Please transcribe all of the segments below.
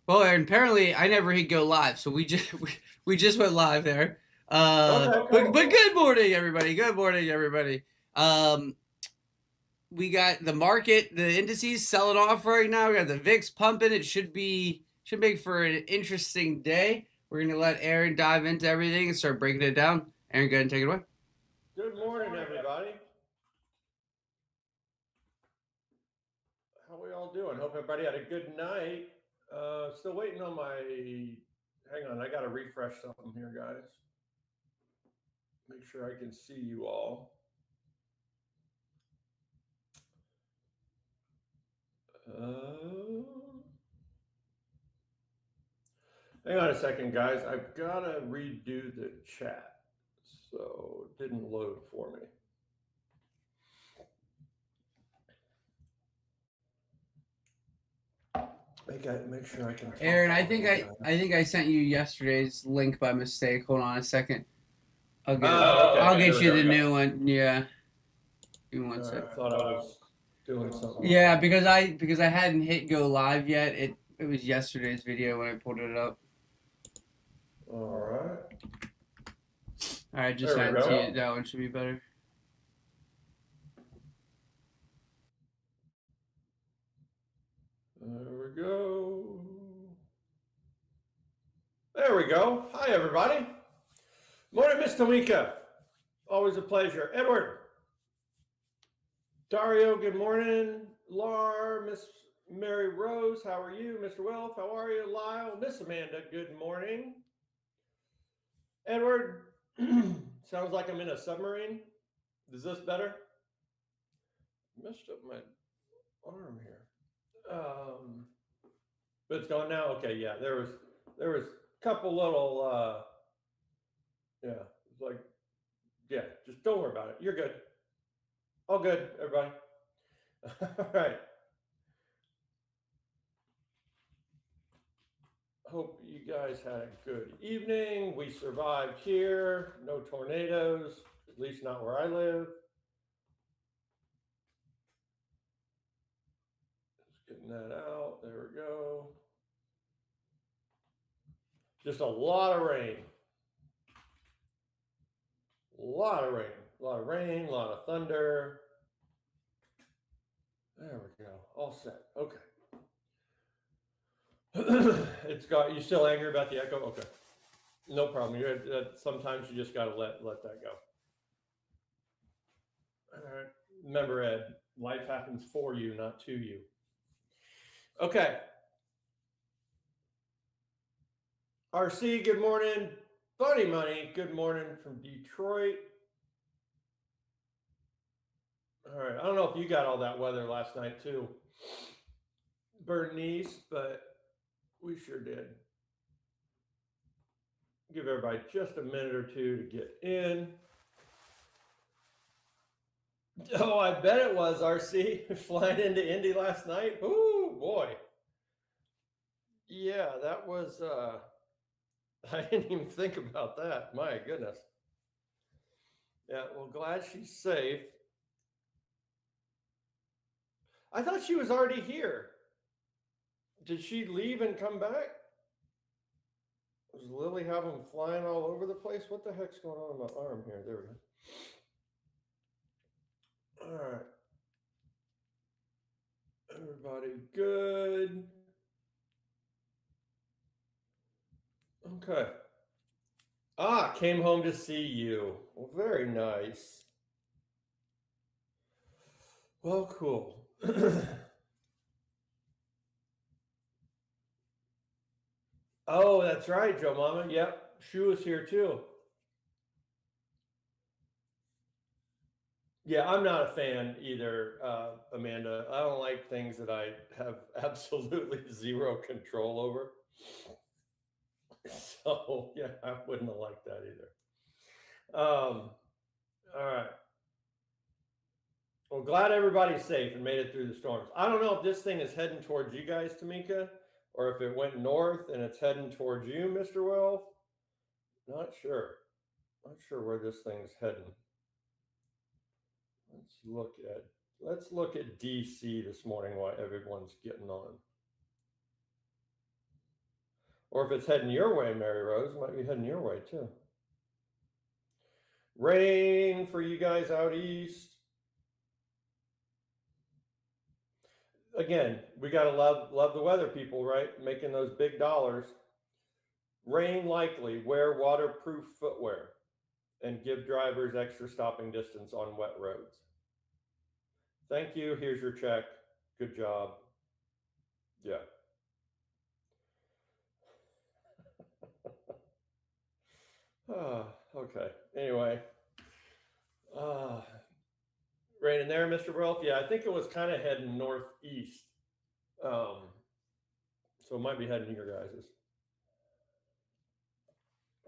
Well, and apparently I never hit go live, so we just went live there. Okay, But cool. good morning, everybody. Good morning, everybody. Um, we got the market, the indices selling off right now. We got the VIX pumping. It should make for an interesting day. We're gonna let Aaron dive into everything and start breaking it down. Aaron, go ahead and take it away. Good morning, everybody. How we all doing? Hope everybody had a good night. Still waiting on my. Hang on, I got to refresh something here, guys. Make sure I can see you all. Hang on a second, guys. I've got to redo the chat. So it didn't load for me. Make sure I can talk. Aaron, I think I sent you yesterday's link by mistake. Hold on a second. I'll get it. Oh, okay. I'll There get we you go. the new one. Yeah. Give me one All sec. right, I thought I was doing something. Yeah, because I hadn't hit go live yet. It was yesterday's video when I pulled it up. All right. All right, just There sent we it to go. you. That one should be better. There we go. There we go. Hi, everybody. Morning, Miss Tomika. Always a pleasure. Edward. Dario, good morning. Lar, Miss Mary Rose, how are you? Mr. Wilf, how are you? Lyle, Miss Amanda, good morning. Edward, sounds like I'm in a submarine. Is this better? Messed up my arm here. But it's gone now. Okay, yeah. There was a couple little yeah, it's like yeah, just don't worry about it. You're good. All good, everybody. All right. Hope you guys had a good evening. We survived here. No tornadoes, at least not where I live. Just getting that out. There we go. Just a lot of rain. A lot of rain. A lot of rain, a lot of thunder. There we go. All set. Okay. It's got you still angry about the echo? Okay. No problem. Sometimes you just gotta let that go. All right. Remember, Ed, life happens for you, not to you. Okay. RC, good morning. Bunny Money, good morning from Detroit. All right. I don't know if you got all that weather last night too, Bernice, but we sure did. Give everybody just a minute or two to get in. Oh, I bet it was RC flying into Indy last night. Ooh, boy. Yeah, that was I didn't even think about that. My goodness. Yeah, well, glad she's safe. I thought she was already here. Did she leave and come back? Does Lily have them flying all over the place? What the heck's going on in my arm here? There we go. All right. Everybody good? Okay. Ah, came home to see you. Well, very nice. Well, cool. Oh, that's right, Joe Mama. Yep, Shu was here too. Yeah, I'm not a fan either, Amanda. I don't like things that I have absolutely zero control over. So yeah, I wouldn't have liked that either. All right. Well, glad everybody's safe and made it through the storms. I don't know if this thing is heading towards you guys, Tamika, or if it went north and it's heading towards you, Mr. Wells. Not sure. Not sure where this thing's heading. Let's look at DC this morning while everyone's getting on. Or if it's heading your way, Mary Rose, it might be heading your way too. Rain for you guys out east. Again, we gotta love the weather, people, right? Making those big dollars. Rain likely. Wear waterproof footwear, and give drivers extra stopping distance on wet roads. Thank you. Here's your check. Good job. Yeah. Okay. Anyway, rain in there, Mr. Rolf. Yeah, I think it was kind of heading northeast. So it might be heading to your guys's.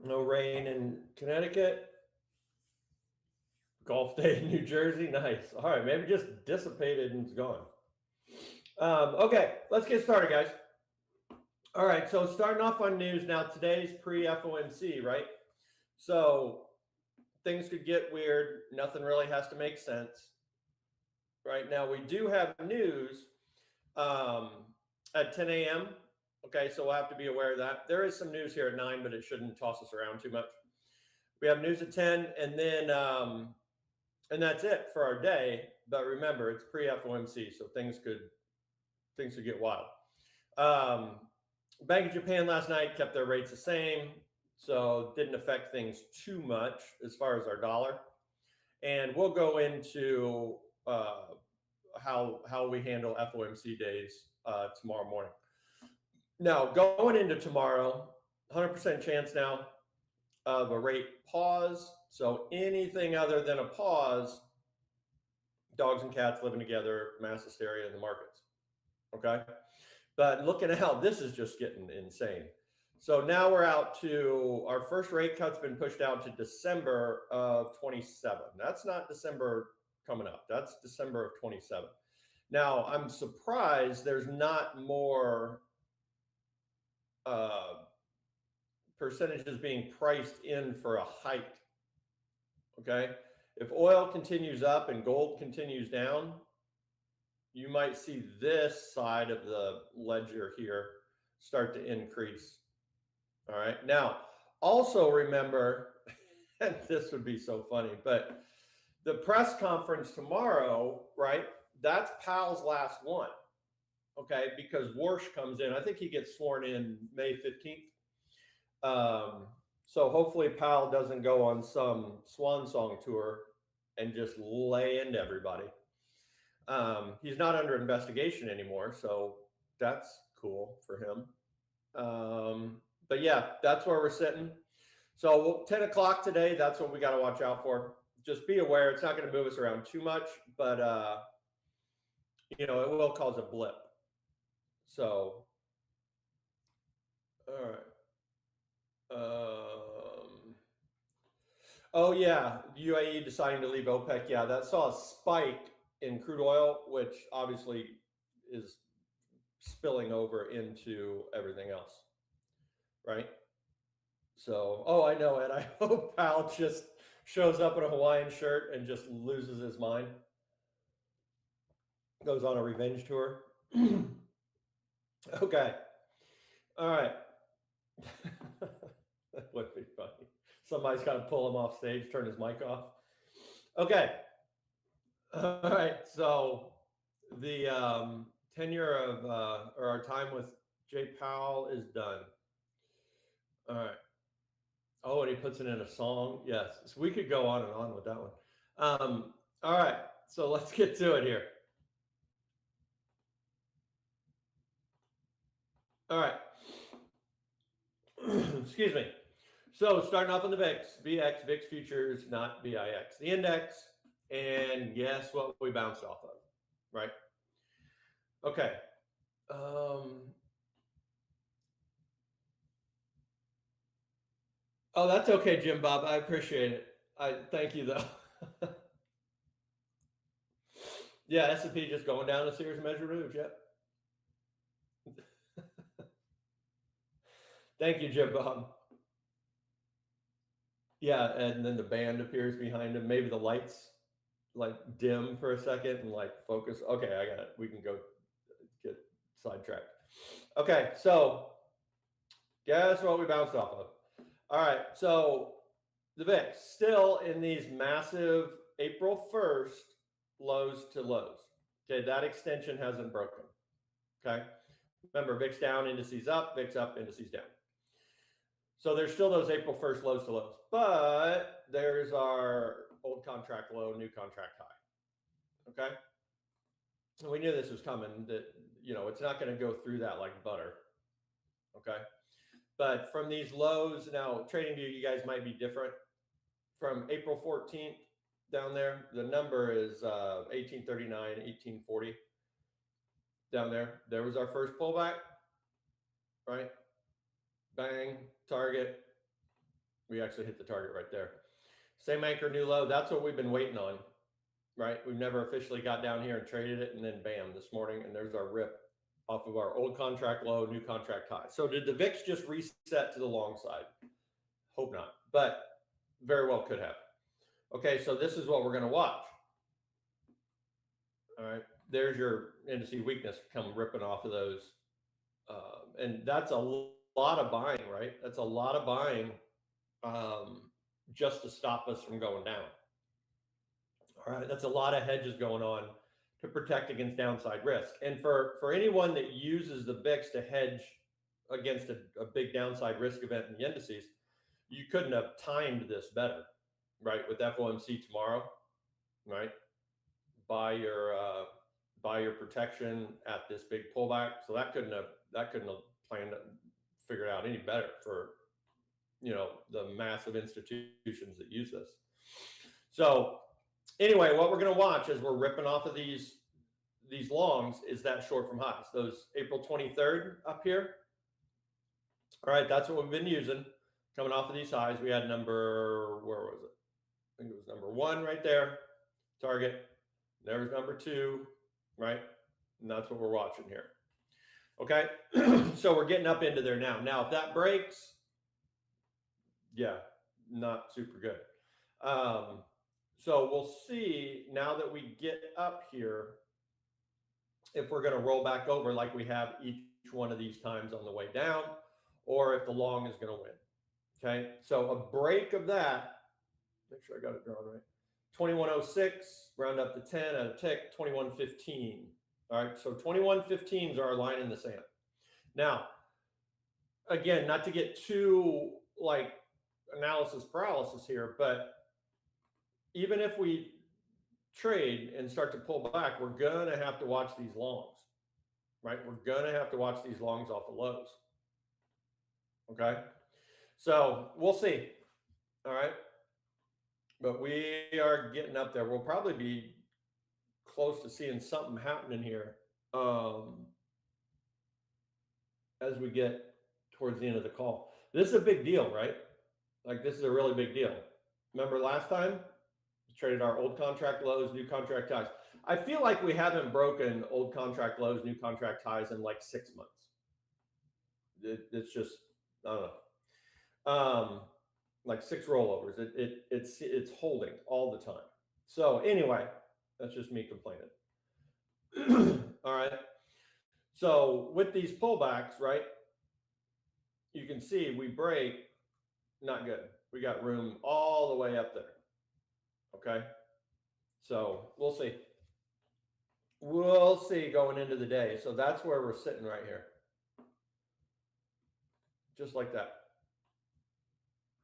No rain in Connecticut. Golf day in New Jersey. Nice. All right, maybe just dissipated and it's gone. Okay, let's get started, guys. All right, so starting off on news now. Today's pre-FOMC, right? So things could get weird. Nothing really has to make sense. Right now, we do have news at 10 a.m. Okay, so we'll have to be aware of that. There is some news here at 9, but it shouldn't toss us around too much. We have news at 10, and then and that's it for our day. But remember, it's pre-FOMC, so things could get wild. Bank of Japan last night kept their rates the same, so didn't affect things too much as far as our dollar. And we'll go into how we handle FOMC days tomorrow morning. Now, going into tomorrow, 100% chance now of a rate pause. So anything other than a pause, dogs and cats living together, mass hysteria in the markets. Okay. But looking out, this is just getting insane. So now we're out to our first rate cut's been pushed out to December of 27. That's not December coming up. That's December of 27. Now, I'm surprised there's not more percentages being priced in for a hike. Okay. If oil continues up and gold continues down, you might see this side of the ledger here start to increase. All right. Now, also remember, and this would be so funny, but the press conference tomorrow, right? That's Powell's last one. Okay. Because Warsh comes in. I think he gets sworn in May 15th. So hopefully Powell doesn't go on some swan song tour and just lay into everybody. He's not under investigation anymore, so that's cool for him. But yeah, that's where we're sitting. So 10 o'clock today, that's what we got to watch out for. Just be aware, it's not going to move us around too much, but it will cause a blip. So, all right. Oh yeah, UAE deciding to leave OPEC. Yeah, that saw a spike in crude oil, which obviously is spilling over into everything else, right? So, oh, I know it. I hope Powell just shows up in a Hawaiian shirt and just loses his mind. Goes on a revenge tour. Okay. All right. That would be funny. Somebody's got to pull him off stage, turn his mic off. Okay. All right. So the tenure of or our time with Jay Powell is done. All right. Oh, and he puts it in a song. Yes. So we could go on and on with that one. All right. So let's get to it here. All right. Excuse me. So starting off on the VIX futures, not VIX, the index, and guess what we bounced off of, right? Okay. Oh, that's okay, Jim Bob. I appreciate it. I thank you though. Yeah, S&P just going down a series of measured moves. Yep. Thank you, Jim Bob. Yeah, and then the band appears behind him. Maybe the lights like dim for a second and like focus. Okay, I got it. We can go get sidetracked. Okay, so Guess what we bounced off of? All right, so the VIX still in these massive April 1st lows to lows. Okay, that extension hasn't broken. Okay, remember VIX down, indices up, indices down. So there's still those April 1st lows to lows, but there's our old contract low, new contract high. Okay, and we knew this was coming. That it's not going to go through that like butter. Okay, but from these lows now, trading view, you guys might be different. From April 14th down there, the number is 1839, 1840 down there. There was our first pullback, right? Bang, target. We actually hit the target right there. Same anchor, new low. That's what we've been waiting on, right? We've never officially got down here and traded it, and then bam, this morning, and there's our rip off of our old contract low, new contract high. So did the VIX just reset to the long side? Hope not, but very well could have. Okay, so this is what we're going to watch. All right, there's your indice weakness come ripping off of those. And that's a lot of buying, right? That's a lot of buying just to stop us from going down. All right, that's a lot of hedges going on to protect against downside risk. And for anyone that uses the VIX to hedge against a big downside risk event in the indices, you couldn't have timed this better, right? With FOMC tomorrow, right? Buy your protection at this big pullback. So that couldn't have planned figured out any better for the massive institutions that use this. So anyway, what we're going to watch as we're ripping off of these longs is that short from highs, those April 23rd up here. All right, that's what we've been using coming off of these highs. We had number, where was it? I think it was number 1 right there, target. There's number 2, right? And that's what we're watching here. Okay, so we're getting up into there now. Now, if that breaks, yeah, not super good. So we'll see now that we get up here if we're going to roll back over like we have each one of these times on the way down, or if the long is going to win. Okay, so a break of that, make sure I got it drawn right. 2106, round up to 10 at a tick, 2115. All right, so 2115s are our line in the sand. Now, again, not to get too like analysis paralysis here, but even if we trade and start to pull back, we're gonna have to watch these longs, right? We're gonna have to watch these longs off the lows. Okay, so we'll see. All right, but we are getting up there. We'll probably be close to seeing something happening here as we get towards the end of the call. This is a big deal, right? Like, this is a really big deal. Remember last time we traded our old contract lows, new contract highs. I feel like we haven't broken old contract lows, new contract highs in like 6 months. It's just, I don't know, like 6 rollovers. It's holding all the time. So anyway, that's just me complaining. All right. So with these pullbacks, right, you can see we break, not good. We got room all the way up there. Okay. So we'll see. We'll see going into the day. So that's where we're sitting right here. Just like that.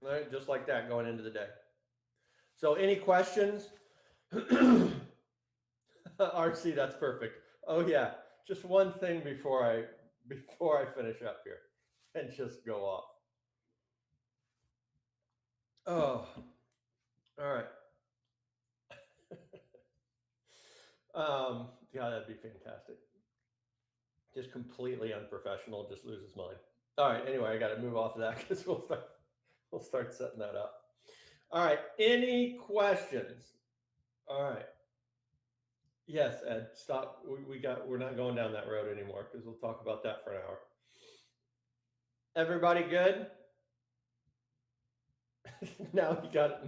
All right, just like that going into the day. So any questions? RC, that's perfect. Oh yeah, just one thing before I finish up here and just go off. Oh, all right. Yeah, that'd be fantastic. Just completely unprofessional, just lose his mind. All right, anyway, I got to move off of that because we'll start setting that up. All right, any questions? All right. Yes, Ed, stop. We're not going down that road anymore because we'll talk about that for an hour. Everybody good? Now you got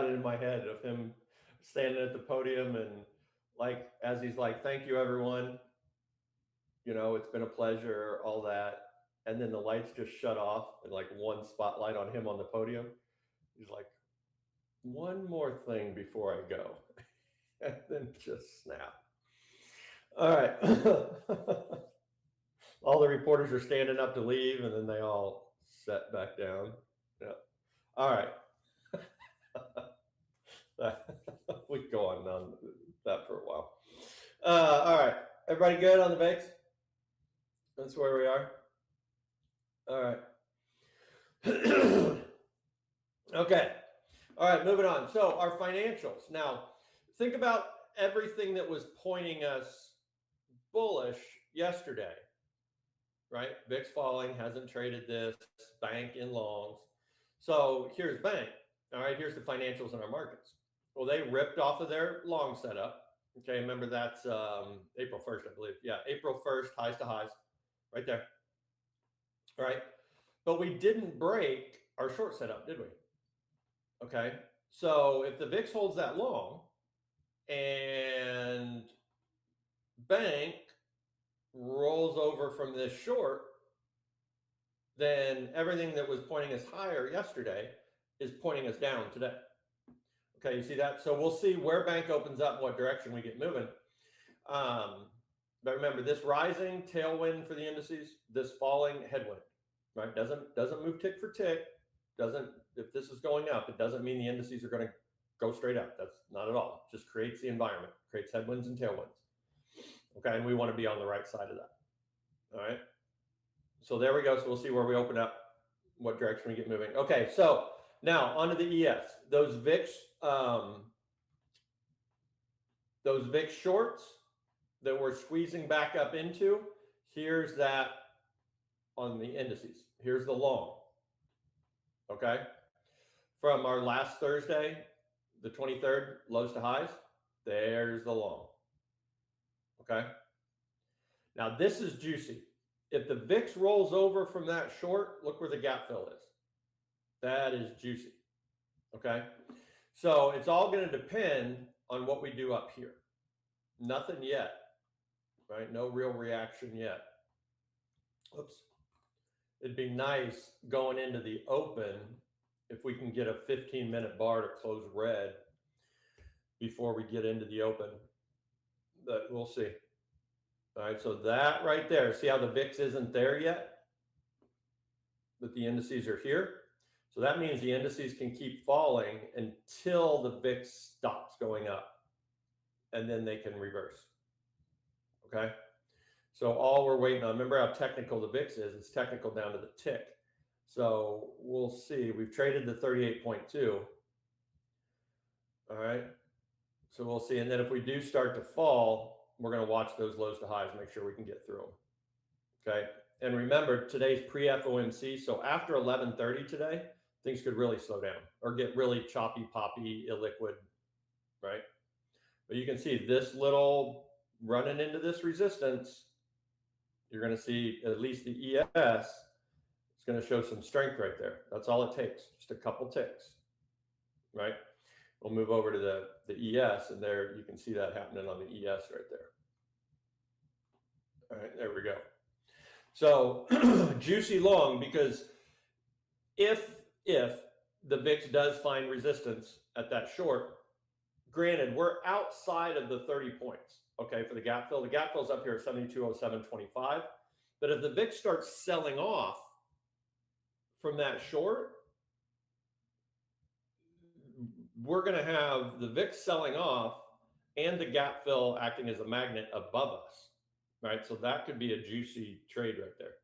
it in my head of him standing at the podium and like as he's like, thank you everyone. It's been a pleasure, all that. and then the lights just shut off and like one spotlight on him on the podium. He's like, one more thing before I go, and then just snap. All right. All the reporters are standing up to leave, and then they all set back down. Yeah. All right. We can go on that for a while. All right. Everybody good on the VIX? That's where we are. All right. Okay. All right, moving on. So our financials. Now, think about everything that was pointing us bullish yesterday, right? VIX falling, hasn't traded this, bank in longs. So here's bank. All right, here's the financials in our markets. Well, they ripped off of their long setup. Okay, remember that's April 1st, I believe. Yeah, April 1st, highs to highs, right there. All right, but we didn't break our short setup, did we? Okay, so if the VIX holds that long and bank rolls over from this short, then everything that was pointing us higher yesterday is pointing us down today. Okay, you see that? So we'll see where bank opens up, what direction we get moving. But remember, this rising tailwind for the indices, this falling headwind, right? Doesn't move tick for tick. Doesn't, if this is going up, it doesn't mean the indices are going to go straight up. That's not at all. It just creates the environment, creates headwinds and tailwinds. Okay, and we want to be on the right side of that. All right. So there we go. So we'll see where we open up, what direction we get moving. Okay, so now onto the ES. Those VIX shorts that we're squeezing back up into, here's that on the indices. Here's the long. Okay. From our last Thursday, the 23rd, lows to highs, there's the long. Okay. Now this is juicy. If the VIX rolls over from that short, look where the gap fill is. That is juicy. Okay. So it's all going to depend on what we do up here. Nothing yet, right? No real reaction yet. Oops. It'd be nice going into the open if we can get a 15-minute bar to close red before we get into the open. But we'll see. All right, so that right there, see how the VIX isn't there yet? But the indices are here. So that means the indices can keep falling until the VIX stops going up. And then they can reverse. Okay? So all we're waiting on, remember how technical the VIX is? It's technical down to the tick. So we'll see. We've traded the 38.2. All right. So we'll see. And then if we do start to fall, we're going to watch those lows to highs, make sure we can get through them. Okay. And remember, today's pre-FOMC. So after 11:30 today, things could really slow down or get really choppy, poppy, illiquid, right? But you can see this little running into this resistance. You're going to see at least the ES is going to show some strength right there. That's all it takes, just a couple ticks, right? We'll move over to the ES, and there you can see that happening on the ES right there. All right, there we go. So juicy long, because if the VIX does find resistance at that short, granted, we're outside of the 30 points, okay, for the gap fill. The gap fill's up here at 72.0725. But if the VIX starts selling off from that short, we're going to have the VIX selling off and the gap fill acting as a magnet above us, right? So that could be a juicy trade right there.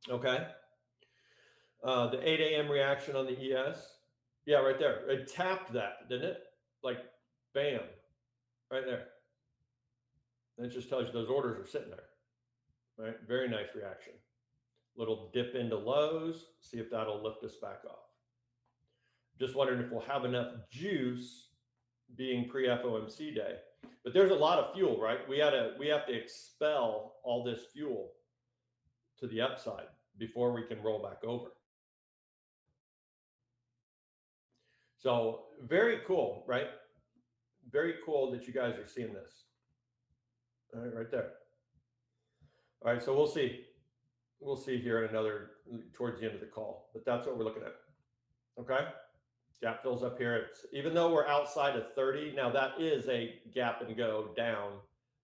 Okay. The 8 a.m. reaction on the ES. Yeah, right there. It tapped that, didn't it? Like, bam, right there. That just tells you those orders are sitting there, right? Very nice reaction. Little dip into lows. See if that'll lift us back off. Just wondering if we'll have enough juice being pre-FOMC day. But there's a lot of fuel, right? We have to expel all this fuel to the upside before we can roll back over. So very cool, right? Very cool that you guys are seeing this. All right, right there. All right, so we'll see. we'll see here in another, towards the end of the call, but that's what we're looking at. Okay. Gap fills up here. It's, even though we're outside of 30, now that is a gap and go down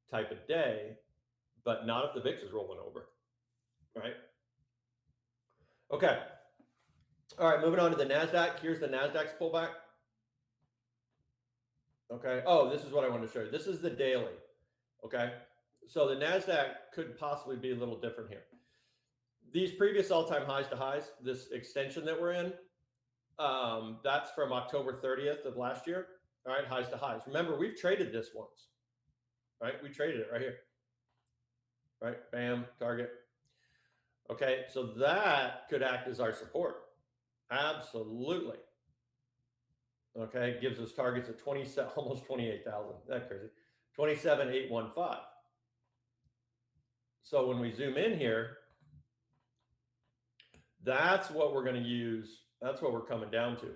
type of day, but not if the VIX is rolling over, right? Okay. All right, moving on to the NASDAQ. Here's the NASDAQ's pullback. Okay. Oh, this is what I wanted to show you. This is the daily. Okay. So the NASDAQ could possibly be a little different here. These previous all-time highs to highs, this extension that we're in, that's from October 30th of last year. All right, highs to highs. Remember, we've traded this once, right? We traded it right here, right? Bam, target. Okay, so that could act as our support. Absolutely. Okay, gives us targets at 27, almost 28,000. That's crazy. 27,815. So when we zoom in here, that's what we're going to use. That's what we're coming down to.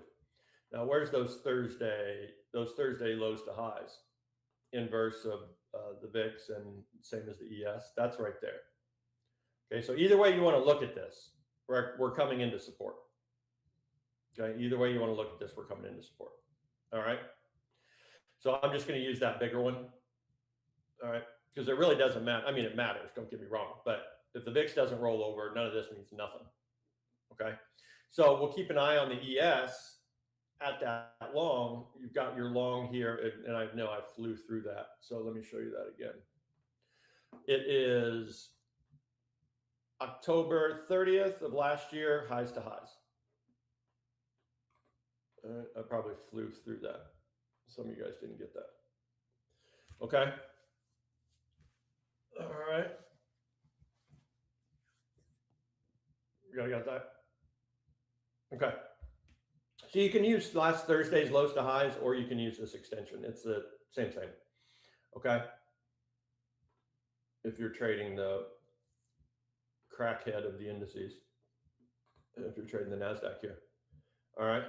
Now, where's those Thursday lows to highs? Inverse of the VIX and same as the ES. That's right there. Okay, so either way you want to look at this, we're coming into support. Okay, either way you want to look at this, we're coming into support. All right. So I'm just going to use that bigger one. All right, because it really doesn't matter. I mean, it matters. Don't get me wrong, but if the VIX doesn't roll over, none of this means nothing. Okay, so we'll keep an eye on the ES at that long. You've got your long here, and I know I flew through that. So let me show you that again. It is October 30th of last year, highs to highs. I probably flew through that. Some of you guys didn't get that. Okay. All right. You guys got that? Okay. So you can use last Thursday's lows to highs, or you can use this extension. It's the same thing. Okay. If you're trading the crackhead of the indices, if you're trading the NASDAQ here. All right.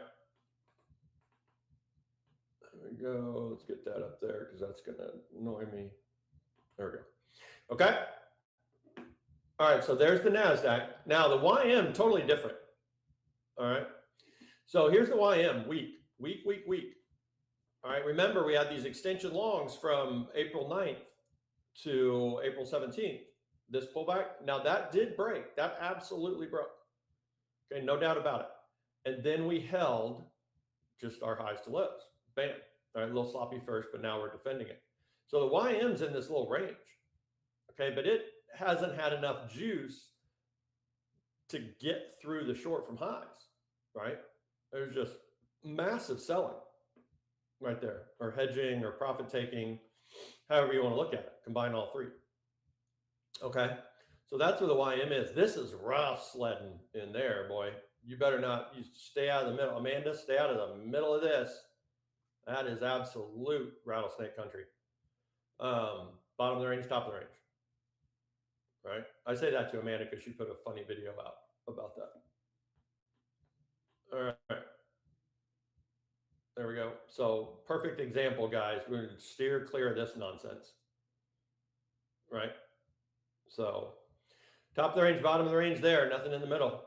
There we go. Let's get that up there because that's going to annoy me. There we go. Okay. All right. So there's the NASDAQ. Now the YM, totally different. All right. So here's the YM, week. All right. Remember, we had these extension longs from April 9th to April 17th. This pullback. Now that did break. That absolutely broke. Okay. No doubt about it. And then we held just our highs to lows. Bam. All right, a little sloppy first, but now we're defending it. So the YM's in this little range. Okay, but it hasn't had enough juice to get through the short from highs, right? There's just massive selling right there, or hedging or profit taking, however you want to look at it. Combine all three. Okay, so that's where the YM is. This is rough sledding in there, boy. You better not, you stay out of the middle. Amanda, stay out of the middle of this. That is absolute rattlesnake country. Bottom of the range, top of the range. Right? I say that to Amanda because she put a funny video out about that. All right. There we go. So perfect example, guys. We're going to steer clear of this nonsense. Right? So top of the range, bottom of the range there, nothing in the middle.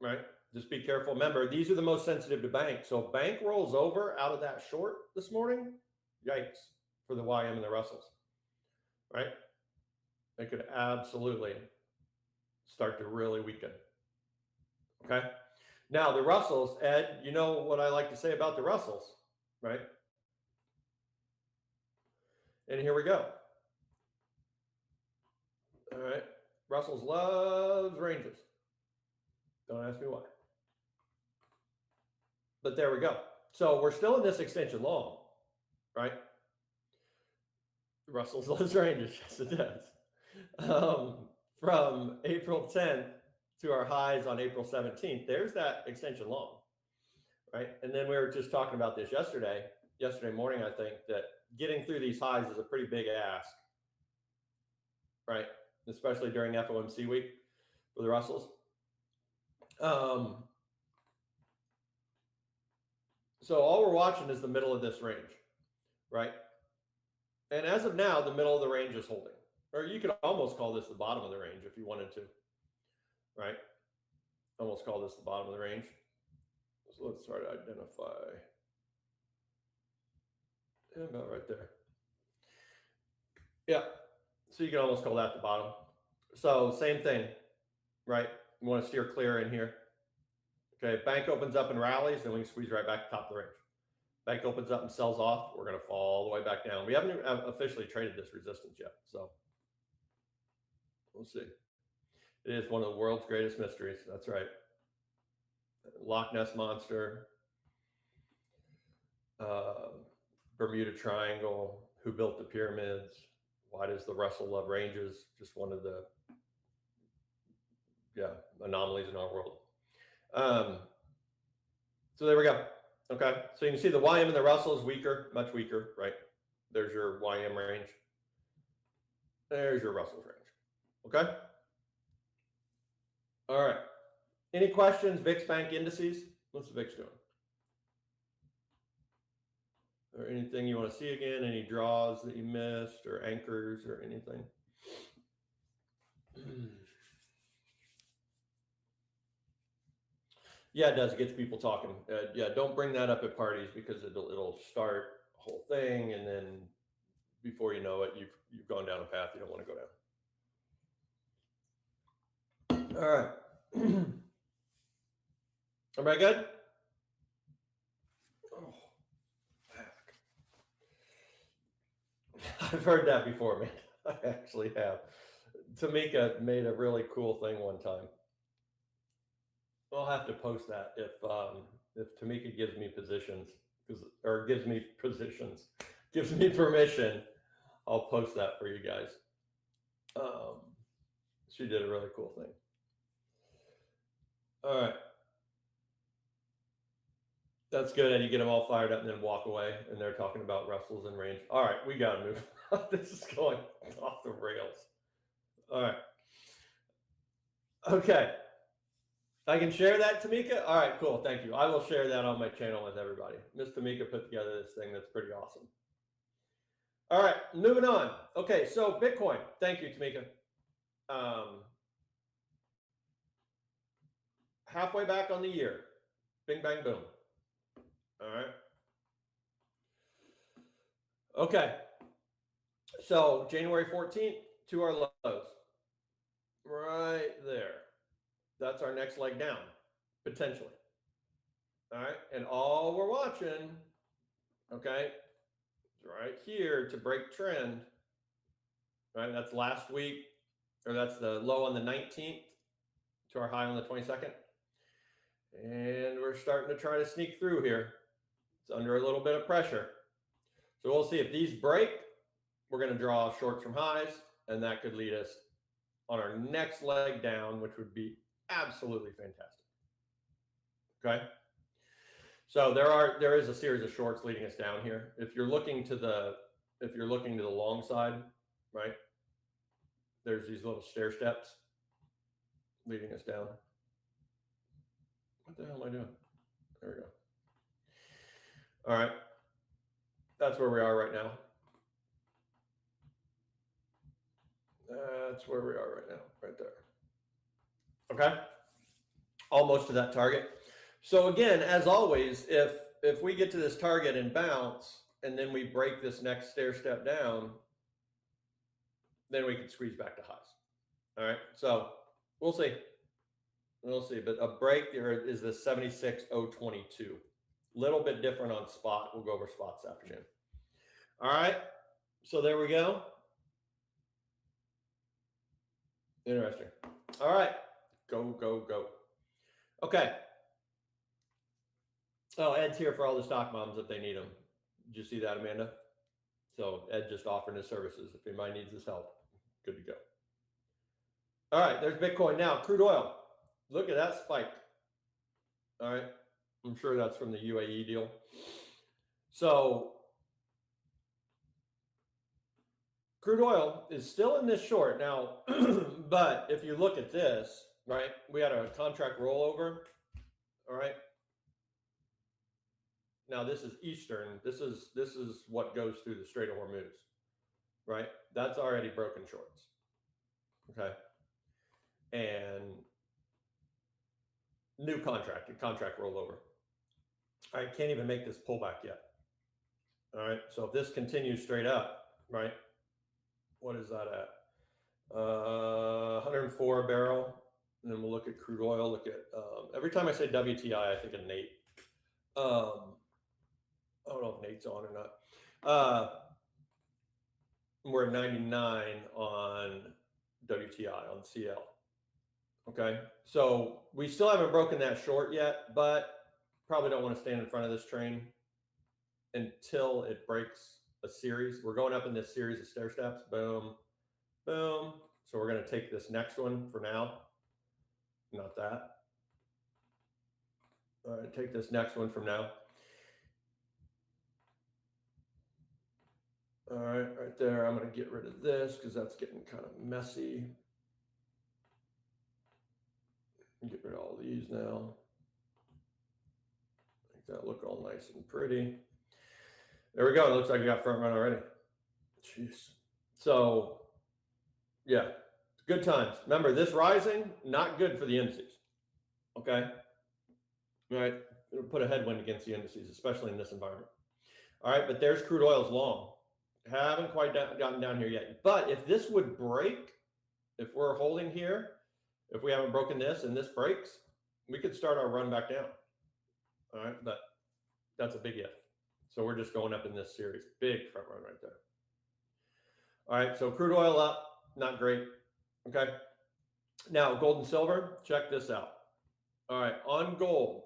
Right? Just be careful. Remember, these are the most sensitive to bank. So if bank rolls over out of that short this morning, yikes for the YM and the Russells, right? They could absolutely start to really weaken. Okay. Now the Russells, Ed, you know what I like to say about the Russells, right? And here we go. All right. Russells loves ranges. Don't ask me why. But there we go. So we're still in this extension long, right? Russell's loves ranges, yes it does. From April 10th to our highs on April 17th, there's that extension long, right? And then we were just talking about this yesterday morning, I think, that getting through these highs is a pretty big ask, right? Especially during FOMC week for the Russells. So all we're watching is the middle of this range, right? And as of now, the middle of the range is holding. Or you could almost call this the bottom of the range if you wanted to. right? Almost call this the bottom of the range. So let's try to identify. Yeah, about right there. Yeah, so you can almost call that the bottom. So same thing, right? You want to steer clear in here. Okay, bank opens up and rallies, then we can squeeze right back to top of the range. Bank opens up and sells off, we're going to fall all the way back down. We haven't officially traded this resistance yet, so we'll see. It is one of the world's greatest mysteries. That's right. Loch Ness Monster, Bermuda Triangle, who built the pyramids, why does the Russell love ranges? Just one of the anomalies in our world. So there we go. Okay, so you can see the YM and the Russell is weaker, much weaker, right? There's your YM range. There's your Russell's range. Okay. All right. Any questions? VIX Bank indices. What's the VIX doing? Or anything you want to see again? Any draws that you missed, or anchors, or anything? Yeah, it does. It gets people talking. Yeah, don't bring that up at parties because it'll start a whole thing, and then before you know it, you've gone down a path you don't want to go down. All right. Everybody good? Oh, I've heard that before, man. I actually have. Tamika made a really cool thing one time. I'll have to post that if Tamika gives me positions, gives me permission. I'll post that for you guys. She did a really cool thing. All right. That's good. And you get them all fired up and then walk away. And they're talking about Russells in range. All right. We got to move. This is going off the rails. All right. Okay. I can share that, Tamika? All right, cool. Thank you. I will share that on my channel with everybody. Miss Tamika put together this thing that's pretty awesome. All right, moving on. Okay, so Bitcoin. Thank you, Tamika. Halfway back on the year. Bing, bang, boom. All right. Okay. So January 14th to our lows. Right there. That's our next leg down, potentially. All right. And all we're watching, okay, right here to break trend. Right. That's last week, or that's the low on the 19th to our high on the 22nd. And we're starting to try to sneak through here. It's under a little bit of pressure. So we'll see if these break. We're going to draw shorts from highs, and that could lead us on our next leg down, which would be absolutely fantastic. Okay. So there is a series of shorts leading us down here. If you're looking to the long side, right? There's these little stair steps leading us down. What the hell am I doing? There we go. All right. That's where we are right now. That's where we are right now, right there. Okay. Almost to that target. So again, as always, if we get to this target and bounce, and then we break this next stair step down, then we can squeeze back to highs. All right. So we'll see. We'll see. But a break there is the 76.022. Little bit different on spot. We'll go over spot this afternoon. All right. So there we go. Interesting. All right. Go, go, go. Okay. Oh, Ed's here for all the stock moms if they need them. Did you see that, Amanda? So Ed just offering his services. If anybody needs his help, good to go. All right, there's Bitcoin. Now, crude oil. Look at that spike. All right. I'm sure that's from the UAE deal. So crude oil is still in this short now, but if you look at this, right, we had a contract rollover. All right. Now this is Eastern. This is what goes through the Strait of Hormuz, right? That's already broken shorts. Okay. And New contract. The contract rolled over. All right, can't even make this pullback yet. All right, so if this continues straight up, right, what is that at? 104 a barrel. And then we'll look at crude oil. Look at every time I say WTI, I think of Nate. I don't know if Nate's on or not. We're at 99 on WTI on CL. Okay, so we still haven't broken that short yet, but probably don't want to stand in front of this train until it breaks a series. We're going up in this series of stair steps. Boom, boom. So we're going to take this next one for now. Not that. All right, take this next one from now. All right, right there. I'm going to get rid of this because that's getting kind of messy. Get rid of all these now. Make that look all nice and pretty. There we go. It looks like we got front run already. Jeez. So, yeah, good times. Remember, this rising, not good for the indices. Okay? All right? It'll put a headwind against the indices, especially in this environment. All right, but there's crude oil's long. Haven't quite gotten down here yet. But if this would break, if we're holding here, if we haven't broken this and this breaks, we could start our run back down. All right, but that's a big if. So we're just going up in this series. Big front run right there. All right, so crude oil up, not great. Okay. Now, gold and silver, check this out. All right, on gold.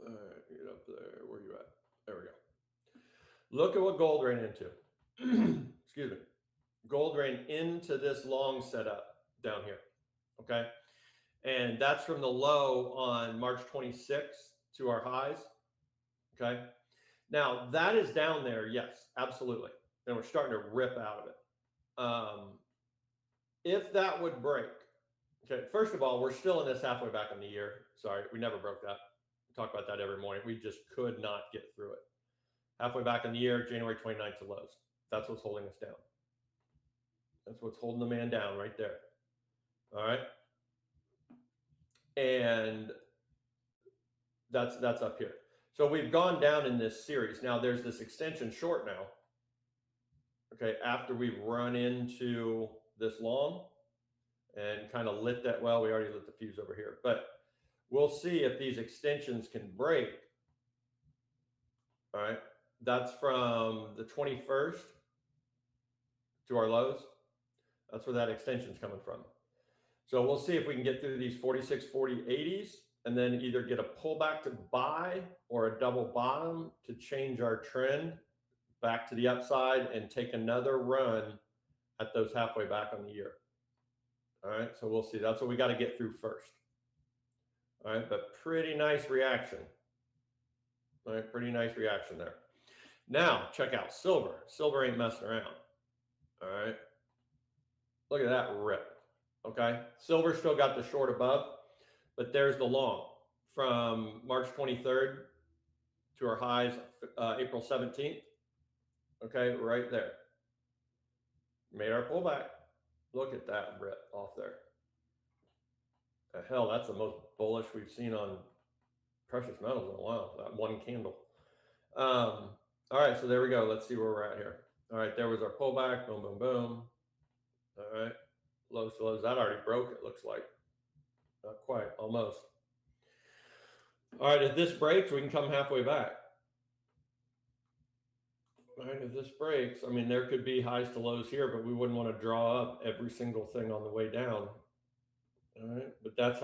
All right, get up there. Where are you at? There we go. Look at what gold ran into. Excuse me. Gold ran into this long setup down here. Okay. And that's from the low on March 26th to our highs. Okay. Now that is down there. Yes, absolutely. And we're starting to rip out of it. If that would break, okay, first of all, we're still in this halfway back in the year. Sorry, we never broke that. We talk about that every morning. We just could not get through it. Halfway back in the year, January 29th to lows. That's what's holding us down. That's what's holding the man down right there. All right. And that's up here. So we've gone down in this series. Now there's this extension short now. Okay, after we've run into this long and kind of lit that, well, we already lit the fuse over here, but we'll see if these extensions can break. All right, that's from the 21st to our lows. That's where that extension is coming from. So we'll see if we can get through these 46, 40, 80s and then either get a pullback to buy or a double bottom to change our trend back to the upside and take another run at those halfway back on the year. All right, so we'll see. That's what we got to get through first. All right, but pretty nice reaction. All right, pretty nice reaction there. Now, check out silver. Silver ain't messing around. All right, look at that rip. Okay, silver still got the short above, but there's the long from March 23rd to our highs April 17th. Okay, right there. Made our pullback. Look at that rip off there. The hell, that's the most bullish we've seen on precious metals in a while, that one candle. All right, so there we go. Let's see where we're at here. All right, there was our pullback. Boom, boom, boom. All right, lows to lows. That already broke, it looks like. Not quite, almost. All right, if this breaks, we can come halfway back. All right, if this breaks, I mean, there could be highs to lows here, but we wouldn't want to draw up every single thing on the way down. All right, but that's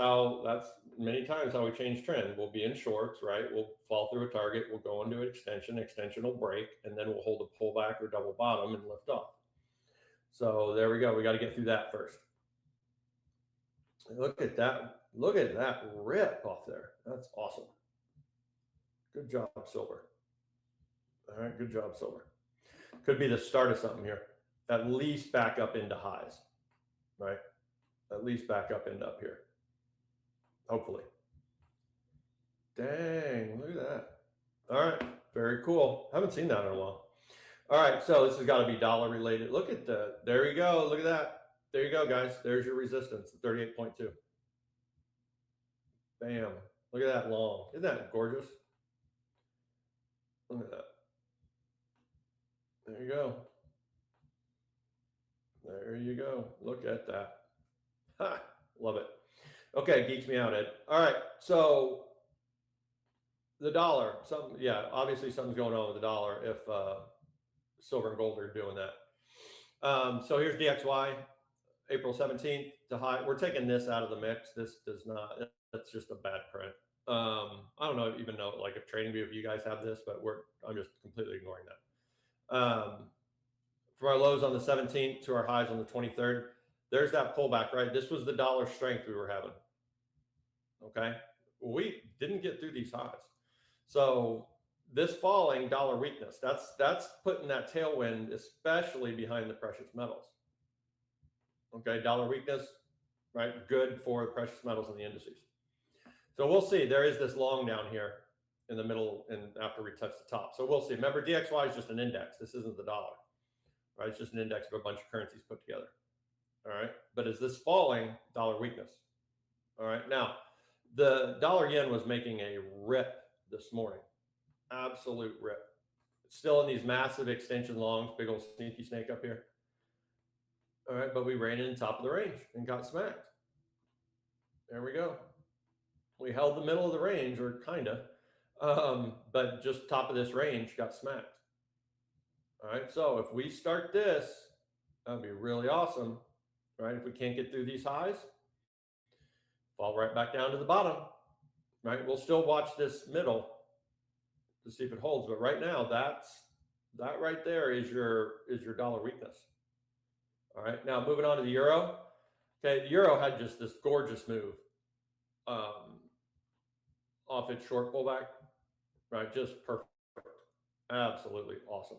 many times how we change trend. We'll be in shorts, right? We'll fall through a target, we'll go into an extension will break, and then we'll hold a pullback or double bottom and lift off. So there we go. We got to get through that first. Look at that. Look at that rip off there. That's awesome. Good job, silver. All right, good job, silver. Could be the start of something here. At least back up into highs, right? At least back up into up here. Hopefully. Dang, look at that. All right, very cool. Haven't seen that in a while. All right, so this has got to be dollar related. Look at there you go. Look at that. There you go, guys. There's your resistance, 38.2. Bam. Look at that long. Isn't that gorgeous? Look at that. There you go. There you go. Look at that. Ha! Love it. Okay, geeks me out, Ed. All right, so the dollar. Obviously something's going on with the dollar if silver and gold are doing that. So here's DXY, April 17th to high. We're taking this out of the mix. This does not. That's just a bad print. I don't even know like if TradingView, if you guys have this, but I'm just completely ignoring that. From our lows on the 17th to our highs on the 23rd, there's that pullback, right? This was the dollar strength we were having. Okay, we didn't get through these highs, so this falling dollar weakness, that's putting that tailwind, especially behind the precious metals. Okay, dollar weakness, right? Good for the precious metals and the indices. So we'll see. There is this long down here in the middle, and after we touch the top, so we'll see. Remember, DXY is just an index. This isn't the dollar, right? It's just an index of a bunch of currencies put together. All right, but is this falling dollar weakness? All right, now the dollar yen was making a rip this morning, absolute rip. It's still in these massive extension longs, big old sneaky snake up here. All right, but we ran in the top of the range and got smacked. There we go. We held the middle of the range, or kinda, but just top of this range got smacked. All right, so if we start this, that'd be really awesome, right? If we can't get through these highs, fall right back down to the bottom, right? We'll still watch this middle to see if it holds, but right now that right there is your dollar weakness. All right, now moving on to the euro. Okay, the euro had just this gorgeous move off its short pullback, right? Just perfect, absolutely awesome.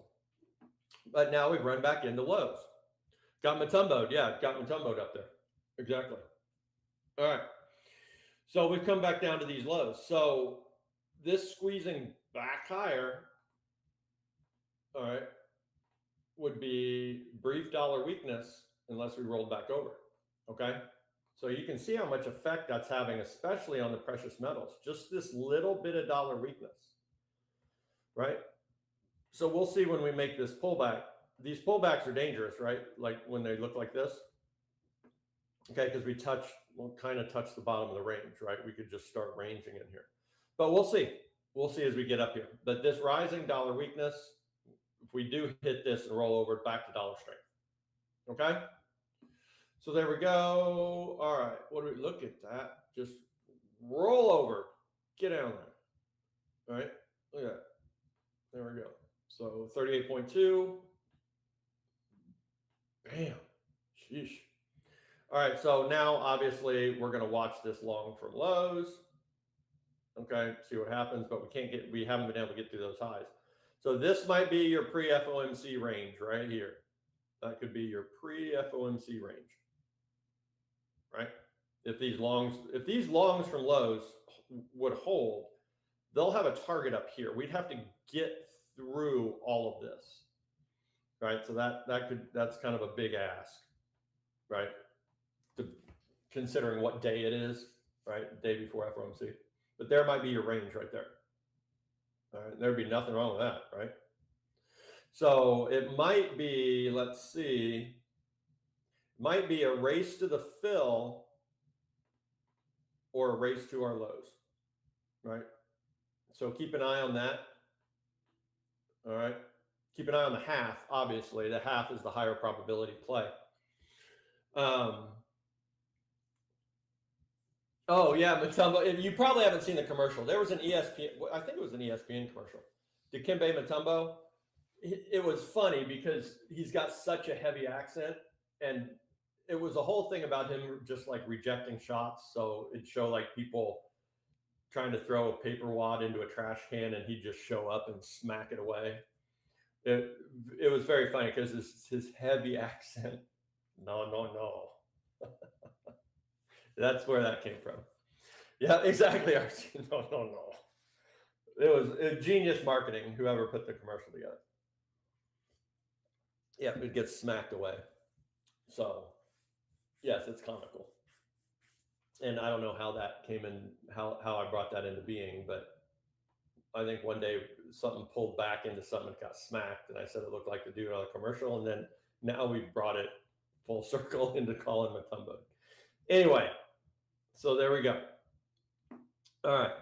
But now we've run back into lows. Got Matumbo'd, yeah, got Matumbo'd up there, exactly. All right, so we've come back down to these lows. So this squeezing back higher, all right, would be brief dollar weakness unless we rolled back over, okay? So you can see how much effect that's having, especially on the precious metals, just this little bit of dollar weakness, right? So we'll see when we make this pullback. These pullbacks are dangerous, right? Like when they look like this, okay, because we'll kind of touch the bottom of the range, right? We could just start ranging in here, but we'll see. We'll see as we get up here. But this rising dollar weakness, if we do hit this and roll over back to dollar strength, okay? So there we go. All right, what do we look at that? Just roll over, get down there. All right, look at that. There we go. So 38.2. Bam. Sheesh. All right, so now obviously we're going to watch this long from lows. Okay, see what happens, but we haven't been able to get through those highs. So this might be your pre-FOMC range right here. That could be your pre-FOMC range, right? If these longs from lows would hold, they'll have a target up here. We'd have to get through all of this, right? So that's kind of a big ask, right? Considering what day it is, right? Day before FOMC. But there might be your range right there. All right, there'd be nothing wrong with that, right? So it might be, let's see, might be a race to the fill or a race to our lows, right? So keep an eye on that. All right, keep an eye on the half. Obviously, the half is the higher probability play. Oh yeah, Matumbo. You probably haven't seen the commercial. There was an ESPN. I think it was an ESPN commercial. Dikembe Mutombo. It was funny because he's got such a heavy accent, and it was a whole thing about him just like rejecting shots. So it'd show like people trying to throw a paper wad into a trash can, and he'd just show up and smack it away. It was very funny because his heavy accent. No. That's where that came from. Yeah, exactly. No. It was genius marketing, whoever put the commercial together. Yeah, it gets smacked away. So, yes, it's comical. And I don't know how that came in, how I brought that into being, but I think one day something pulled back into something and got smacked, and I said it looked like the dude on the commercial, and then now we've brought it full circle into calling him a Tumbo. Anyway, so there we go. All right.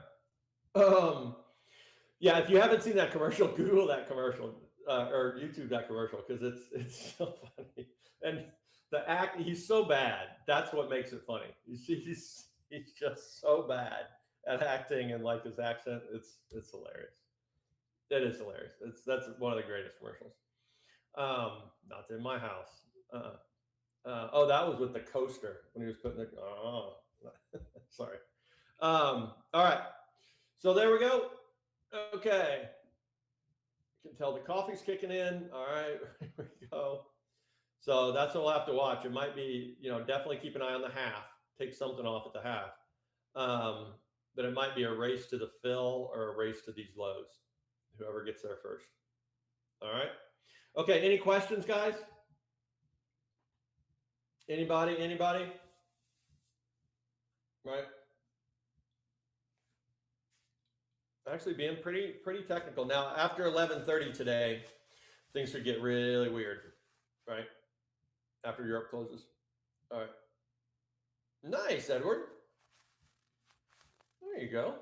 Yeah, if you haven't seen that commercial, Google that commercial or YouTube that commercial, because it's so funny. And the act, he's so bad. That's what makes it funny. He's just so bad at acting and like his accent. It's hilarious. It is hilarious. That's one of the greatest commercials. Not in my house. Oh, that was with the coaster when he was putting the. Oh, sorry. All right. So there we go. Okay. You can tell the coffee's kicking in. All right. Here we go. So that's what we'll have to watch. It might be, definitely keep an eye on the half. Take something off at the half. But it might be a race to the fill or a race to these lows. Whoever gets there first. All right. Okay. Any questions, guys? Anybody? Right. Actually being pretty technical. Now, after 11:30 today, things could get really weird, right? After Europe closes. All right. Nice, Edward. There you go.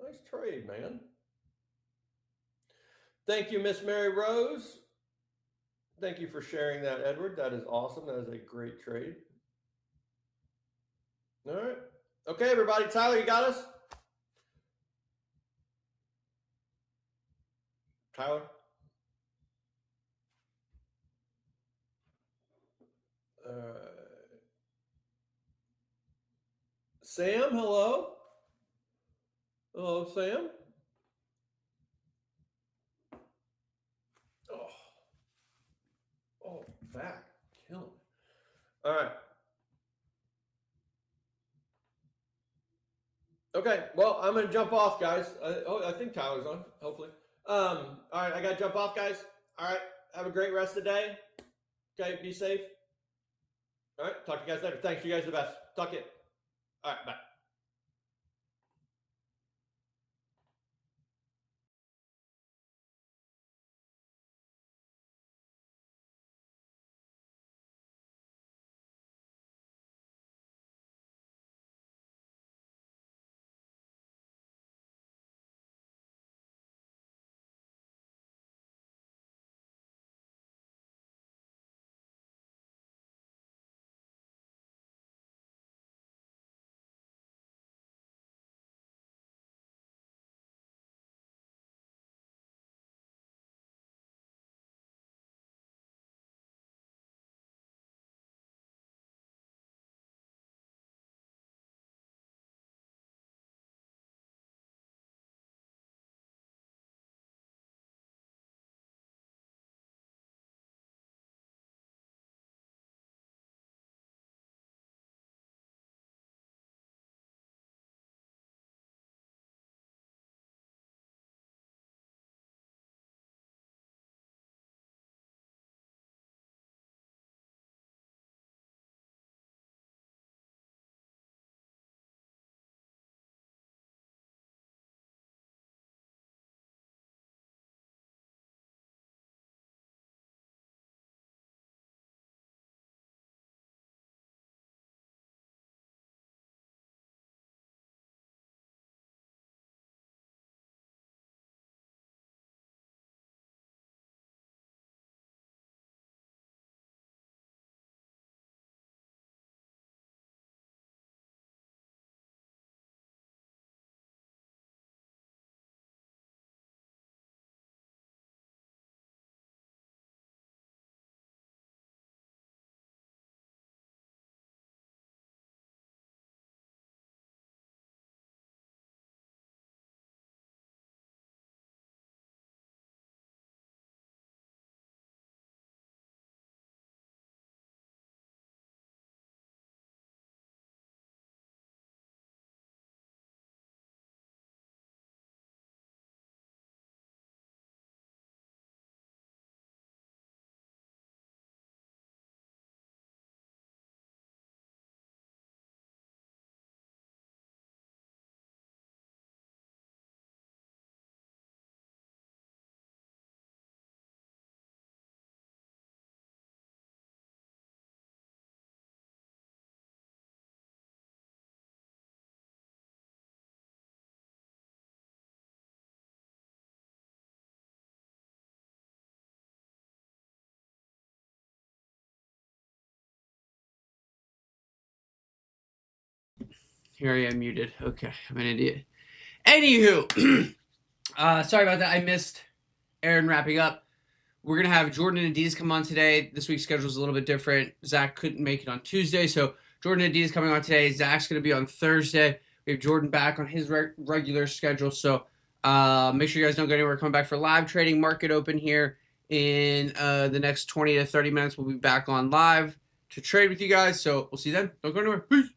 Nice trade, man. Thank you, Miss Mary Rose. Thank you for sharing that, Edward. That is awesome. That is a great trade. All right. Okay, everybody. Tyler, you got us? Tyler? Sam, hello. Hello, Sam. Oh, back. Killing me. All right. Okay. Well, I'm going to jump off, guys. I think Tyler's on, hopefully. All right. I got to jump off, guys. All right. Have a great rest of the day. Okay. Be safe. All right. Talk to you guys later. Thanks. You guys are the best. Talk to you. All right. Bye. Here I am muted. Okay, I'm an idiot. Anywho, sorry about that. I missed Aaron wrapping up. We're gonna have Jordan and Adides come on today. This week's schedule is a little bit different. Zach couldn't make it on Tuesday, so Jordan and Adides coming on today. Zach's gonna be on Thursday. We have Jordan back on his regular schedule. So make sure you guys don't go anywhere. Coming back for live trading market open here in the next 20 to 30 minutes. We'll be back on live to trade with you guys. So we'll see you then. Don't go anywhere. Peace.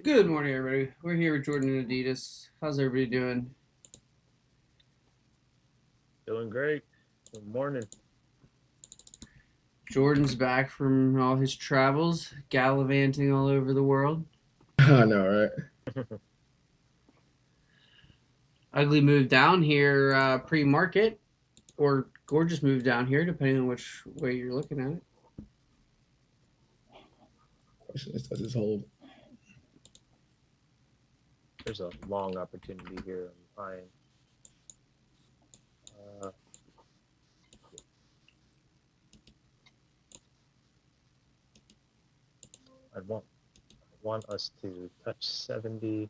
Good morning, everybody. We're here with Jordan and Adidas. How's everybody doing? Doing great. Good morning. Jordan's back from all his travels, gallivanting all over the world. I know, right? Ugly moved down here pre-market, or Gorgeous moved down here, depending on which way you're looking at it. Does this hold? There's a long opportunity here on buying. I want us to touch 70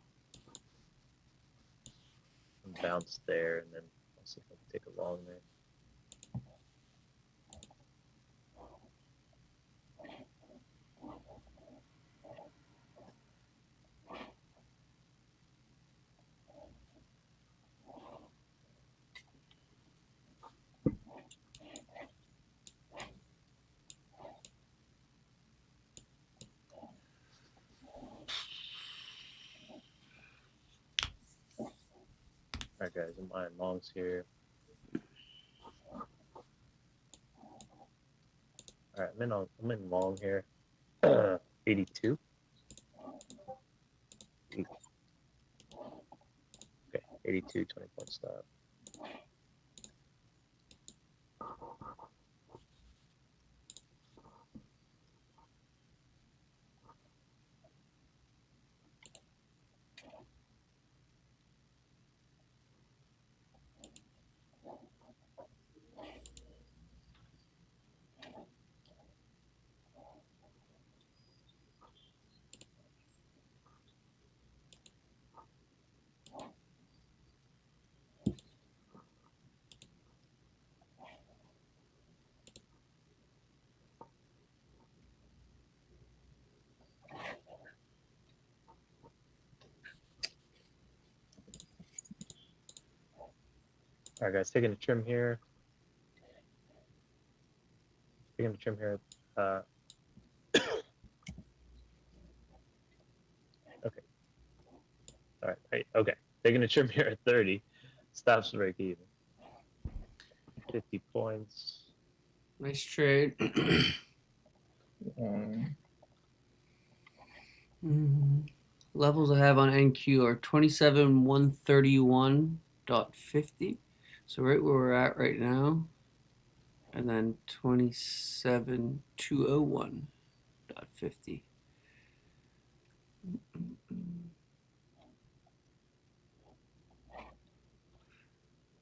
and bounce there, and then I'll see if I can take a long there. All right, guys, I'm buying longs here. All right, I'm in long here. 82. Okay, 82, 20-point stop. All right, guys, taking a trim here. Taking a trim here. Okay. All right. Okay. Taking a trim here at 30. Stops break even. 50 points. Nice trade. Levels I have on NQ are 27,131.50. So right where we're at right now. And then 27,201.50.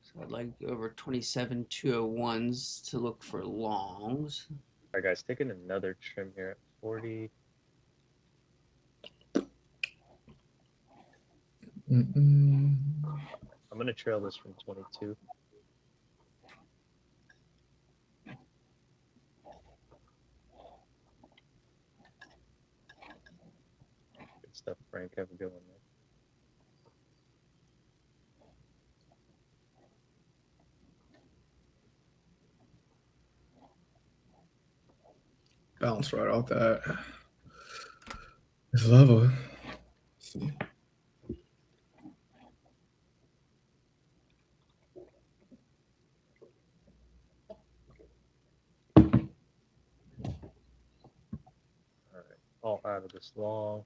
So I'd like over 27,201s to look for longs. All right, guys, taking another trim here at 40. I'm going to trail this from 22. Good stuff, Frank. Have a good one, man. Bounce right off that. This level. Let's see. All right, all out of this long.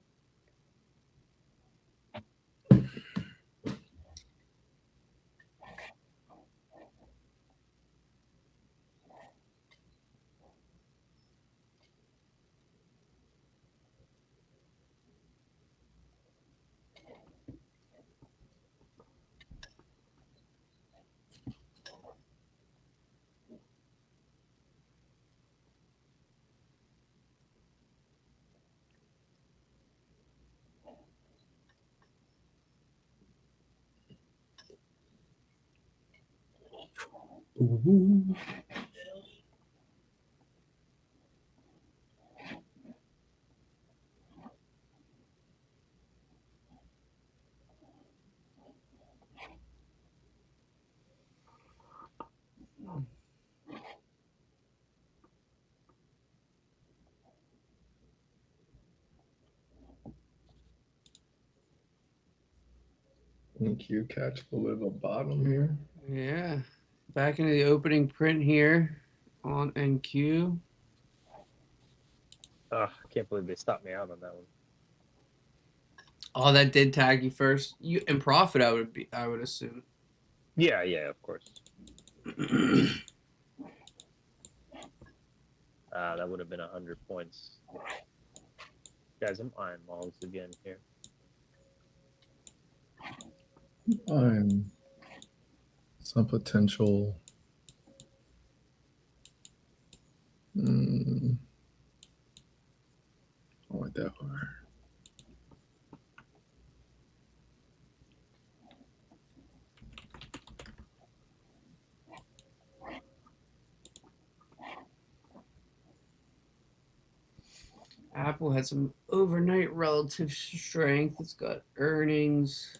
Ooh. NQ catch a little bit of a bottom here. Yeah. Back into the opening print here on NQ. I can't believe they stopped me out on that one. Oh, that did tag you first. You in profit, I would assume. Yeah, of course. That would have been 100 points. Guys, I'm eyeing longs again here. Some potential. I want that far. Apple had some overnight relative strength. It's got earnings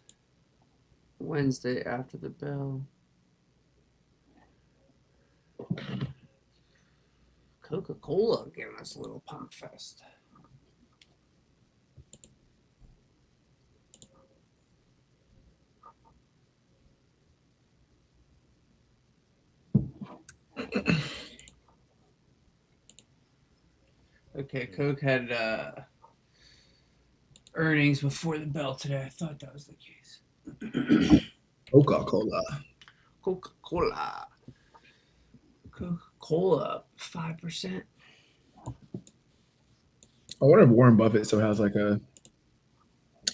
Wednesday after the bell. Coca-Cola giving us a little pump fest. Okay, Coke had earnings before the bell today. I thought that was the case. Coca-Cola. Coca-Cola. Coca-Cola, 5%. I wonder if Warren Buffett still has like a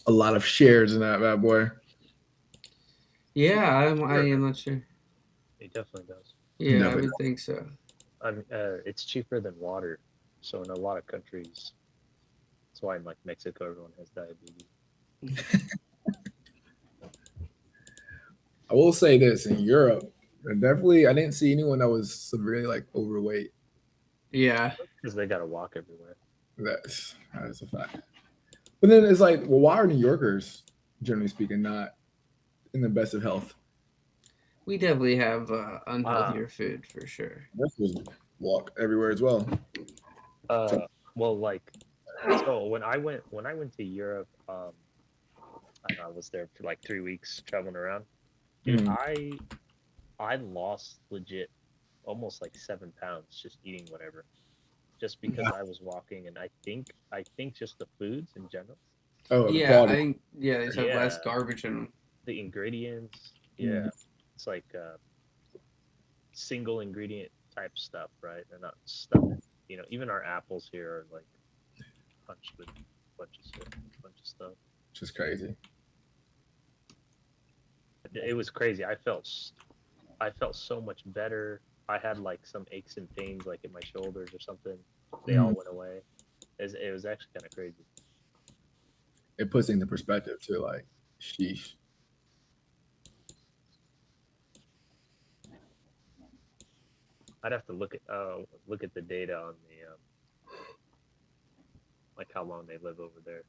lot of shares in that bad boy. Yeah, I am not sure. It definitely does. Yeah, Definitely. I would think so. It's cheaper than water, so in a lot of countries, that's why in like Mexico, everyone has diabetes. I will say this: in Europe, I didn't see anyone that was severely like overweight. Yeah. Because they got to walk everywhere. That is a fact. But then it's like, well, why are New Yorkers, generally speaking, not in the best of health? We definitely have unhealthier food for sure. That's just walk everywhere as well. Well, like, so when I went to Europe, I was there for like 3 weeks traveling around. Dude, I lost legit almost like 7 pounds just eating whatever, just because I was walking, and I think just the foods in general. Oh, the Yeah, quality. I think they just have less Yeah. garbage in them. The ingredients, yeah, it's like single ingredient type stuff, right? They're not stuff. Even our apples here are like punched with a bunch of stuff. Just crazy. It was crazy. I felt so much better. I had like some aches and pains like in my shoulders or something. They all went away. It was actually kind of crazy. It puts into perspective too, like, sheesh. I'd have to look at the data on the like how long they live over there,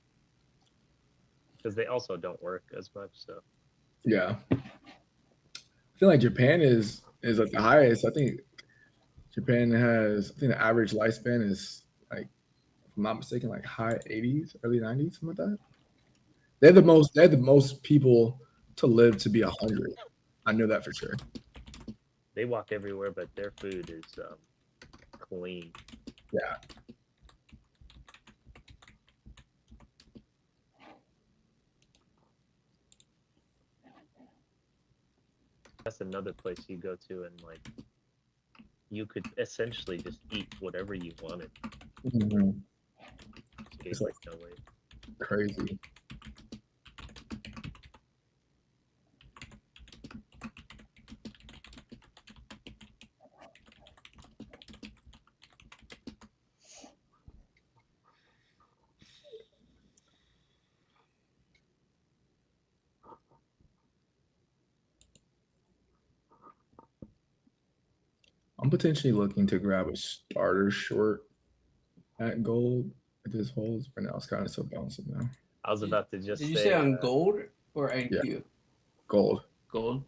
because they also don't work as much. So Yeah. I feel like Japan is at the highest. I think Japan has, I think the average lifespan is like, if I'm not mistaken, like high 80s, early 90s, something like that. They have the most people to live to be 100. I know that for sure. they walk everywhere, but their food is clean. Yeah. That's another place you go to, and like you could essentially just eat whatever you wanted. It's Like no way. Crazy. I'm potentially looking to grab a starter short at gold. It just holds, but now it's kind of so bouncing now. I was about to just Did you say on gold or NQ? Yeah. Gold. Gold.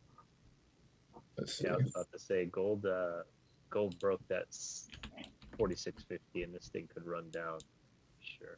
Let's see. Yeah, I was about to say gold. Gold broke that 46.50, and this thing could run down. Sure.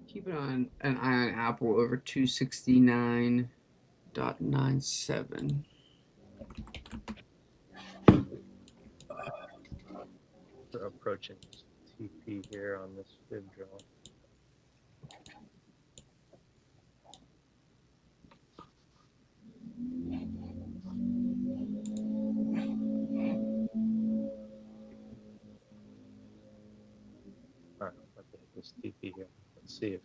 Keep an eye on Apple over 269.97. We're approaching TP here on this fib draw. All right, let's look at this TP here. Let's see if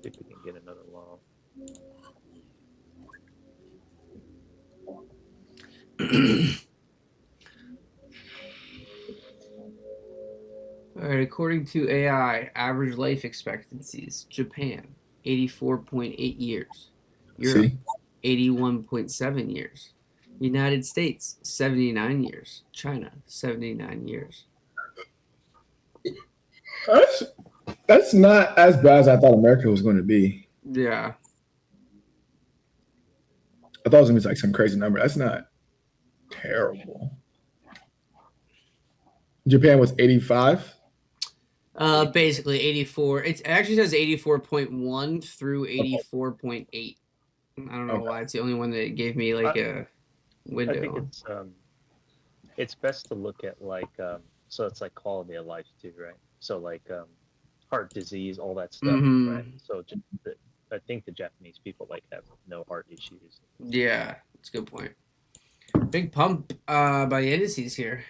we can get another long. All right, according to AI, average life expectancies: Japan, 84.8 years; Europe, See, 81.7 years; United States, 79 years; China, 79 years. that's not as bad as I thought America was going to be. Yeah. I thought it was going to be like some crazy number. That's not terrible. Japan was 85. Basically 84. It actually says 84.1 through 84.8. I don't know Okay. why. It's the only one that gave me like a window. I think it's best to look at like so it's like quality of life too, right? So like heart disease, all that stuff, right? So just I think the Japanese people like have no heart issues. Yeah, that's a good point. Big pump by indices here.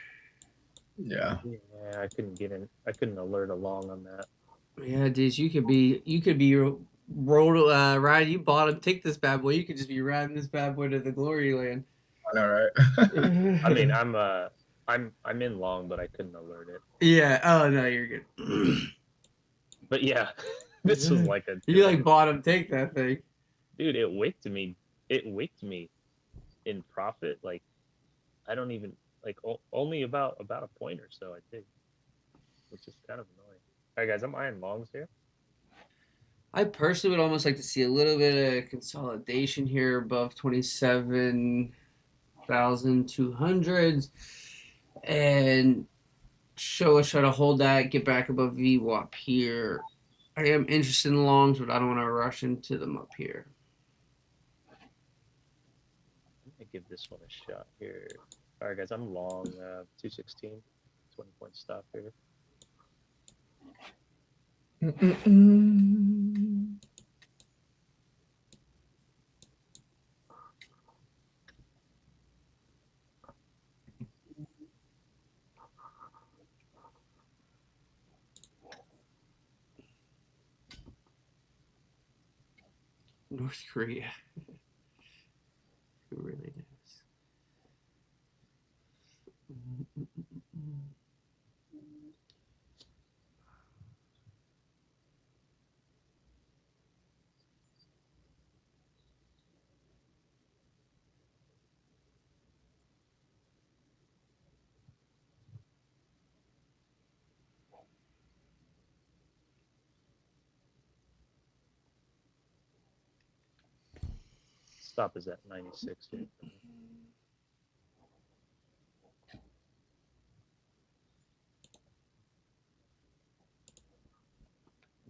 Yeah. Yeah, I couldn't get in. I couldn't alert along on that. Yeah, dude, you could be riding. You bottom take this bad boy. You could just be riding this bad boy to the glory land. I know, right? I mean, I'm in long, but I couldn't alert it. Yeah. Oh no, you're good. But yeah, this was like a. You like bottom take that thing, dude. It wicked me. It wicked me in profit. Like I don't even like only about a point or so. I think, which is kind of annoying. All right, guys, I'm eyeing longs here. I personally would almost like to see a little bit of consolidation here above 27,200 and show us how to hold that, get back above VWAP here. I am interested in longs, but I don't want to rush into them up here. I'm gonna give this one a shot here. All right, guys, I'm long 216, 20-point stop here. North Korea. Who really knows? Stop is at 96 here. I'm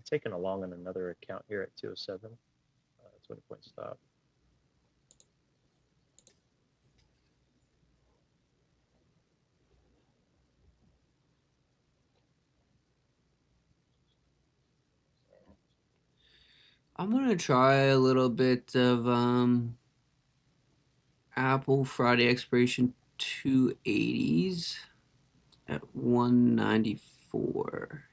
taking a long on another account here at 207. 20-point stop. I'm gonna try a little bit of Apple Friday expiration 280s at 194.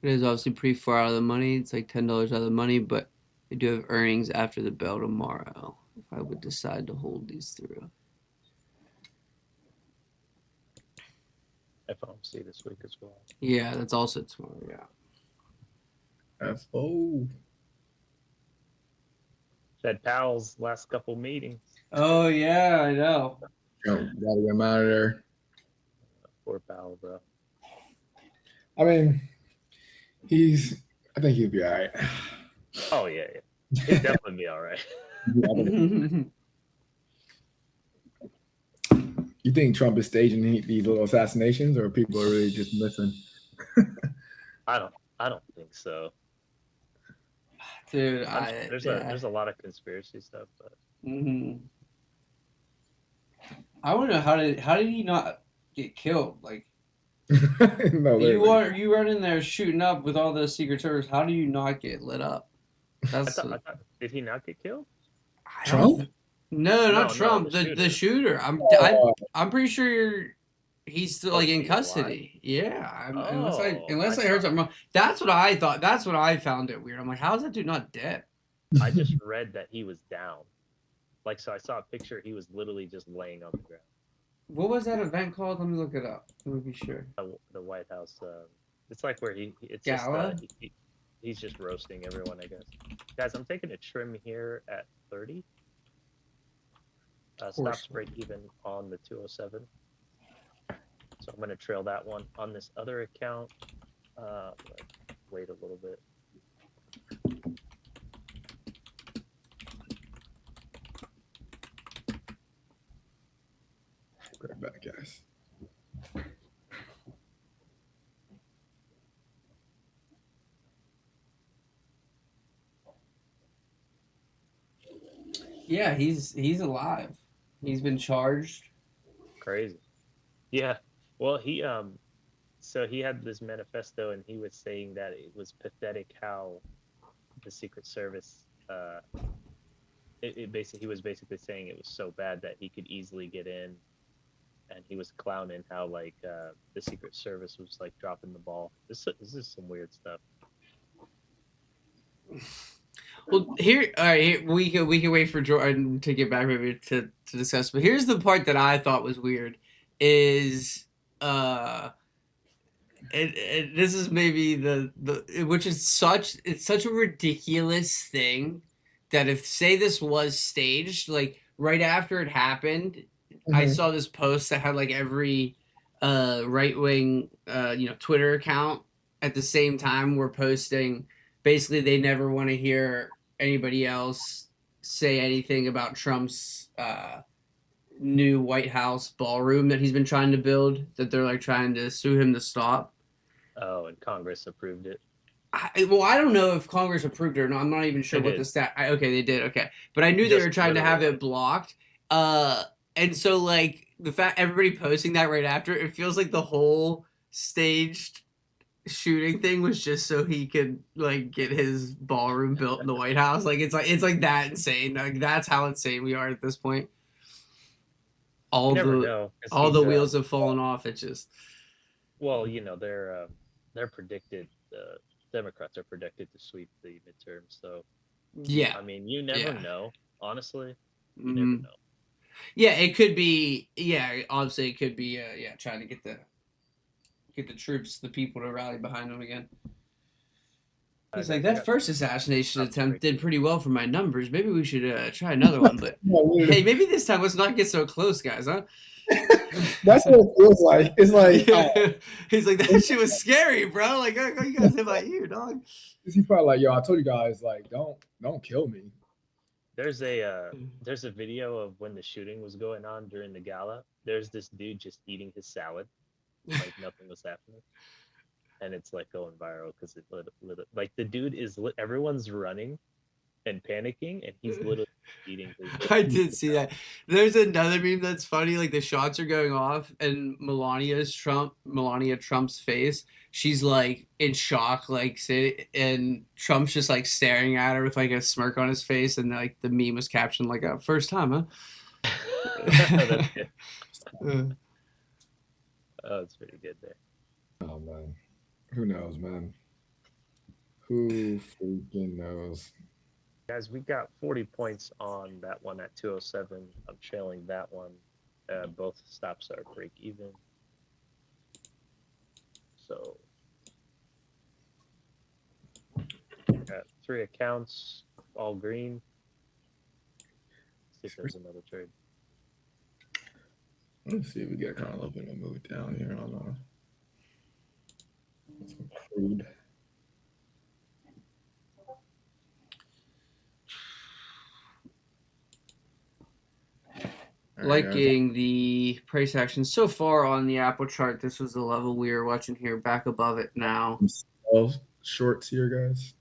It is obviously pretty far out of the money. It's like $10 out of the money, but they do have earnings after the bell tomorrow. If I would decide to hold these through. FOMC this week as well. Yeah, that's also tomorrow. Yeah. FO. Fed Powell's last couple meetings. Oh yeah, I know. Gotta get him out of there. Poor Powell, bro. I mean, I think he'll be all right. Oh yeah. He'd definitely be all right. You think Trump is staging these little assassinations, or people are really just missing? I don't think so. Dude, There's a lot of conspiracy stuff, but I want to know how did he not get killed? Like No, you run in there shooting up with all those Secret Service. How do you not get lit up? That's I thought did he not get killed? Trump? No, not No, Trump. the The shooter. Oh, I'm pretty sure he's still like in he's alive? custody. Yeah, unless Oh, I heard something wrong. That's what I thought. That's what I found it weird. I'm like, how is that dude not dead? I just read that he was down. Like, so I saw a picture. He was literally just laying on the ground. What was that event called? Let me look it up. Let me be sure. The White House. It's like where it's Gala? just he's just roasting everyone, I guess. Guys, I'm taking a trim here at 30. Stops break even on the 207. So I'm gonna trail that one on this other account. Wait a little bit. Right back, guys. Yeah, he's alive. He's been charged. Crazy. Yeah. Well, so he had this manifesto, and he was saying that it was pathetic how the Secret Service, he was basically saying it was so bad that he could easily get in, and he was clowning how like the Secret Service was like dropping the ball. This is some weird stuff. Well, here, all right, we can wait for Jordan to get back maybe to discuss. But here's the part that I thought was weird, is this is maybe which is such a ridiculous thing that if say this was staged, like right after it happened, I saw this post that had like every right wing Twitter account at the same time were posting basically they never want to hear anybody else say anything about Trump's new White House ballroom that he's been trying to build, that they're like trying to sue him to stop. Oh, and Congress approved it. I don't know if Congress approved it or not. I'm not even sure what the stat. Okay, they did. Okay, but I knew they were trying to have it blocked. And so like the fact everybody posting that right after, it feels like the whole staged shooting thing was just so he could like get his ballroom built in the White House. Like it's like that insane. Like that's how insane we are at this point. All the wheels have fallen off. It's just. Well, they're predicted. Democrats are predicted to sweep the midterms. So yeah, I mean, you never know. Honestly, you Mm-hmm. never know. Yeah, it could be. Yeah, obviously, it could be. Trying to get the troops, the people to rally behind him again. He's like, that first assassination attempt did pretty well for my numbers. Maybe we should try another one. But hey, maybe this time let's not get so close, guys, huh? That's what it feels like. It's like he's like, that shit was scary, bro. Like, you guys hit about you, dog. He's probably like, yo, I told you guys, like, don't kill me. There's a video of when the shooting was going on during the gala. There's this dude just eating his salad, like nothing was happening, and it's like going viral because it like the dude is everyone's running and panicking, and he's literally eating his. I did see that. There's another meme that's funny. Like the shots are going off, and Melania Trump's face. She's like in shock, like and Trump's just like staring at her with like a smirk on his face, and like the meme was captioned like a first time, huh? That's good. Oh, it's pretty good there. Oh man, who knows, man? Who freaking knows? Guys, we got 40 points on that one at 207. I'm trailing that one. Both stops are break even. So, got 3 accounts, all green. see if there's another trade. Let's see if we get kind of a little bit of a move down here on some crude. All right, guys. Liking the price action so far on the Apple chart. This was the level we were watching here, back above it now. Some small shorts here, guys.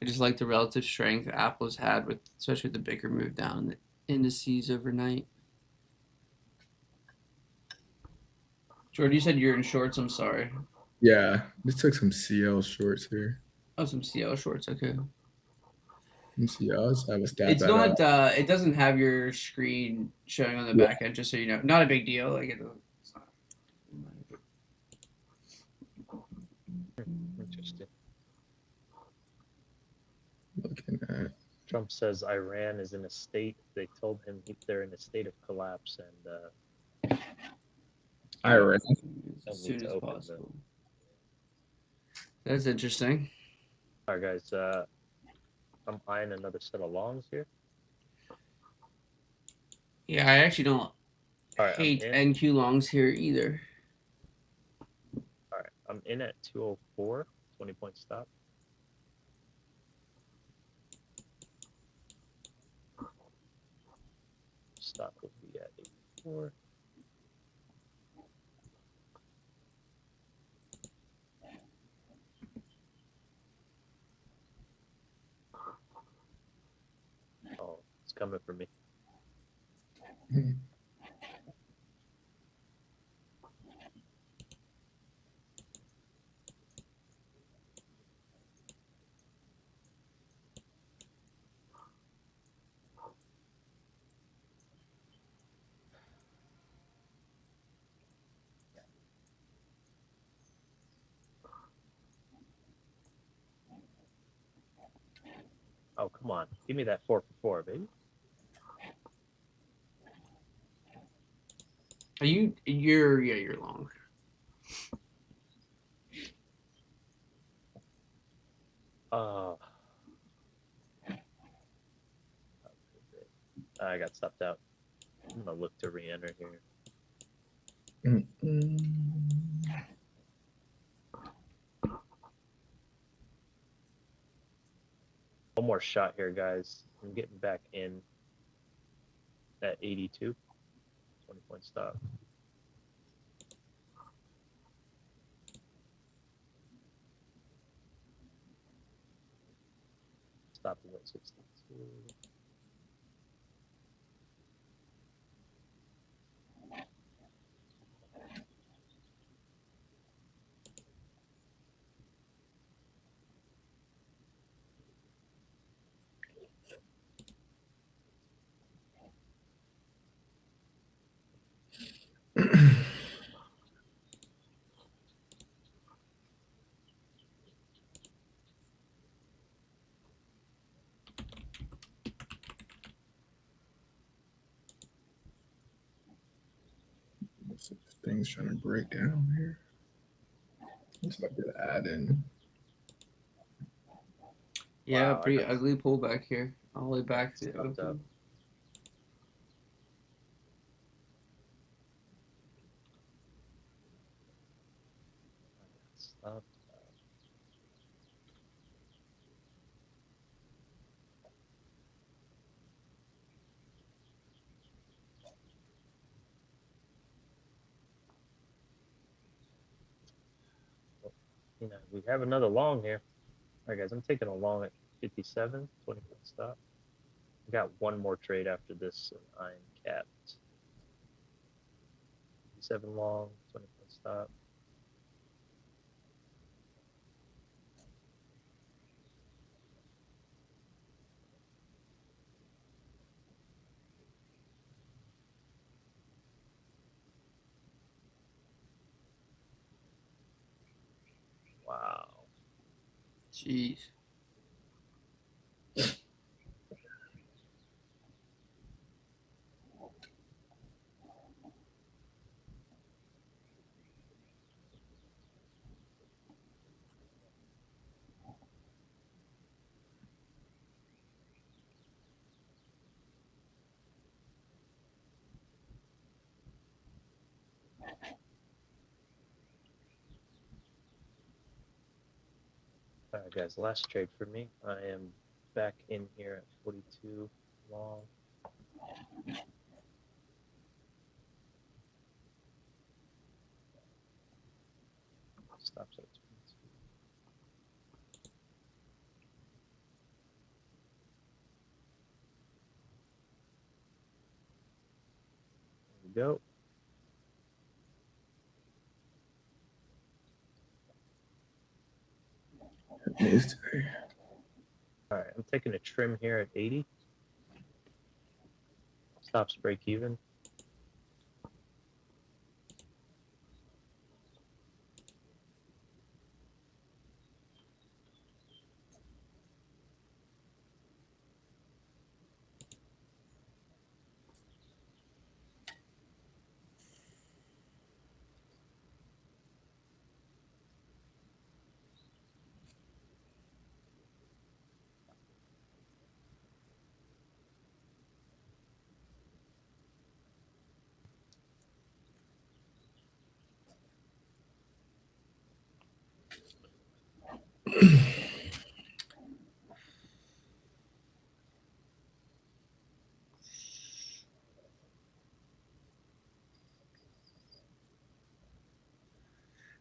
I just like the relative strength Apple's had with, especially with the bigger move down in the indices overnight. Jordan, you said you're in shorts. I'm sorry. Yeah, just took some CL shorts here. Oh, some CL shorts. Okay. Let me see. I'll just have a stab It's at not. It doesn't have your screen showing on the Yeah. back end, just so you know. Not a big deal. Like it's not. Interesting. looking at. Trump says Iran is in a state. They told him they're in a state of collapse and Iran. As Don't need soon to as open possible. That's interesting. all right, guys. I'm eyeing another set of longs here. Yeah, I actually don't All right, hate I'm in. NQ longs here either. All right, I'm in at 204, 20-point stop. Stop will be at 84. Oh, it's coming for me. Oh, come on. Give me that 4 for 4, baby. Are you? You're long. I got stopped out. I'm gonna look to re-enter here. One more shot here, guys. I'm getting back in at 82. 20-point stop. Stop is at 62. Things trying to break down here. Looks like to add in. Yeah, Wow, pretty ugly pullback here, all the way back to stopped up. open. Stopped. You know, we have another long here. All right, guys, I'm taking a long at 57, 20-point stop. I got one more trade after this, and I'm capped. 57 long, 20-point stop. Wow. Jeez. right, guys, last trade for me. I am back in here at 42 long. Stops at 22. There we go. All right, I'm taking a trim here at 80. Stops break even.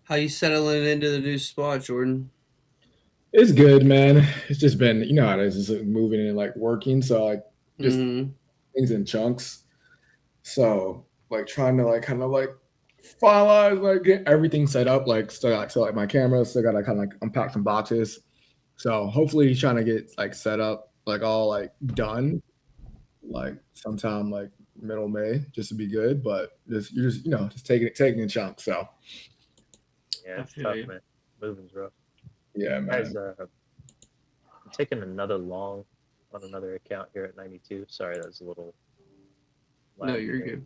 How you settling into the new spot, Jordan? It's good, man. It's just been, you know how it is, just moving and like working. So like just things in chunks. So like trying to like kind of like finalize, like get everything set up. Like still got so like my camera, still gotta kind of like unpack some boxes. So hopefully trying to get like set up, like all like done, like sometime like middle May, just to be good. But just you're just just taking it in chunks. So yeah, it's tough, man. Moving's rough. Yeah, man. Guys, I'm taking another long on another account here at 92. Sorry, that was a little. No, you're good.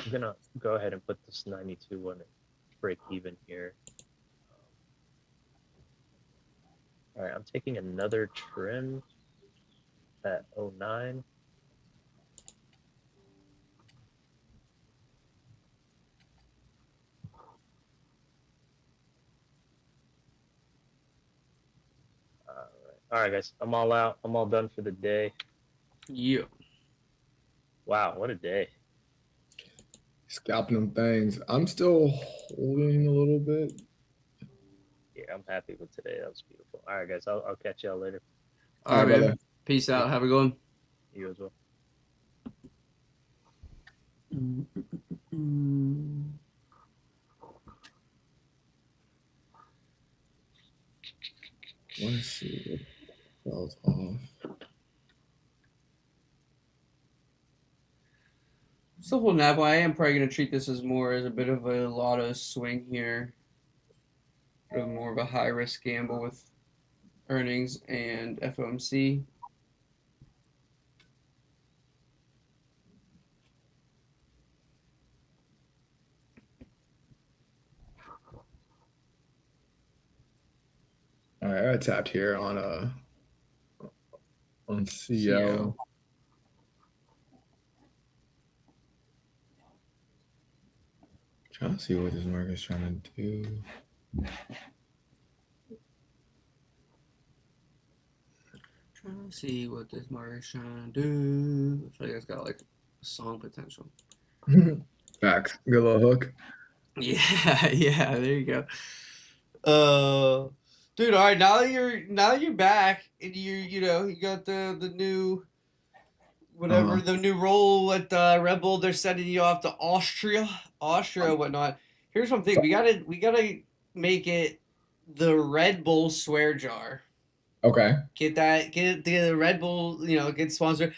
I'm gonna go ahead and put this 92 one at break even here. All right, I'm taking another trim at 09. All right, guys, I'm all out. I'm all done for the day. Yeah. Wow, what a day. Scalping them things. I'm still holding a little bit. Yeah, I'm happy with today. That was beautiful. All right, guys, I'll catch y'all later. All right, man. Brother. Peace out. Have a good one. You as well. Let's see what falls off. So whole nap. I am probably going to treat this as more as a bit of a lotto swing here. More of a high risk gamble with earnings and FOMC. All right, I tapped here on CL. Trying to see what this market's trying to do. Trying to see what this market's trying to do. I feel like it's got like song potential. Facts. Good little hook. Yeah, yeah. There you go. Dude. All right. Now that you're back and you got the new whatever the new role at Red Bull. They're sending you off to Austria, whatnot. Here's one thing: we gotta make it the Red Bull swear jar. Okay. Get the Red Bull. Get sponsored.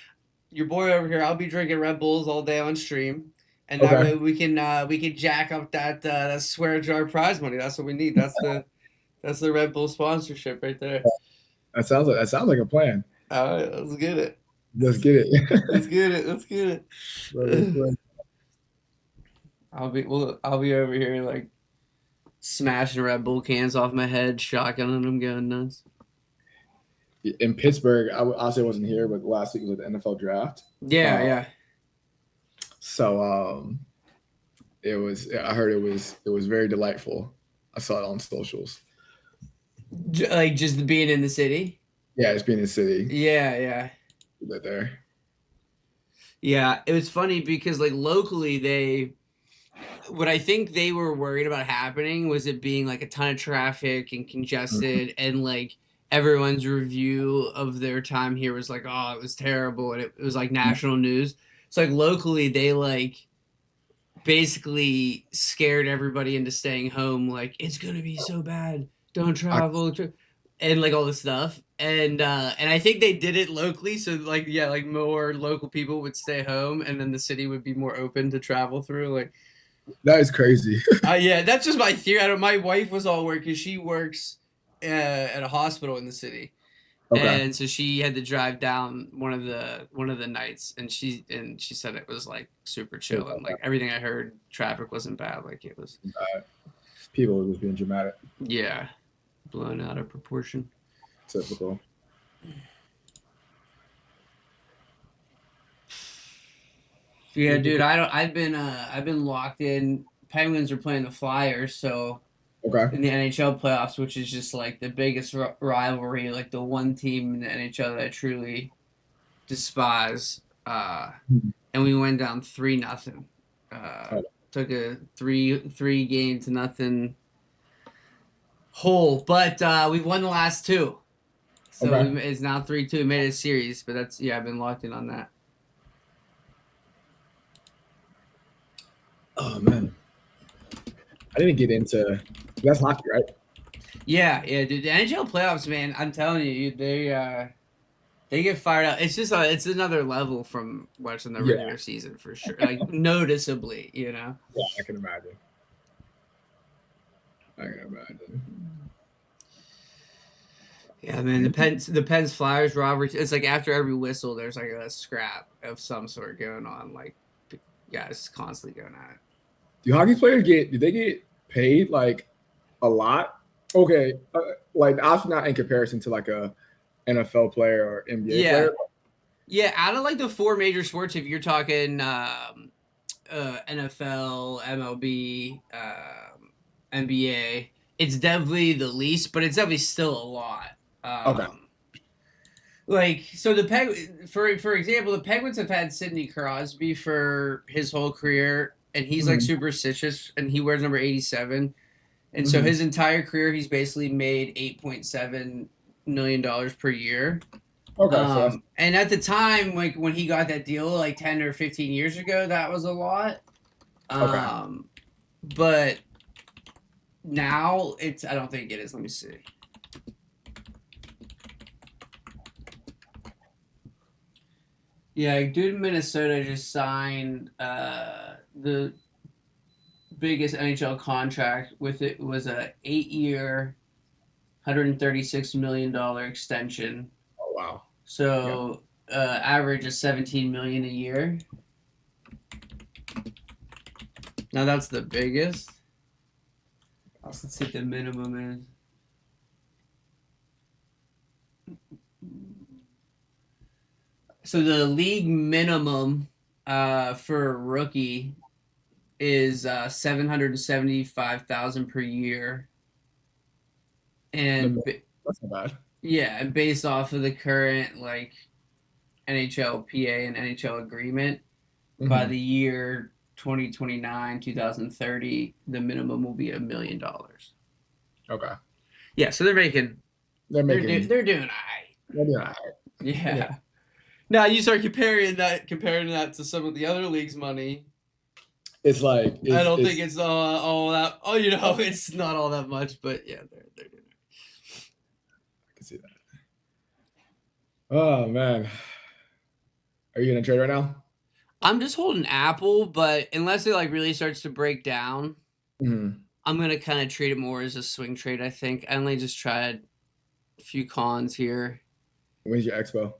Your boy over here. I'll be drinking Red Bulls all day on stream, and that way we can jack up that swear jar prize money. That's what we need. That's the Red Bull sponsorship right there. That sounds like a plan. All right, let's get it. Let's get it. Let's get it. I'll be over here like smashing Red Bull cans off my head, shotgunning them, going nuts. In Pittsburgh, I obviously wasn't here, but last week was at the NFL draft. Yeah. So it was. I heard it was very delightful. I saw it on socials. Like just being in the city. Yeah, just being in the city. Yeah. There. Yeah, it was funny because like locally what I think they were worried about happening was it being like a ton of traffic and congested and like everyone's review of their time here was like, oh, it was terrible and it was like national news. So like locally they like basically scared everybody into staying home, like it's gonna be so bad, don't travel, and like all this stuff. And I think they did it locally, so like yeah, like more local people would stay home, and then the city would be more open to travel through. Like That is crazy. yeah, that's just my theory. I don't. My wife was all work because she works at a hospital in the city. Okay. And so she had to drive down one of the nights, and she said it was like super chill, and like everything I heard, traffic wasn't bad. Like it was, People were just being dramatic. yeah, blown out of proportion. Typical. Yeah, dude, I've been locked in. Penguins are playing the Flyers, so Okay. in the NHL playoffs, which is just like the biggest rivalry, like the one team in the NHL that I truly despise. And we went down 3-0. Took a 3 game to nothing hole, but we've won the last 2, so Okay. it's now 3-2. We made it a series, but that's I've been locked in on that. Oh man, I didn't get into that's hockey, right? Yeah, dude. The NHL playoffs, man. I'm telling you, they get fired up. It's just it's another level from watching the regular season for sure. Like noticeably, you know. Yeah, I can imagine. Yeah, man. The Pens Flyers rivalry. It's like after every whistle, there's like a scrap of some sort going on. Like guys constantly going at it. Do hockey players do they get paid like a lot? Okay, like obviously not in comparison to like a NFL player or NBA player. Yeah, out of like the 4 major sports, if you're talking NFL, MLB, NBA, it's definitely the least, but it's definitely still a lot. Okay. Like so, for example, the Penguins have had Sidney Crosby for his whole career, and he's like superstitious, and he wears number 87, and so his entire career, he's basically made $8.7 million per year. Okay. And at the time, like when he got that deal, like 10 or 15 years ago, that was a lot. But now I don't think it is. Let me see. Yeah, dude in Minnesota just signed the biggest NHL contract with it. Was a 8-year, $136 million extension. Oh wow. So average is $17 million a year. Now that's the biggest. Let's see what the minimum is. So the league minimum for a rookie is $775,000 per year, and that's not bad. Yeah, and based off of the current like NHLPA and NHL agreement, by the year 2029, 2030, the minimum will be $1 million. Okay. Yeah, so they're doing all right. They're doing all right. Yeah. Now you start comparing that to some of the other leagues' money. It's like I don't think it's all that. Oh, it's not all that much, but yeah, they're doing it. I can see that. Oh man, are you gonna trade right now? I'm just holding Apple, but unless it like really starts to break down, I'm gonna kind of treat it more as a swing trade. I think I only just tried a few cons here. When's your expo?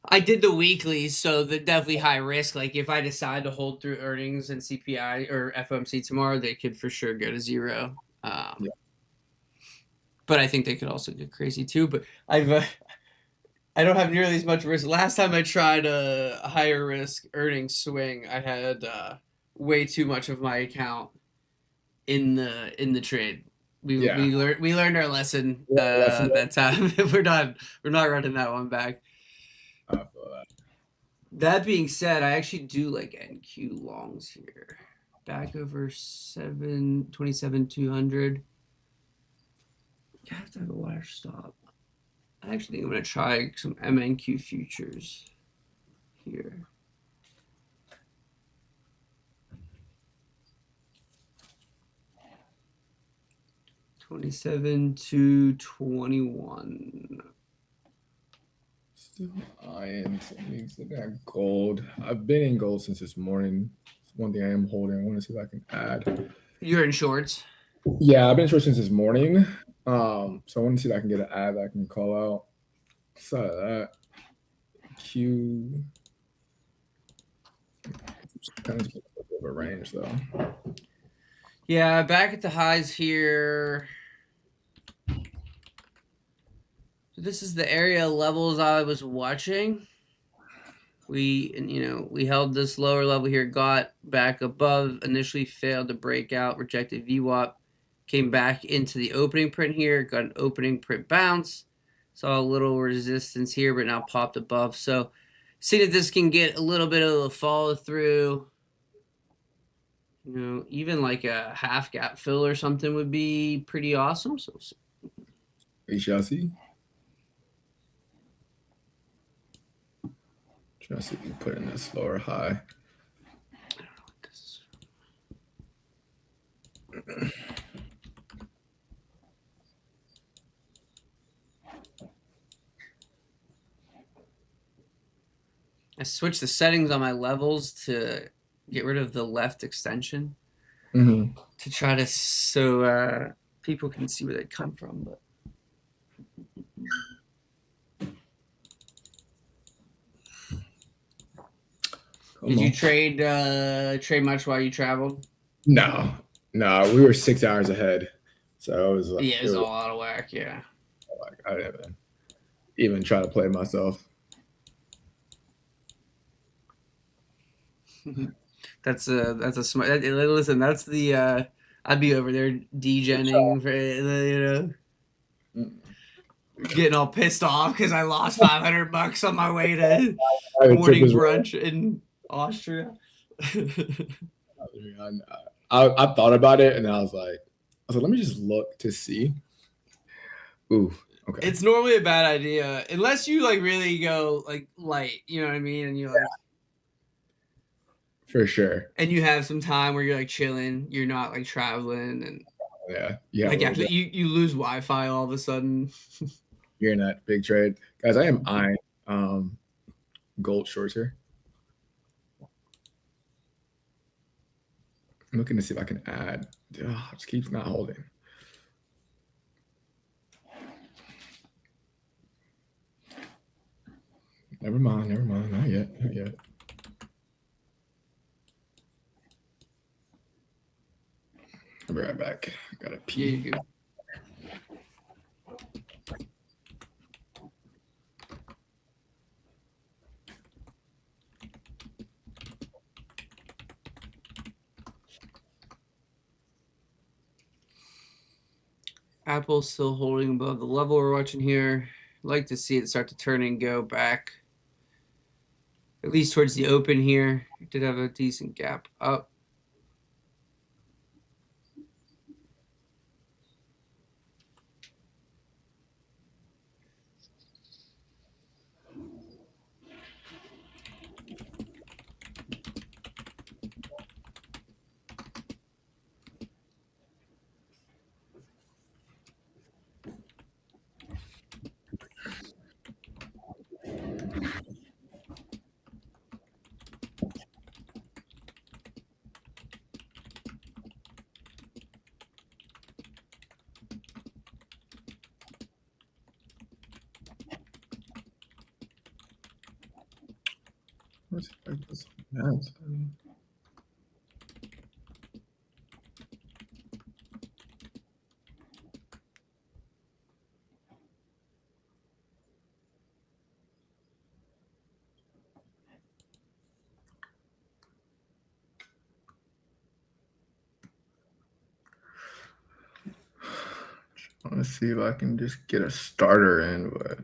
I did the weekly, so they're definitely high risk. Like if I decide to hold through earnings and CPI or FOMC tomorrow, they could for sure go to 0. But I think they could also get crazy too. But I don't have nearly as much risk. Last time I tried a higher risk earning swing, I had way too much of my account in the trade. Yeah. We learned our lesson Lesson that time. We're done. We're not running that one back. I feel that. That being said, I actually do like NQ longs here. Back over 27,200. You have to have a wire stop. I actually think I'm going to try some MNQ futures here. $27,221. Still eyeing some things. Looking at gold. I've been in gold since this morning. It's one thing I am holding. I want to see if I can add. You're in shorts. Yeah, I've been in short since this morning. So I want to see if I can get an ad that I can call out. Saw that. Q. Kind of a bit of a range though. Yeah, back at the highs here. So this is the area levels I was watching. We held this lower level here, got back above, initially failed to break out, rejected VWAP, came back into the opening print here, got an opening print bounce, saw a little resistance here, but now popped above. So see if this can get a little bit of a follow through. Even like a half gap fill or something would be pretty awesome. So We shall see. Trying to see if we can put in this lower high. I don't know what this is. I switched the settings on my levels to get rid of the left extension to try to so people can see where they come from. But did you trade much while you traveled? No, we were 6 hours ahead, so it was like, yeah, it was all out of whack. Yeah, like I didn't even try to play myself. that's a smart. Listen, that's the I'd be over there degenning for getting all pissed off because I lost $500 on my way to morning brunch in Austria. I thought about it and I was like, let me just look to see. Ooh, okay. It's normally a bad idea unless you like really go like light, you know what I mean, and you like for sure, and you have some time where you're like chilling, you're not like traveling, and like after you lose Wi-Fi all of a sudden. You're in that big trade, guys. I am eyeing gold shorts here. I'm looking to see if I can add. It just keeps not holding. Never mind. Not yet. I'll be right back. I gotta pee. Yeah, you go. Apple's still holding above the level we're watching here. I'd like to see it start to turn and go back, at least towards the open here. It did have a decent gap up. What's that? want to see if I can just get a starter in, but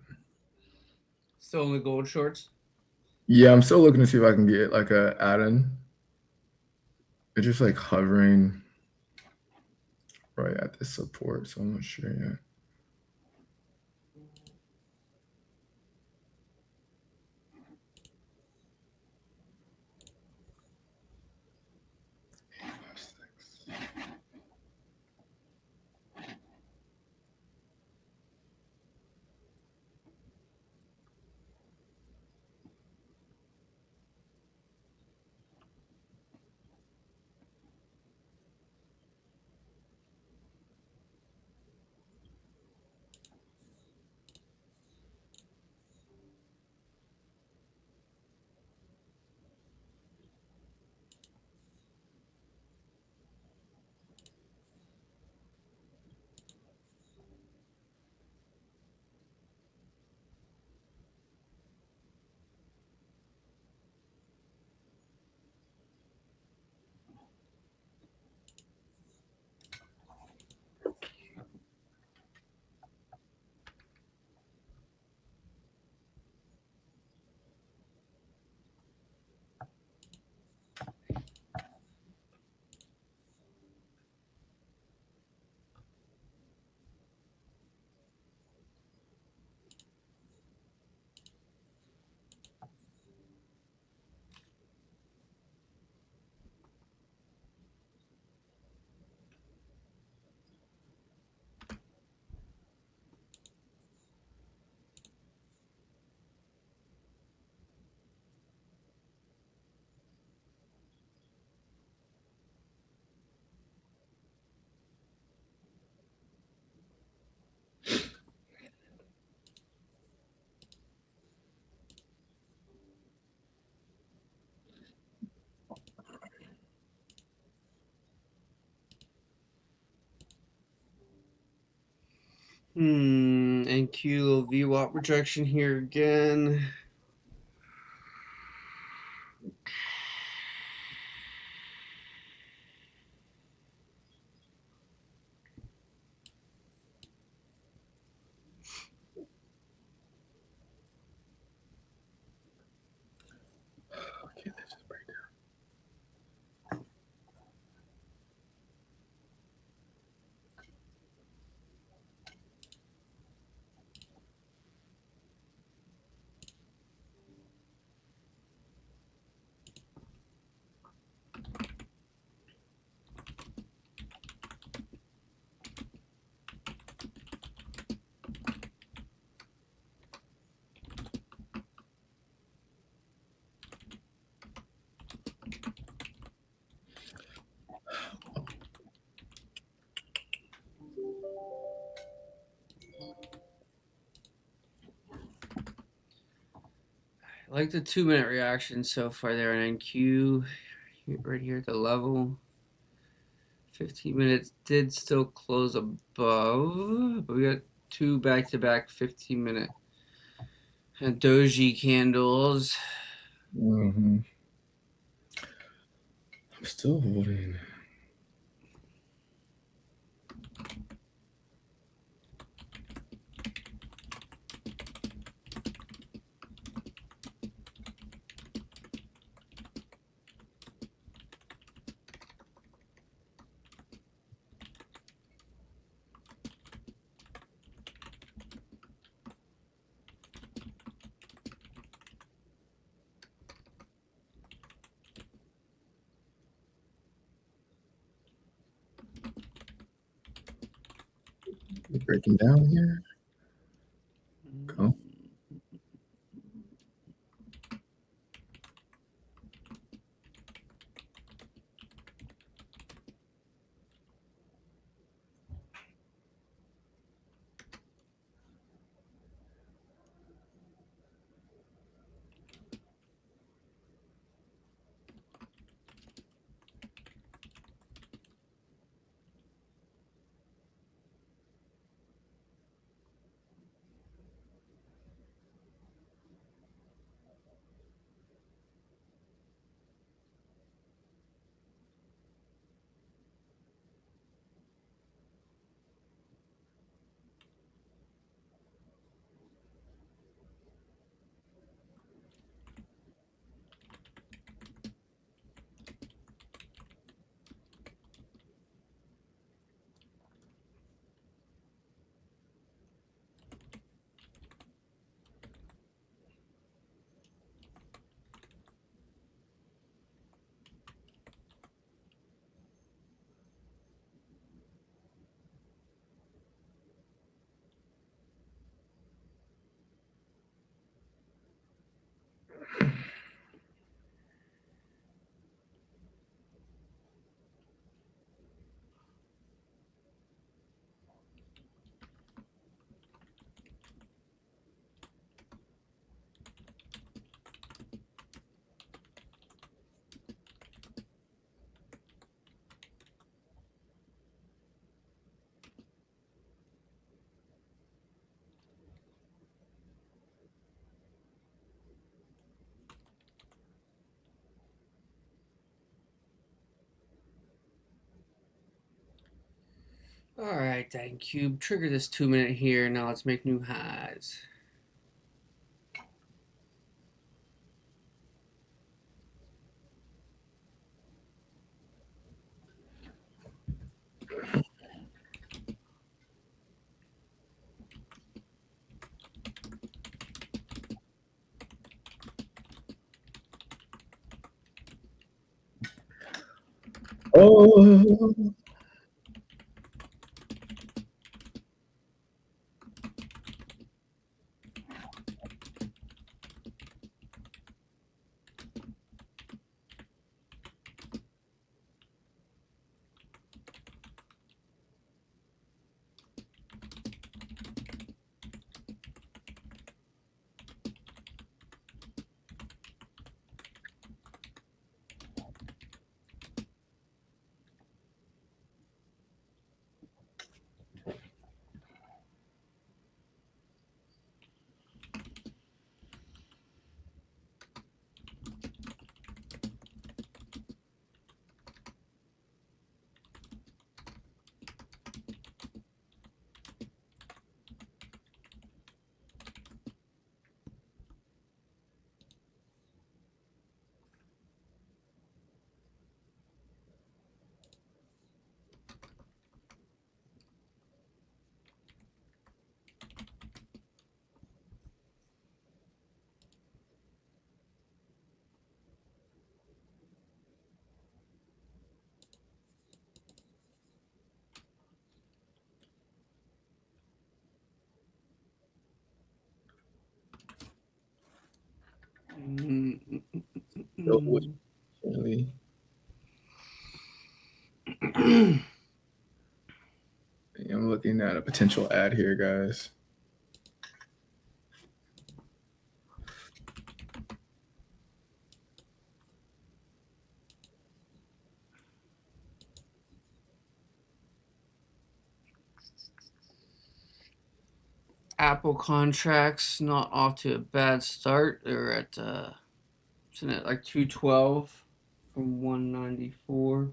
Still in the gold shorts. yeah, I'm still looking to see if I can get like a add-in. It's just like hovering right at the support, so I'm not sure yet. NQ little VWAP projection here again. Okay, let's just break down. I like the 2-minute reaction so far there on NQ. Right here at the level. 15 minutes did still close above, but we got 2 back-to-back 15-minute doji candles. I'm still holding. Breaking down here. Go. All right, then Cube, trigger this 2-minute here. Now let's make new highs. Oh, so really. I'm looking at a potential ad here, guys. Apple contracts not off to a bad start. They're at sitting at like 212 from 194.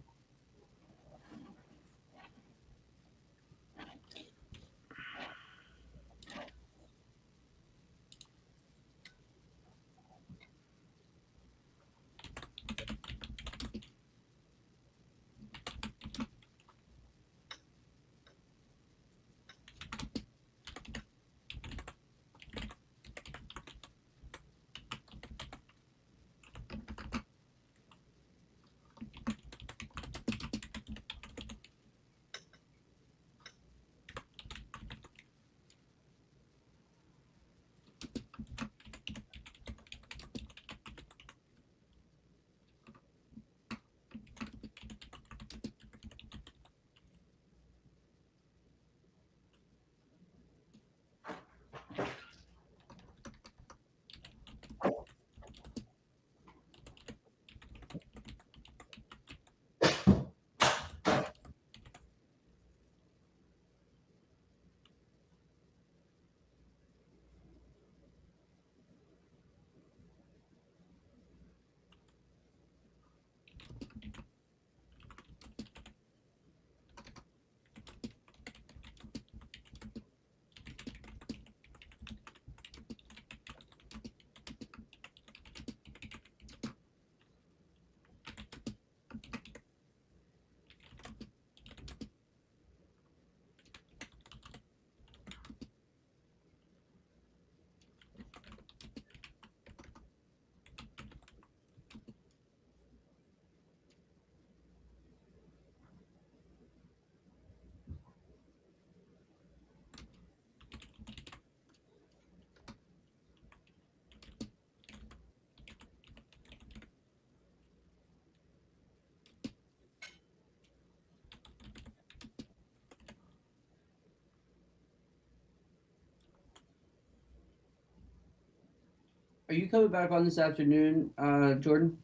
Are you coming back on this afternoon, Jordan?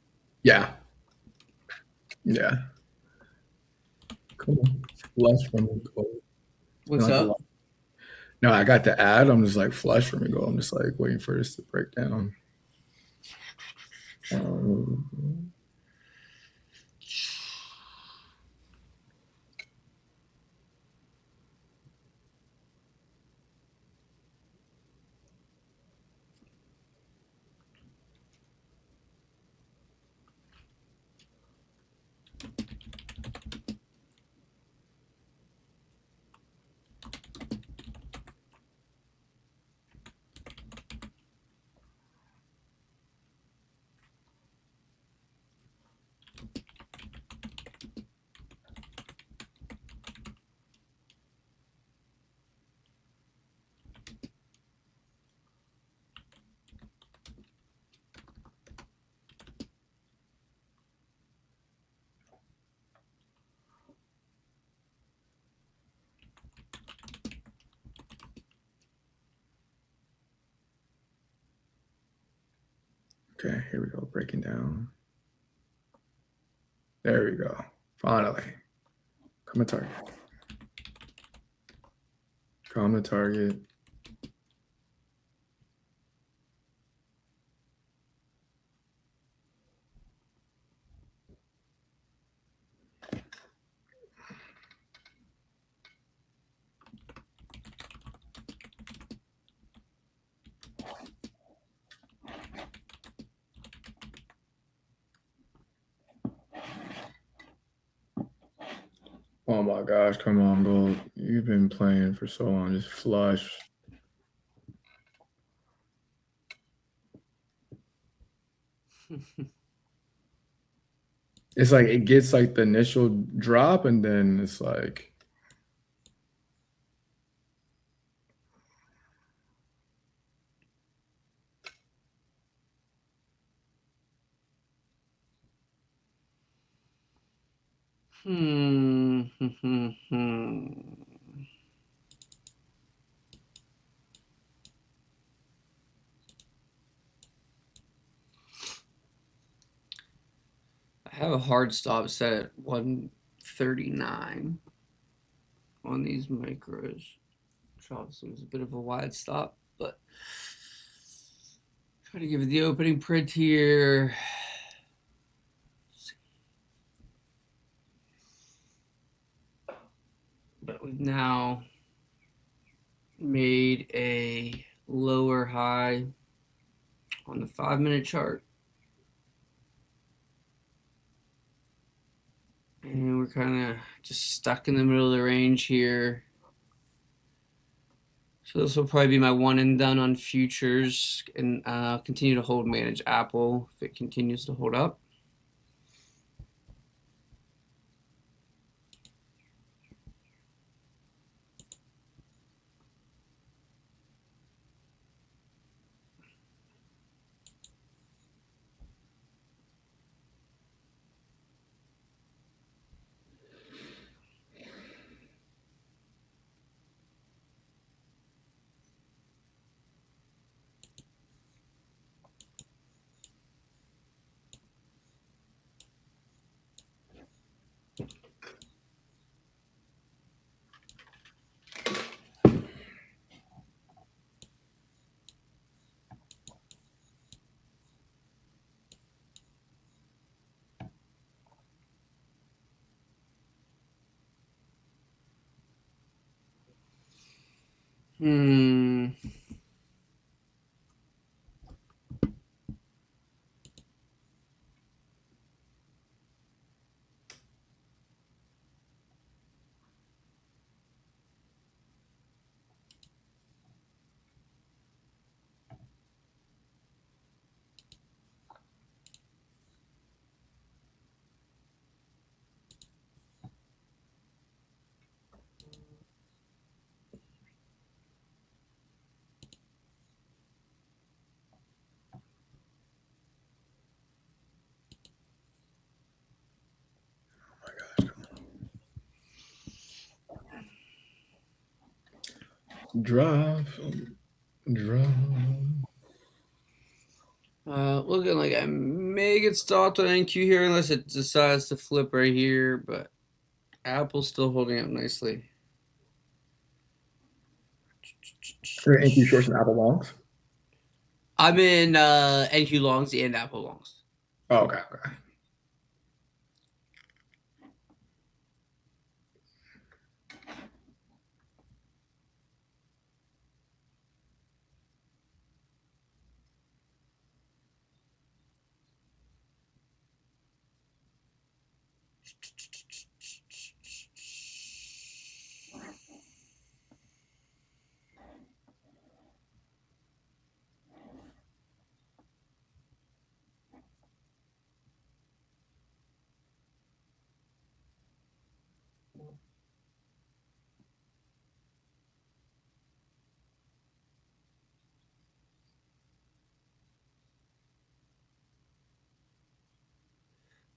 Yeah. Yeah. Cool. Flush from the goal. What's Like up? no, I got the ad. I'm just like flush from the goal. I'm just like waiting for this to break down. Okay, here we go. Breaking down. There we go. Finally. Come to target. Come to target. Oh my gosh, come on, Gold. You've been playing for so long. Just flush. It's like it gets like the initial drop and then it's like Hmm. I have a hard stop set at 139 on these micros, which obviously was a bit of a wide stop, but try to give it the opening print here. But we've now made a lower high on the 5-minute chart. And we're kind of just stuck in the middle of the range here. So this will probably be my one and done on futures, and continue to hold manage Apple if it continues to hold up. Hmm. drop. Looking like I may get stopped on NQ here unless it decides to flip right here, but Apple's still holding up nicely. Are NQ shorts and Apple longs? I'm in NQ longs and Apple longs. Oh, okay.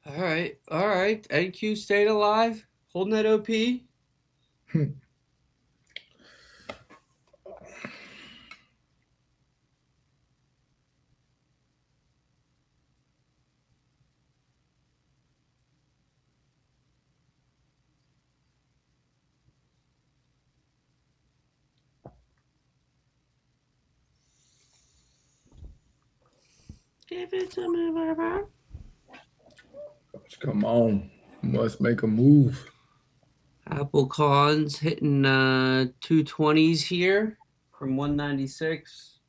All right. NQ stayed alive, holding that OP. Give it to me, baby. Come on. Must make a move. Apple Cons hitting 220s here from 196.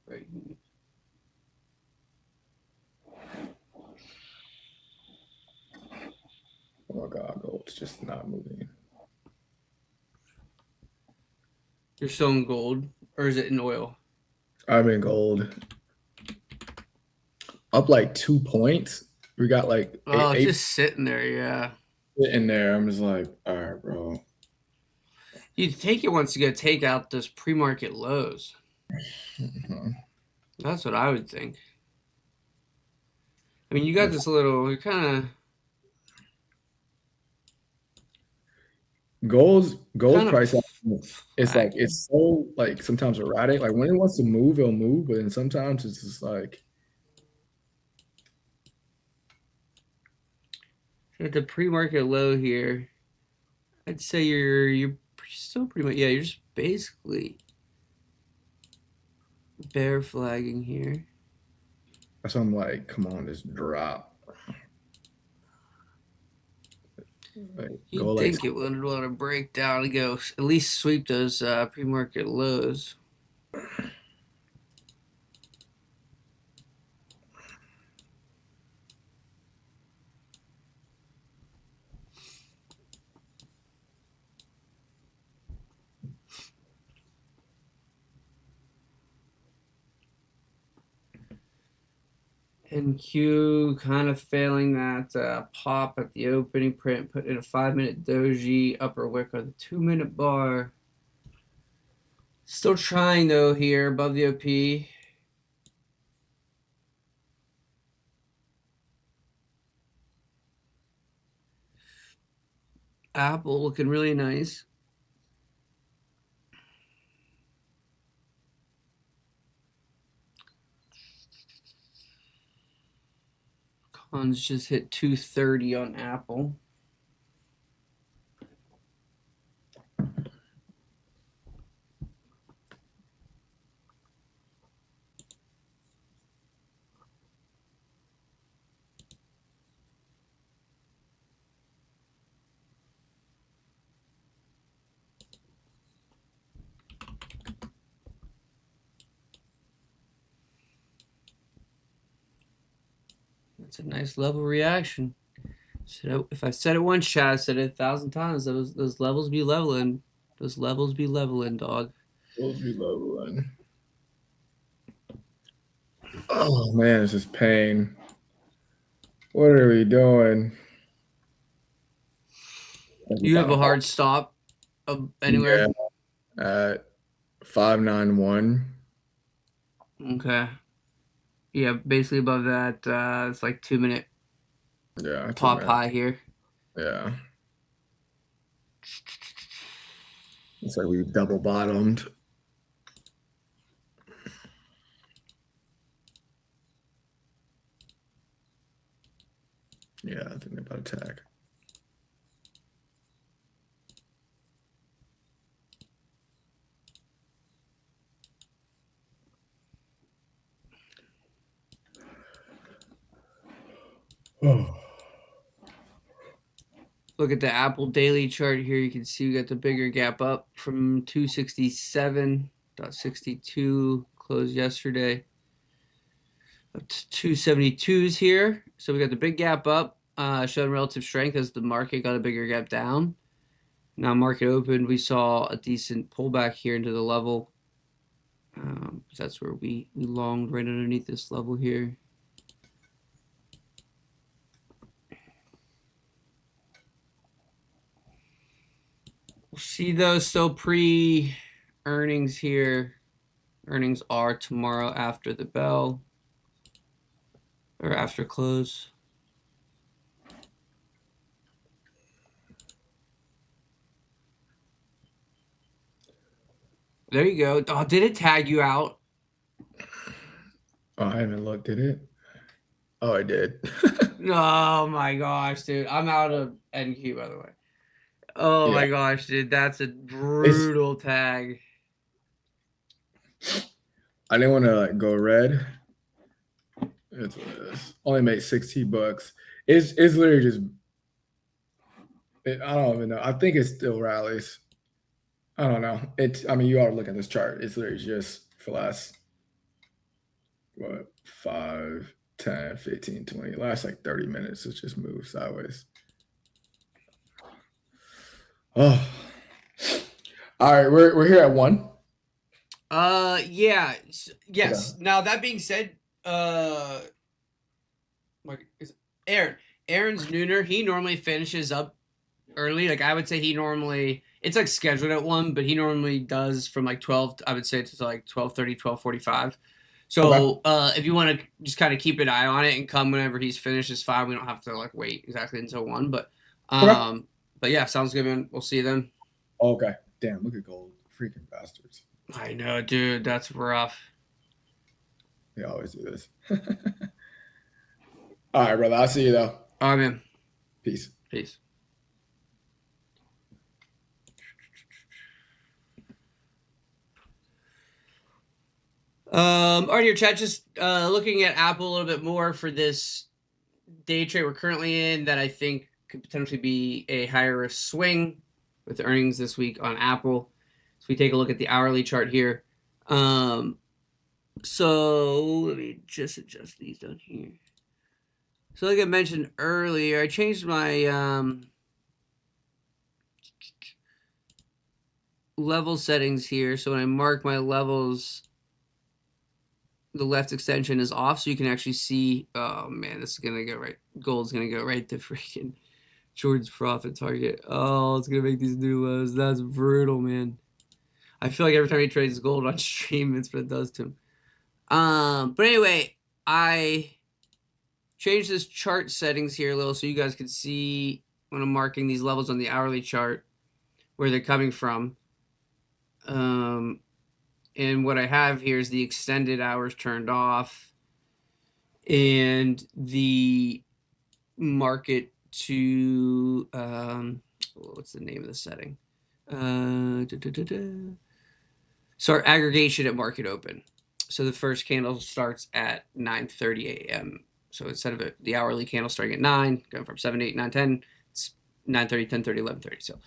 Right. Oh my God, gold's just not moving. You're still in gold, or is it in oil? I'm in gold. Up like 2 points. We got like Oh, it's eight just sitting there, yeah. in there. I'm just like, all right, bro. You'd think it wants to go take out those pre-market lows. Mhm. That's what I would think. I mean, you got this little, you're kind of Gold's kind of price action, it's like it's so like sometimes erratic. Like when it wants to move, it'll move, but then sometimes it's just like at the pre-market low here. I'd say you're still pretty much, yeah, you're just basically bear flagging here. so I'm like, come on, just drop. Like, You'd think it would want to break down and go at least sweep those pre-market lows. NQ kind of failing that pop at the opening print, put in a 5-minute doji, upper wick on the 2-minute bar. Still trying though here above the OP. Apple looking really nice. Cons just hit 230 on Apple. That's a nice level reaction. So if I said it once, Chad, I said it 1,000 times. Those levels be leveling. Those levels be leveling, dog. those be leveling. Oh man, it's just pain. What are we doing? You have a hard stop anywhere? Yeah, at 591. Okay. Yeah, basically above that, it's like 2-minute Yeah, pop high here. Yeah. It's like we double bottomed. Yeah, I think they're about to tag. Oh. Look at the Apple daily chart here. You can see we got the bigger gap up from 267.62 closed yesterday up to 272s here. So we got the big gap up, showing relative strength as the market got a bigger gap down. Now market opened, we saw a decent pullback here into the level. That's where we longed right underneath this level here. We'll see those still pre-earnings here. Earnings are tomorrow after the bell or after close. There you go. Oh, did it tag you out? Oh, I haven't looked at it. Oh, I did. Oh my gosh, dude. I'm out of NQ, by the way. Oh Yeah. my gosh, dude. That's a It's brutal tag. I didn't want to like go red. That's what it is. Only made $16. It's literally just I don't even know. I think it still rallies. I don't know. I mean, you ought to look at this chart. It's literally just for last what 5, 10, 15, 20. Last like 30 minutes. It just moves sideways. Oh. All right, we're here at 1. Yeah. Yes. Okay. Now that being said, like Aaron's nooner. He normally finishes up early. Like I would say he normally it's like scheduled at 1, but he normally does from like 12 I would say to like 12:30, 12:45. So if you want to just kind of keep an eye on it and come whenever he's finished, it's fine. We don't have to like wait exactly until 1. But Okay. but yeah, sounds good, man. We'll see you then. Okay. Damn, look at gold. Freaking bastards. I know, dude. That's rough. They always do this. All right, brother. I'll see you though. All right, man. Peace. Peace. All right, here, chat. Just looking at Apple a little bit more for this day trade we're currently in that I think could potentially be a higher risk swing with the earnings this week on Apple. So we take a look at the hourly chart here. So let me just adjust these down here. So like I mentioned earlier, I changed my level settings here. So when I mark my levels, the left extension is off, so you can actually see. Oh man, this is gonna go right. Gold's gonna go right to freaking Jordan's profit target. Oh, it's gonna make these new lows. That's brutal, man. I feel like every time he trades gold on stream, it's what it does to him. But anyway, I changed this chart settings here a little so you guys can see when I'm marking these levels on the hourly chart where they're coming from. And what I have here is the extended hours turned off and the market to what's the name of the setting? So aggregation at market open. So the first candle starts at 9:30 a.m. So instead of the hourly candle starting at 9, going from 7, 8, 9, 10, it's 9:30, 10:30, 11:30.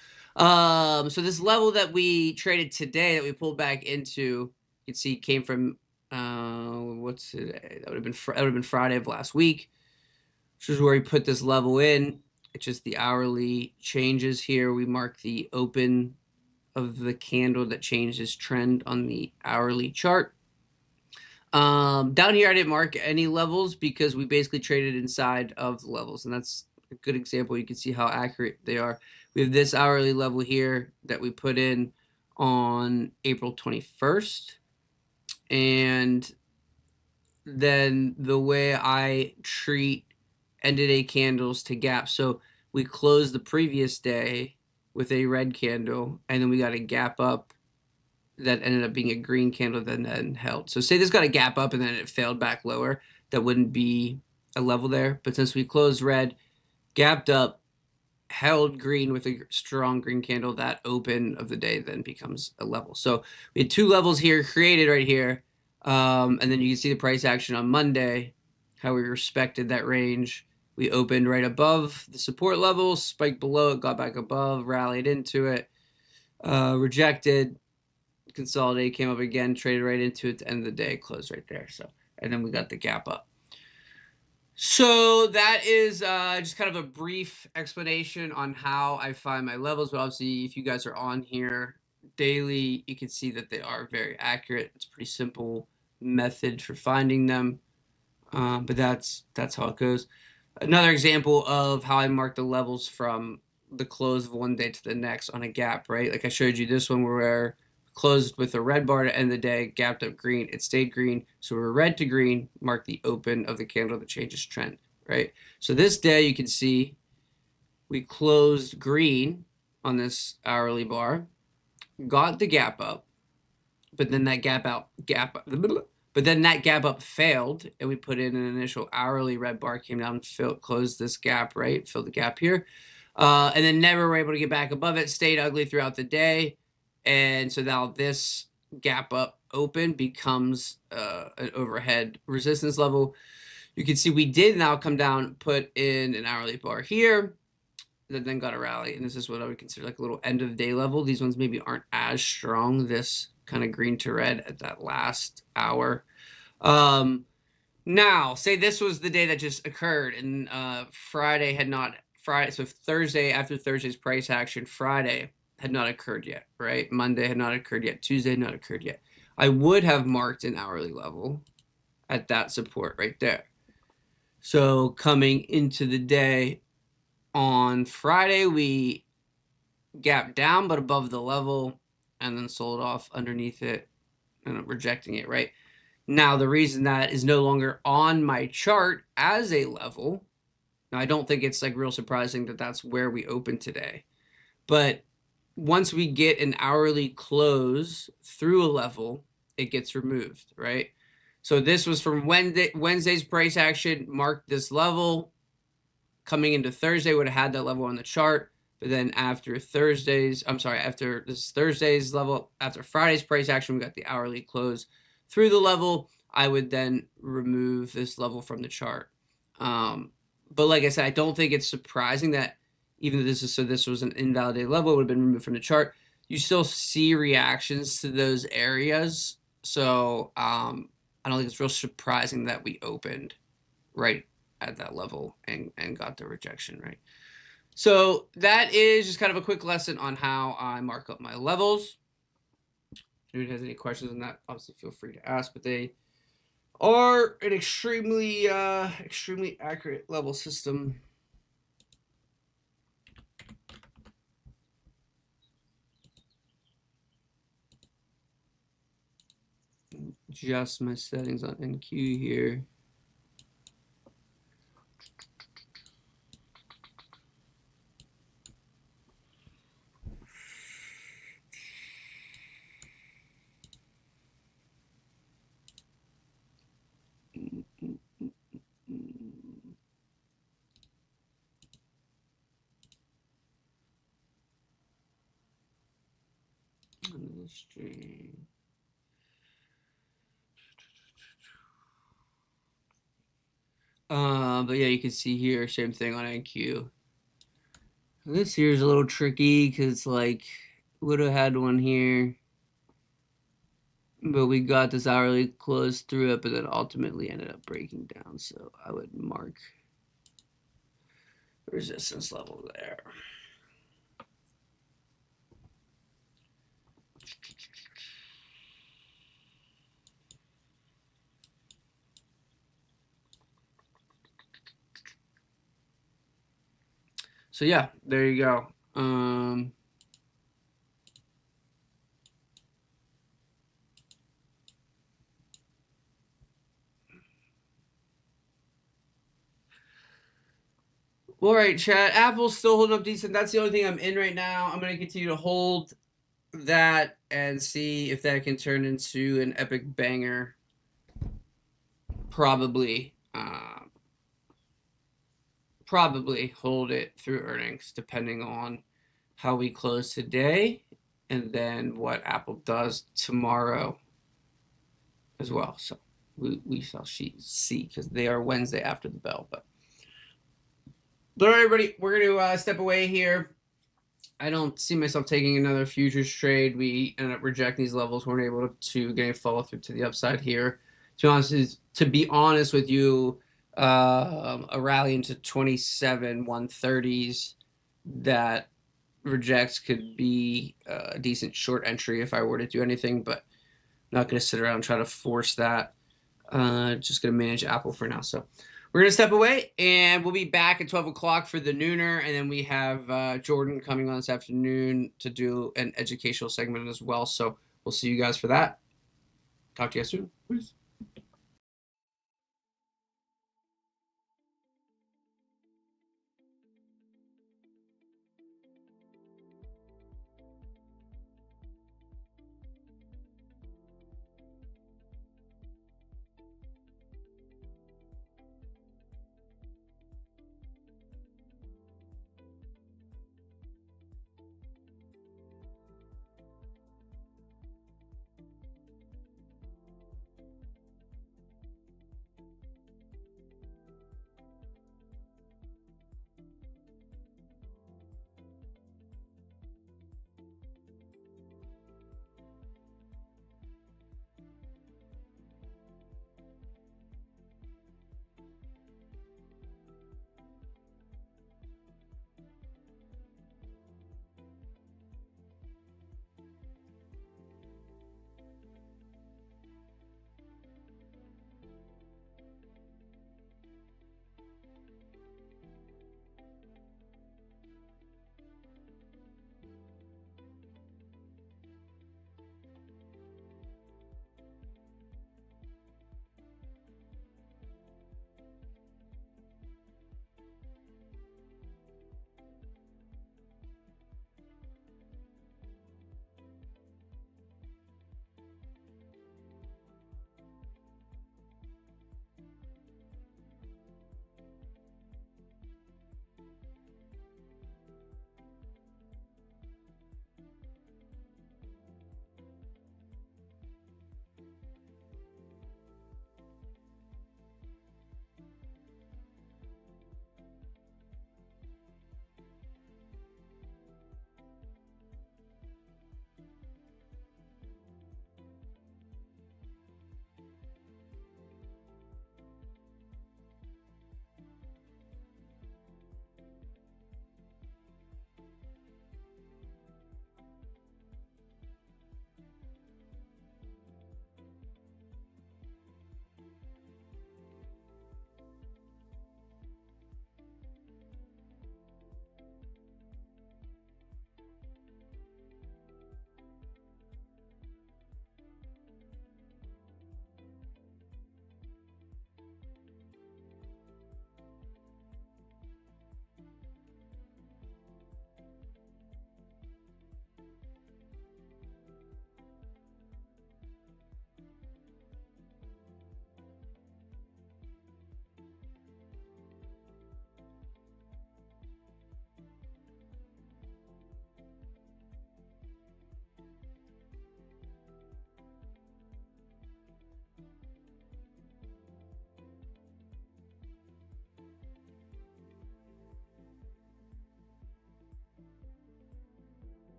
So this level that we traded today that we pulled back into, you can see came from what's today? That would have been Friday of last week. Which is where we put this level in. It's just the hourly changes here. We mark the open of the candle that changes trend on the hourly chart. Down here, I didn't mark any levels because we basically traded inside of the levels, and that's a good example. You can see how accurate they are. We have this hourly level here that we put in on April 21st, and then the way I treat end of day candles to gap. So we closed the previous day with a red candle, and then we got a gap up that ended up being a green candle that then held. So say this got a gap up and then it failed back lower, that wouldn't be a level there. But since we closed red, gapped up, held green with a strong green candle, that open of the day then becomes a level. So we had 2 levels here created right here. And then you can see the price action on Monday, how we respected that range. We opened right above the support level, spiked below it, got back above, rallied into it, rejected, consolidated, came up again, traded right into it at the end of the day, closed right there. So, and then we got the gap up. So that is just kind of a brief explanation on how I find my levels. But obviously, if you guys are on here daily, you can see that they are very accurate. It's a pretty simple method for finding them. But that's how it goes. Another example of how I mark the levels from the close of one day to the next on a gap, right? Like I showed you this one where we're closed with a red bar to end the day, gapped up green, it stayed green. So we're red to green, mark the open of the candle that changes trend, right? So this day you can see we closed green on this hourly bar, got the gap up, but then that gap But then that gap up failed, and we put in an initial hourly red bar, came down, closed this gap, right? Filled the gap here. And then never were able to get back above it, stayed ugly throughout the day. And so now this gap up open becomes an overhead resistance level. You can see we did now come down, put in an hourly bar here, that then got a rally. And this is what I would consider like a little end of day level. These ones maybe aren't as strong, this kind of green to red at that last hour. Now, say this was the day that just occurred, and Friday had not, so Thursday, after Thursday's price action, Friday had not occurred yet, right? Monday had not occurred yet. Tuesday had not occurred yet. I would have marked an hourly level at that support right there. So coming into the day on Friday, we gapped down but above the level and then sold off underneath it and rejecting it, right? Now, the reason that is no longer on my chart as a level, now I don't think it's like real surprising that that's where we open today. But once we get an hourly close through a level, it gets removed, right? So this was from Wednesday's price action, marked this level. Coming into Thursday, would have had that level on the chart. But then after after this Thursday's level, after Friday's price action, we got the hourly close through the level. I would then remove this level from the chart. But like I said, I don't think it's surprising that even though this was an invalidated level, it would have been removed from the chart. You still see reactions to those areas. So I don't think it's real surprising that we opened right at that level and got the rejection, right? So that is just kind of a quick lesson on how I mark up my levels. If anyone has any questions on that, obviously feel free to ask, but they are an extremely accurate level system. Adjust my settings on NQ here. Stream. But yeah, you can see here, same thing on NQ. This here is a little tricky because like would have had one here, but we got this hourly close through it, but then ultimately ended up breaking down. So I would mark resistance level there. So yeah, there you go. All right, chat. Apple's still holding up decent. That's the only thing I'm in right now. I'm going to continue to hold that and see if that can turn into an epic banger. Probably hold it through earnings, depending on how we close today and then what Apple does tomorrow as well. So we shall see, because they are Wednesday after the bell. But all right, everybody, we're going to step away here. I don't see myself taking another futures trade. We ended up rejecting these levels. We weren't able to get a follow through to the upside here. To be honest with you, a rally into 27 130s that rejects could be a decent short entry if I were to do anything, but I'm not going to sit around and try to force that. Just going to manage Apple for now. So we're going to step away, and we'll be back at 12 o'clock for the nooner, and then we have Jordan coming on this afternoon to do an educational segment as well. So we'll see you guys for that. Talk to you guys soon. Peace.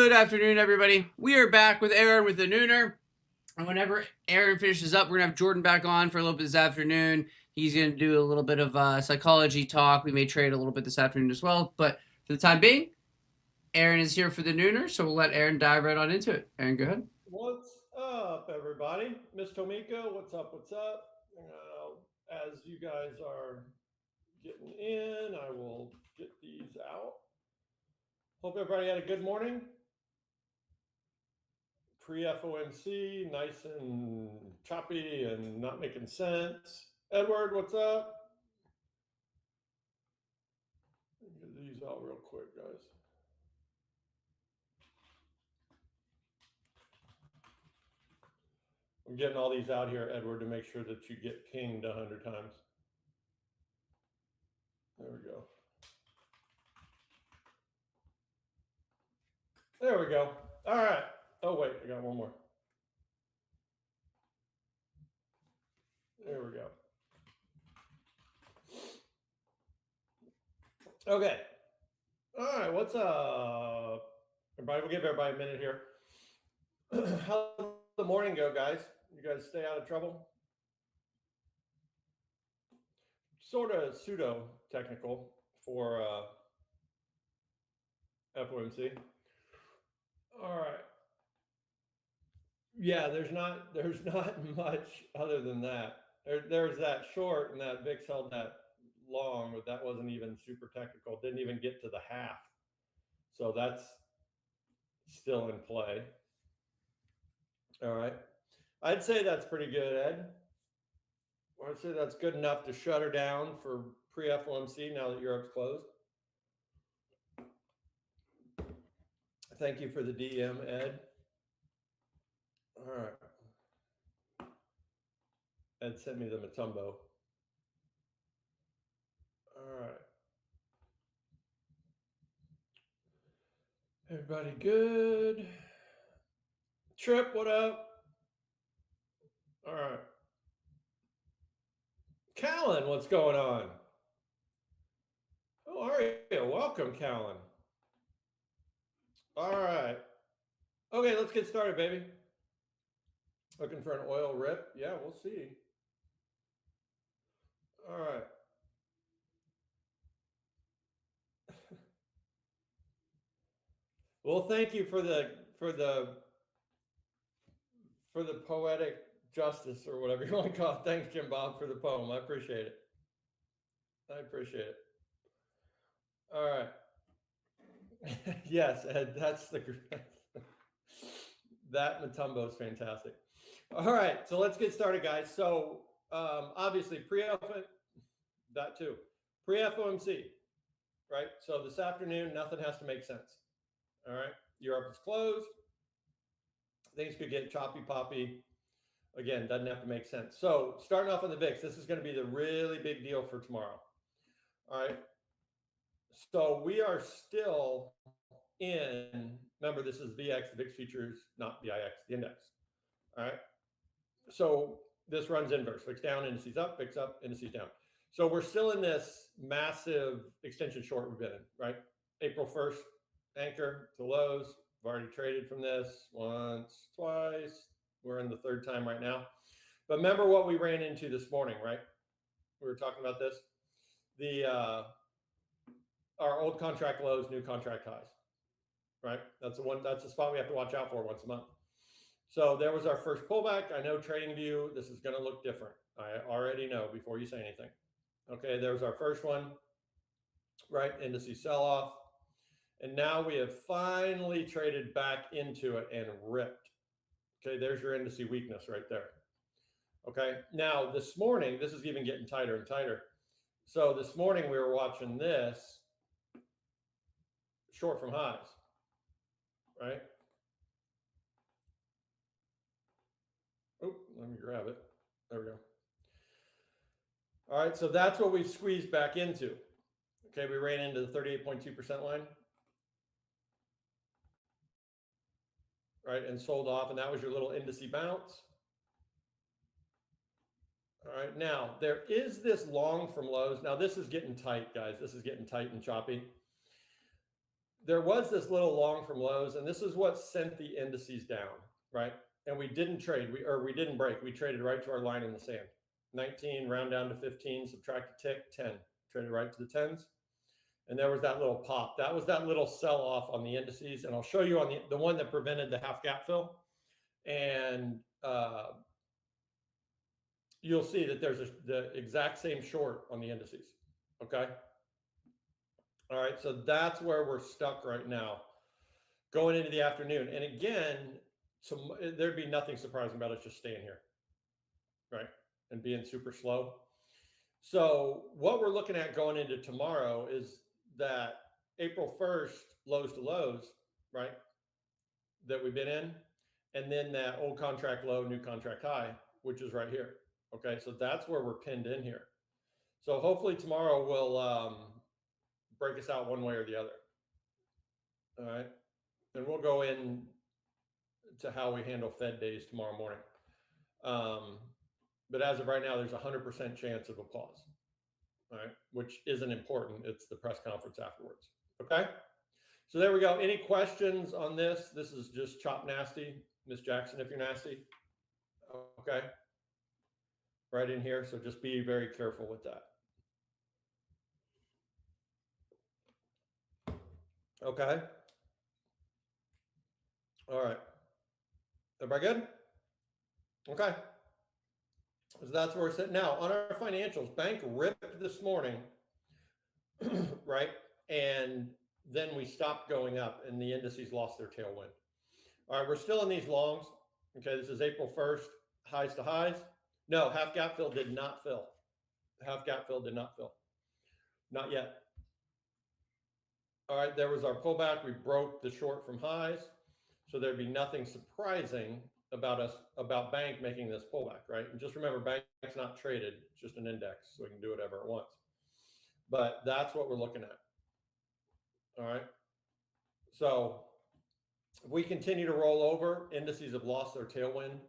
Good afternoon, everybody. We are back with Aaron with the Nooner. And whenever Aaron finishes up, we're going to have Jordan back on for a little bit this afternoon. He's going to do a little bit of psychology talk. We may trade a little bit this afternoon as well. But for the time being, Aaron is here for the Nooner, so we'll let Aaron dive right on into it. Aaron, go ahead. What's up, everybody? Miss Tomiko, what's up? What's up? As you guys are getting in, I will get these out. Hope everybody had a good morning. Pre-FOMC, nice and choppy and not making sense. Edward, what's up? Get these out real quick, guys. I'm getting all these out here, Edward, to make sure that you get pinged 100 times. There we go. There we go. All right. Oh, wait, I got one more. There we go. Okay. All right, what's up? Everybody, we'll give everybody a minute here. How'd the morning go, guys? You guys stay out of trouble? Sort of pseudo technical for FOMC. All right. Yeah, there's not much other than that. There's that short and that VIX held that long, but that wasn't even super technical. Didn't even get to the half. So that's still in play. All right. I'd say that's pretty good, Ed. I'd say that's good enough to shut her down for pre-FOMC now that Europe's closed. Thank you for the DM, Ed. All right. Ed sent me the Matumbo. All right. Everybody good? Trip, what up? All right. Callan, what's going on? How are you? Welcome, Callan. All right. Okay, let's get started, baby. Looking for an oil rip? Yeah, we'll see. All right. Well, thank you for the poetic justice or whatever you want to call it. Thanks, Jim Bob, for the poem. I appreciate it. I appreciate it. All right. Yes, Ed, that's the that Matumbo is fantastic. All right, so let's get started, guys. So obviously that too, pre-FOMC, right? So this afternoon, nothing has to make sense. All right, Europe is closed. Things could get choppy poppy. Again, doesn't have to make sense. So starting off on the VIX, this is going to be the really big deal for tomorrow. All right. So we are still in, remember, this is VX, the VIX futures, not VIX, the index. All right. So this runs inverse, VIX down, indices up, indices down. So we're still in this massive extension short we've been in, right? April 1st, anchor to lows. I've already traded from this once, twice. We're in the third time right now. But remember what we ran into this morning, right? We were talking about this. Our old contract lows, new contract highs, right? That's the spot we have to watch out for once a month. So there was our first pullback. I know TradingView, this is going to look different. I already know before you say anything. Okay, there's our first one, right? Indices sell off. And now we have finally traded back into it and ripped. Okay, there's your indice weakness right there. Okay, now this morning, this is even getting tighter and tighter. So this morning we were watching this short from highs, right? Oh, let me grab it. There we go. All right, so that's what we've squeezed back into. Okay, we ran into the 38.2% line. Right, and sold off, and that was your little indice bounce. All right, now there is this long from lows. Now this is getting tight, guys. This is getting tight and choppy. there was this little long from lows, and this is what sent the indices down, right? And we didn't trade, we didn't break. We traded right to our line in the sand. 19, round down to 15, subtract a tick, 10. Traded right to the 10s. And there was that little pop. That was that little sell-off on the indices. And I'll show you on the one that prevented the half gap fill. And you'll see that there's the exact same short on the indices. Okay. All right. So that's where we're stuck right now going into the afternoon. And again, there'd be nothing surprising about us just staying here. Right. And being super slow. So what we're looking at going into tomorrow is that April 1st lows to lows, right, that we've been in, and then that old contract low, new contract high, which is right here. Okay, so that's where we're pinned in here. So hopefully tomorrow will break us out one way or the other. All right, and we'll go in to how we handle Fed days tomorrow morning. But as of right now, there's a 100% chance of a pause, all right, which isn't important. It's the press conference afterwards. Okay, so there we go. Any questions on this? This is just chop nasty, Miss Jackson, if you're nasty. Okay, right in here. So just be very careful with that. Okay. All right. Everybody good? Okay. So that's where we're sitting now. On our financials, bank ripped this morning, right? And then we stopped going up and the indices lost their tailwind. All right, we're still in these longs. Okay, this is April 1st, highs to highs. No, half gap fill did not fill. Half gap fill did not fill. Not yet. All right, there was our pullback. We broke the short from highs. So there'd be nothing surprising about bank making this pullback, right? And just remember, bank's not traded, it's just an index, so it can do whatever it wants. But that's what we're looking at. All right. So if we continue to roll over, indices have lost their tailwind.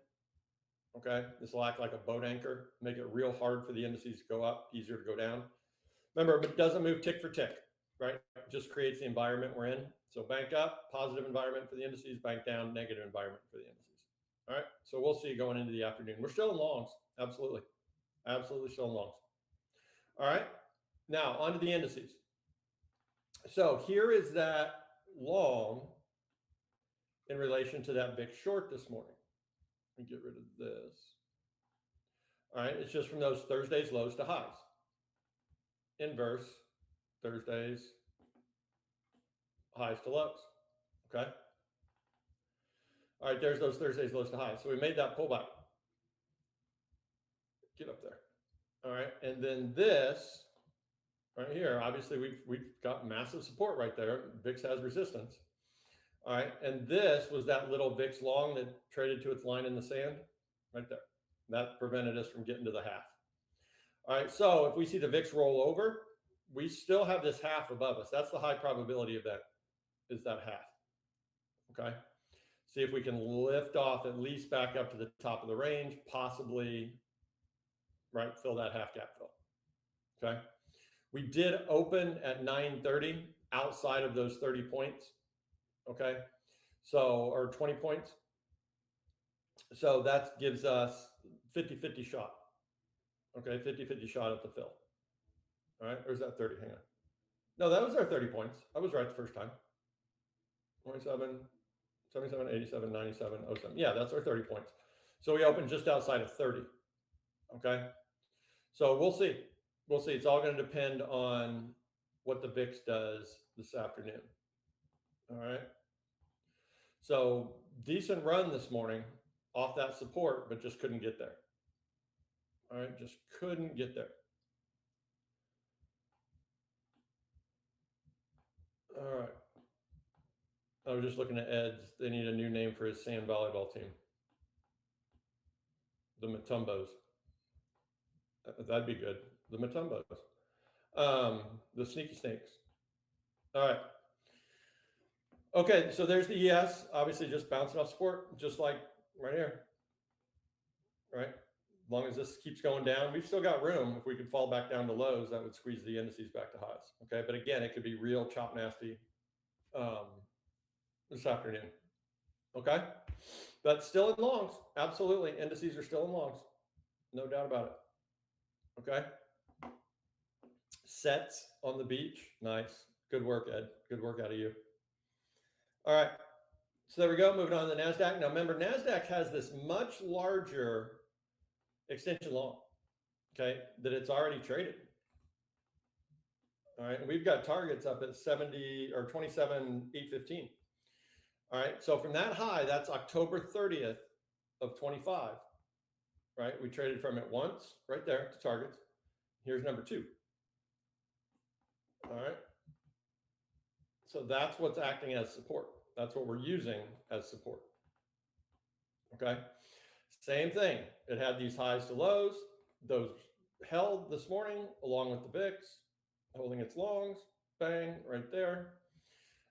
Okay, this will act like a boat anchor, make it real hard for the indices to go up, easier to go down. Remember, it doesn't move tick for tick, right? It just creates the environment we're in. So bank up, positive environment for the indices, bank down, negative environment for the indices. All right, so we'll see going into the afternoon. We're still in longs, absolutely. Absolutely still in longs. All right, now onto the indices. So here is that long in relation to that big short this morning. Let me get rid of this. All right, it's just from those Thursday's lows to highs. Inverse Thursday's highs to lows. Okay. All right, there's those Thursday's lows to highs. So we made that pullback. Get up there. All right, and then this right here, obviously we've got massive support right there. VIX has resistance. All right, and this was that little VIX long that traded to its line in the sand right there. That prevented us from getting to the half. All right, so if we see the VIX roll over, we still have this half above us. That's the high probability of that, is that half. Okay, see if we can lift off at least back up to the top of the range, possibly, right, fill that half gap fill. Okay, we did open at 930 outside of those 30 points. Okay, so, or 20 points. So that gives us 50-50 shot. Okay, 50-50 shot at the fill. All right, or is that 30? Hang on. No, that was our 30 points. I was right the first time. 27, 77, 87, 97, 07. Yeah, that's our 30 points. So we opened just outside of 30. Okay, so we'll see. We'll see. It's all going to depend on what the VIX does this afternoon. All right. So decent run this morning off that support, but just couldn't get there. All right, just couldn't get there. All right. I was just looking at Ed's. They need a new name for his sand volleyball team. The Matumbos. That'd be good. The Matumbos. The Sneaky Snakes. All right. Okay, so there's the ES, obviously just bouncing off support, just like right here, right? As long as this keeps going down, we've still got room. If we could fall back down to lows, that would squeeze the indices back to highs, okay? But again, it could be real chop nasty this afternoon. Okay, but still in longs. Absolutely, indices are still in longs, no doubt about it. Okay, sets on the beach, nice, good work, Ed. Good work out of you. All right, so there we go. Moving on to the Nasdaq. Now remember, Nasdaq has this much larger extension long, okay, that it's already traded. All right, and we've got targets up at 70 or 27,815. All right, so from that high, that's October 30th of 25. Right, we traded from it once, right there to targets. Here's number 2. All right, so that's what's acting as support. That's what we're using as support. Okay, same thing. It had these highs to lows. Those held this morning along with the VIX, holding its longs. Bang, right there.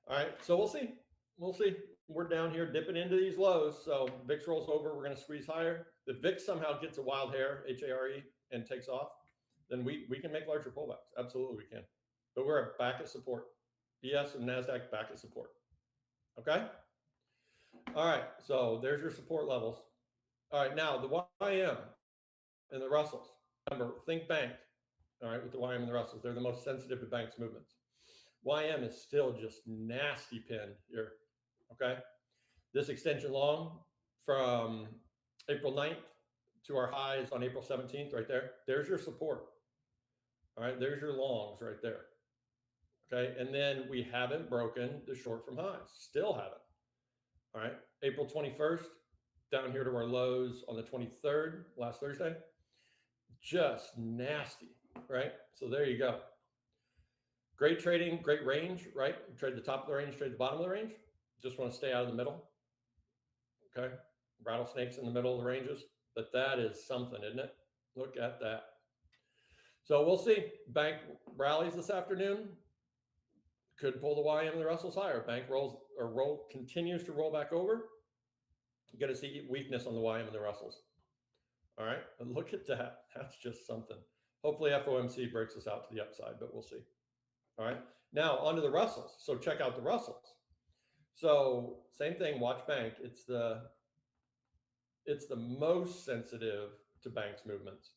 All right, so we'll see. We'll see. We're down here dipping into these lows. So VIX rolls over. We're going to squeeze higher. The VIX somehow gets a wild hair, HARE, and takes off. Then we can make larger pullbacks. Absolutely, we can. But we're back at support. ES and NASDAQ back at support. Okay? All right, so there's your support levels. All right, now the YM and the Russells. Remember, think bank. All right, with the YM and the Russells. They're the most sensitive to banks movements. YM is still just nasty pinned here. Okay? This extension long from April 9th to our highs on April 17th, right there. There's your support. All right, there's your longs right there. Okay, and then we haven't broken the short from highs, still haven't. All right, April 21st, down here to our lows on the 23rd, last Thursday. Just nasty, right? So there you go. Great trading, great range, right? Trade the top of the range, trade the bottom of the range. Just want to stay out of the middle. Okay, rattlesnakes in the middle of the ranges, but that is something, isn't it? Look at that. So we'll see. Bank rallies this afternoon. Could pull the YM and the Russells higher. Bank continues to roll back over. You got to see weakness on the YM and the Russells. All right, but look at that. That's just something. Hopefully FOMC breaks us out to the upside, but we'll see. All right, now onto the Russells. So check out the Russells. So same thing. Watch bank. It's the most sensitive to banks movements.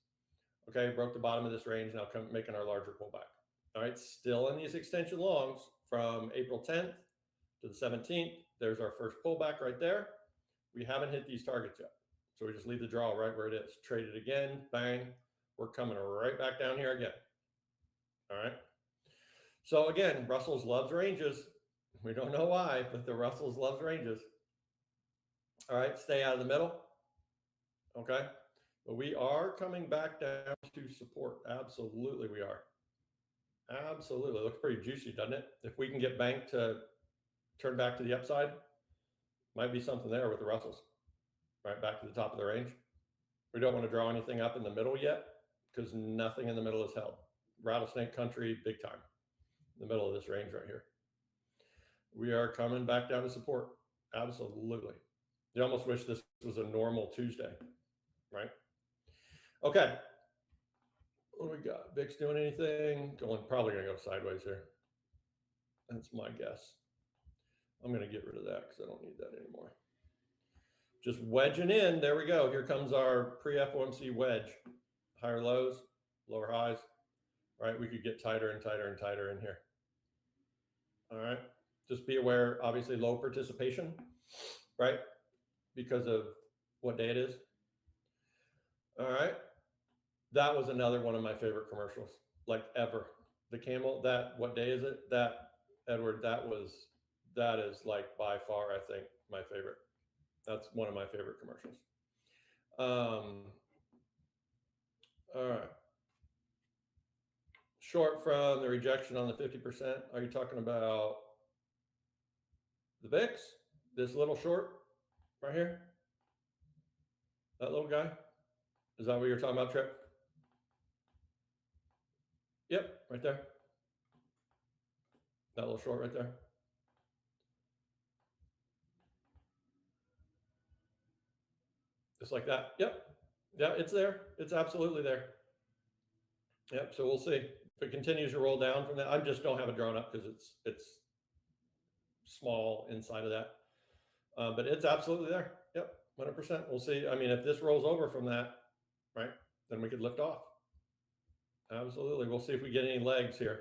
Okay, broke the bottom of this range. Now making our larger pullback. All right, still in these extension longs from April 10th to the 17th. There's our first pullback right there. We haven't hit these targets yet. So we just leave the draw right where it is. Trade it again, bang. We're coming right back down here again. All right. So again, Russells loves ranges. We don't know why, but the Russells loves ranges. All right, stay out of the middle. Okay. But we are coming back down to support. Absolutely, we are. Absolutely. Looks pretty juicy, doesn't it? If we can get bank to turn back to the upside, might be something there with the Russells. Right back to the top of the range. We don't want to draw anything up in the middle yet because nothing in the middle is held. Rattlesnake country, big time. In the middle of this range right here. We are coming back down to support. Absolutely. You almost wish this was a normal Tuesday, right? Okay. What do we got? VIX doing anything? Probably going to go sideways here. That's my guess. I'm going to get rid of that because I don't need that anymore. Just wedging in. There we go. Here comes our pre-FOMC wedge. Higher lows, lower highs. Right? We could get tighter and tighter and tighter in here. All right. Just be aware, obviously, low participation, right? Because of what day it is. All right. That was another one of my favorite commercials, like ever. The camel, what day is it? That, Edward, that is like by far, I think, my favorite. That's one of my favorite commercials. All right. Short from the rejection on the 50%. Are you talking about the VIX? This little short right here? That little guy? Is that what you're talking about, Trip? Yep, right there. That little short right there. Just like that. Yep. Yeah, it's there. It's absolutely there. Yep. So we'll see if it continues to roll down from that. I just don't have it drawn up because it's small inside of that. But it's absolutely there. Yep, 100%. We'll see. I mean, if this rolls over from that, right, then we could lift off. Absolutely. We'll see if we get any legs here.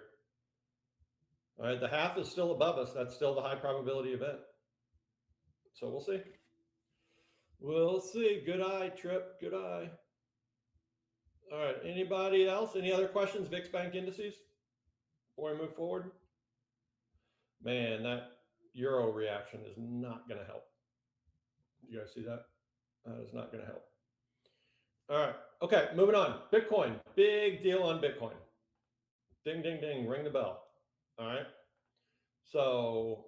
All right, the half is still above us. That's still the high probability event. So we'll see. We'll see. Good eye, Trip. Good eye. All right. Anybody else? Any other questions? VIX Bank indices before we move forward? Man, that euro reaction is not going to help. You guys see that? That is not going to help. All right. Okay, moving on. Bitcoin. Big deal on Bitcoin. Ding, ding, ding. Ring the bell. All right. So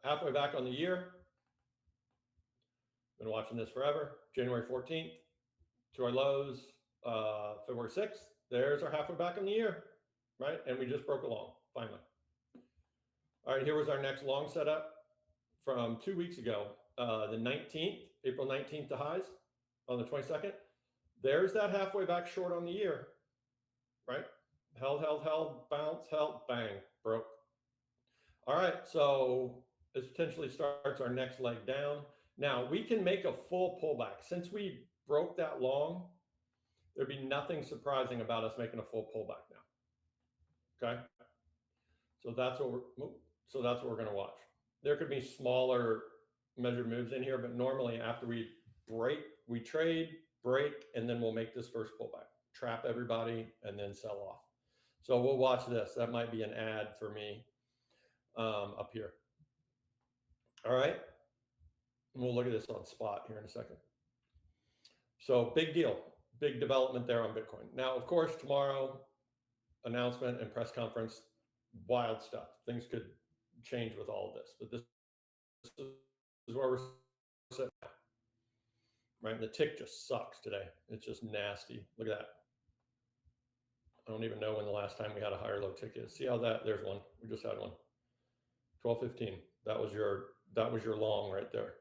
halfway back on the year. Been watching this forever. January 14th to our lows, February 6th. There's our halfway back on the year, right? And we just broke a long, finally. All right, here was our next long setup from 2 weeks ago, the 19th, April 19th to highs on the 22nd. There's that halfway back short on the year, right? Held, bounce, held, bang, broke. All right, so this potentially starts our next leg down. Now, we can make a full pullback. Since we broke that long, there'd be nothing surprising about us making a full pullback now. Okay? So that's what we're going to watch. There could be smaller measured moves in here, but normally after we break, we trade, break, and then we'll make this first pullback. Trap everybody and then sell off. So we'll watch this. That might be an ad for me up here. All right. And we'll look at this on spot here in a second. So big deal, big development there on Bitcoin. Now, of course, tomorrow, announcement and press conference, wild stuff. Things could change with all of this, but this is where we're sitting now. Right, and the tick just sucks today. It's just nasty. Look at that. I don't even know when the last time we had a higher low tick is. See how there's one. We just had one. 12.15. That was your long right there.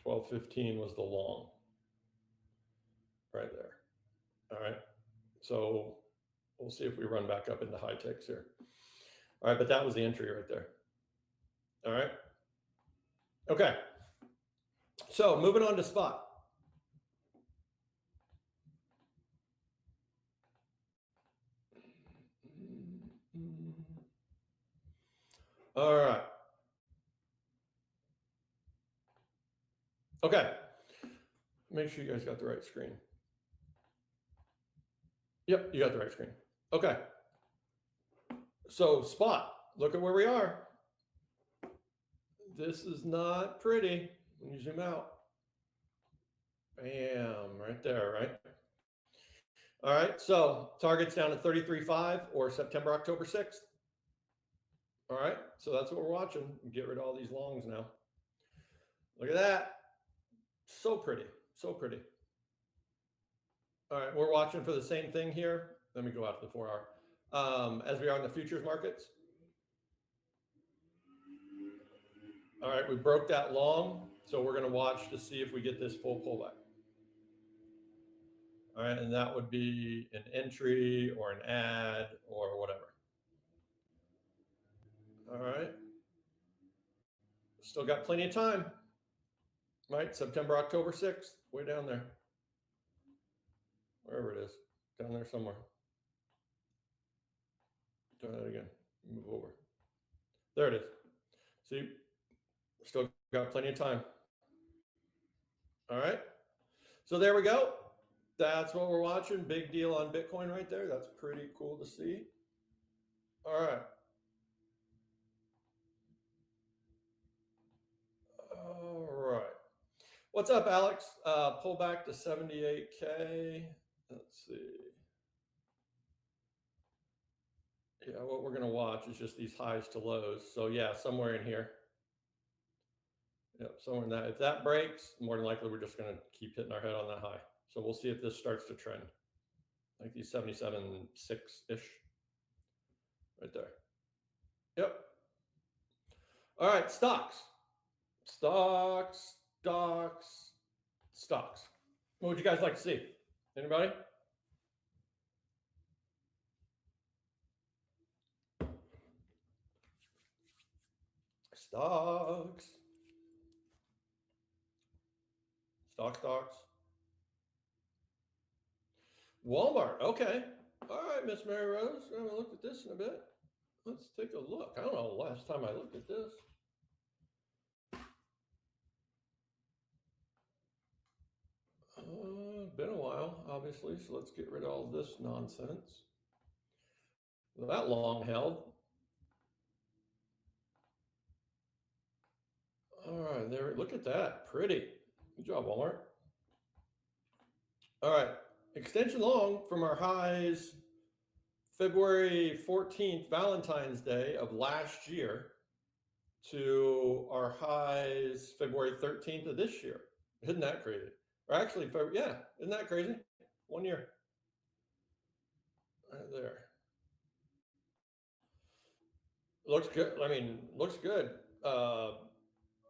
12.15 was the long right there. All right. So we'll see if we run back up into high ticks here. All right, but that was the entry right there. All right. Okay. So moving on to spot. All right. Okay. Make sure you guys got the right screen. Yep, you got the right screen. Okay. So spot, look at where we are. This is not pretty when you zoom out. Bam, right there, right? All right, so target's down to 33.5 or September, October 6th. All right, so that's what we're watching. Get rid of all these longs now. Look at that. So pretty, so pretty. All right, we're watching for the same thing here. Let me go out to the 4 hour. As we are in the futures markets. All right, we broke that long, so we're going to watch to see if we get this full pullback. All right, and that would be an entry or an ad or whatever. All right. Still got plenty of time, right? September, October 6th, way down there. Wherever it is, down there somewhere. Try that again, move over. There it is. See, still got plenty of time. All right, so there we go. That's what we're watching. Big deal on Bitcoin right there. That's pretty cool to see. All right. All right. What's up, Alex? Pull back to 78K. Let's see. Yeah, what we're going to watch is just these highs to lows. So yeah, somewhere in here. Yep, somewhere in that. If that breaks, more than likely we're just going to keep hitting our head on that high. So we'll see if this starts to trend. Like these 77.6-ish. Right there. Yep. All right, stocks. Stocks. What would you guys like to see? Anybody? Stocks. Stocks. Walmart. Okay. All right, Miss Mary Rose. I haven't looked at this in a bit. Let's take a look. I don't know the last time I looked at this. Been a while, obviously, so let's get rid of all this nonsense. That long held. All right, there. Look at that. Pretty. Good job, Walmart. All right. Extension long from our highs February 14th, Valentine's Day of last year, to our highs February 13th of this year. Isn't that crazy? Or actually, yeah, isn't that crazy? 1 year. Right there. Looks good. I mean, looks good.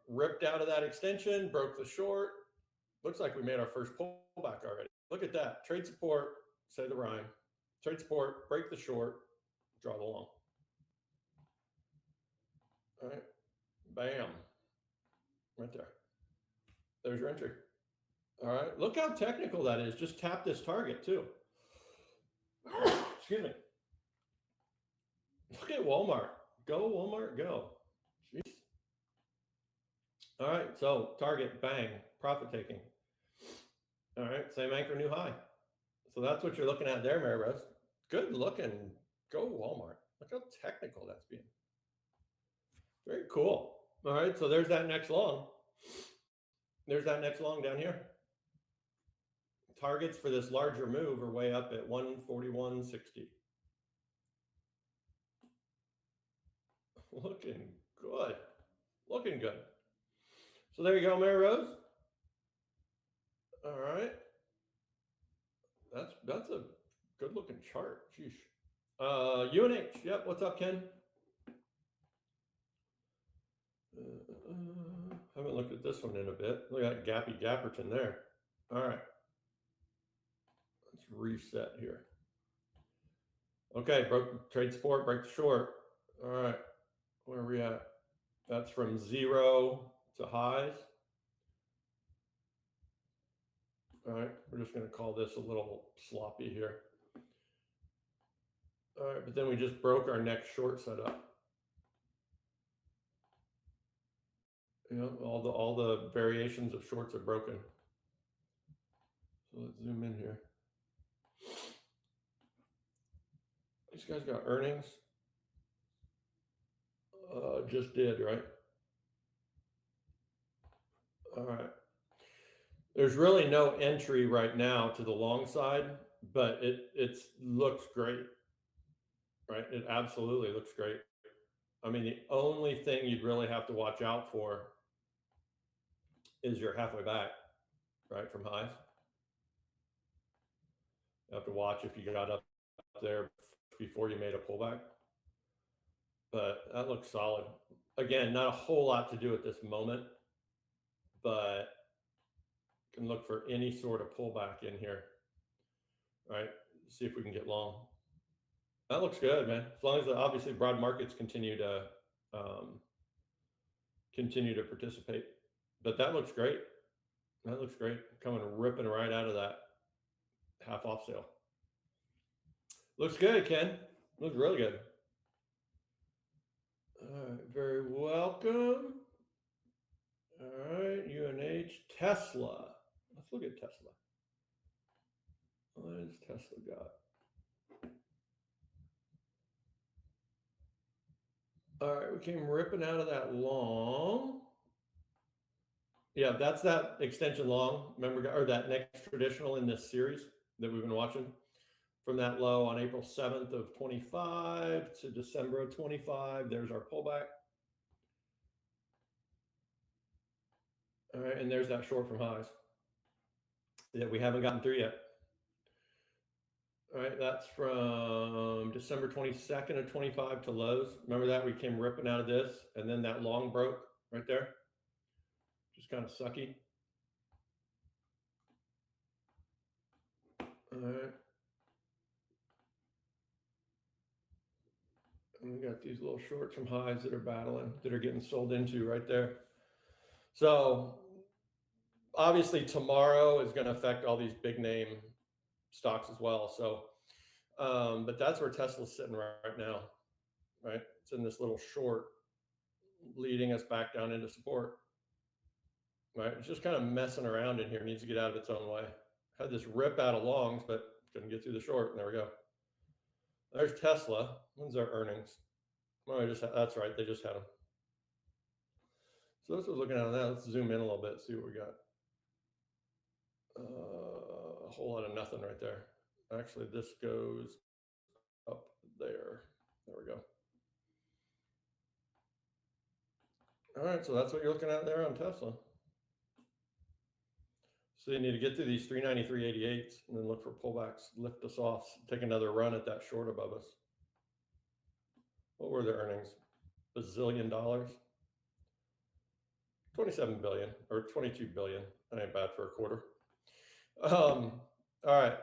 Ripped out of that extension, broke the short. Looks like we made our first pullback already. Look at that. Trade support, say the rhyme. Trade support, break the short, draw the long. All right. Bam. Right there. There's your entry. All right. Look how technical that is. Just tap this target too. Excuse me. Look at Walmart. Go, Walmart, go. Jeez. All right. So target, bang, profit taking. All right. Same anchor, new high. So that's what you're looking at there, Mary Rose. Good looking. Go Walmart. Look how technical that's being. Very cool. All right. So there's that next long. There's that next long down here. Targets for this larger move are way up at 141.60. Looking good. Looking good. So there you go, Mary Rose. All right. That's a good looking chart. Sheesh. UNH. Yep. What's up, Ken? Haven't looked at this one in a bit. Look at that Gappy Gapperton there. All right. Let's reset here. Okay, broke trade support, break the short. All right. Where are we at? That's from 0 to highs. All right. We're just going to call this a little sloppy here. All right. But then we just broke our next short setup. You know, all the variations of shorts are broken. So let's zoom in here. These guys got earnings. Just did, right? All right. There's really no entry right now to the long side, but it looks great, right? It absolutely looks great. I mean, the only thing you'd really have to watch out for is you're halfway back, right, from highs. You have to watch if you got up there before you made a pullback. But that looks solid. Again, not a whole lot to do at this moment, but can look for any sort of pullback in here, right? See if we can get long. That looks good, man. As long as obviously broad markets continue to participate. But that looks great. That looks great. Coming ripping right out of that half off sale. Looks good, Ken. Looks really good. All right, very welcome. All right, UNH, Tesla. Let's look at Tesla. What has Tesla got? All right, we came ripping out of that long. Yeah, that's that extension long. Remember, or that next traditional in this series that we've been watching. From that low on April 7th of 25 to December of 25, there's our pullback. All right, and there's that short from highs that we haven't gotten through yet. All right, that's from December 22nd of 25 to lows. Remember that? We came ripping out of this, and then that long broke right there. Just kind of sucky. All right. And we got these little shorts from highs that are battling, that are getting sold into right there. So obviously tomorrow is going to affect all these big name stocks as well. So, but that's where Tesla's sitting right now, right? It's in this little short, leading us back down into support, right? It's just kind of messing around in here. It needs to get out of its own way. Had this rip out of longs, but couldn't get through the short. And there we go. There's Tesla. When's their earnings? Oh, that's right. They just had them. So that's what we're looking at that. Let's zoom in a little bit, see what we got. A whole lot of nothing right there. Actually, this goes up there. There we go. All right, so that's what you're looking at there on Tesla. So you need to get through these 393.88s and then look for pullbacks, lift us off, take another run at that short above us. What were their earnings? $bazillion? 27 billion or 22 billion. That ain't bad for a quarter. All right.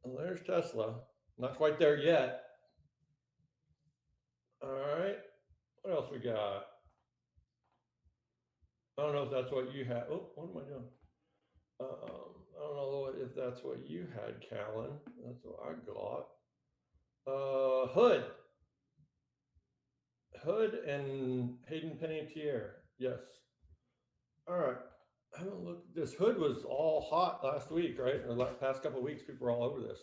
Well, there's Tesla. Not quite there yet. All right. What else we got? I don't know if that's what you had. Oh, what am I doing? I don't know if that's what you had, Callan. That's what I got. Hood and Hayden Panettiere. Yes. All right. I haven't looked. This Hood was all hot last week, right? Or past couple of weeks, people were all over this.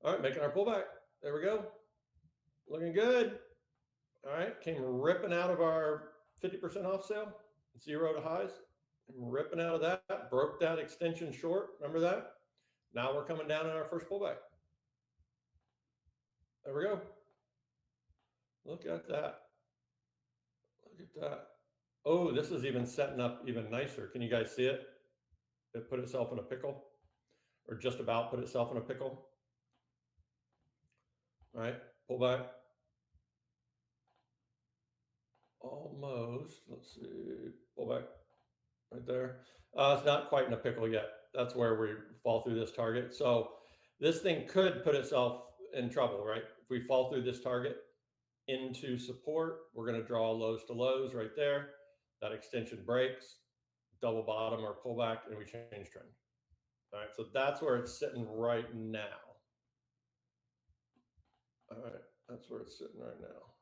All right, making our pullback. There we go. Looking good. All right, came ripping out of our 50% off sale, 0 to highs. Ripping out of that, broke that extension short. Remember that? Now we're coming down in our first pullback. There we go. Look at that. Look at that. Oh, this is even setting up even nicer. Can you guys see it? It put itself in a pickle, or just about put itself in a pickle. All right, pull back. Almost. Let's see. Pull back right there. It's not quite in a pickle yet. That's where we fall through this target. So this thing could put itself in trouble, right? If we fall through this target into support, we're going to draw lows to lows right there. That extension breaks, double bottom or pullback, and we change trend. All right, so that's where it's sitting right now. All right, that's where it's sitting right now.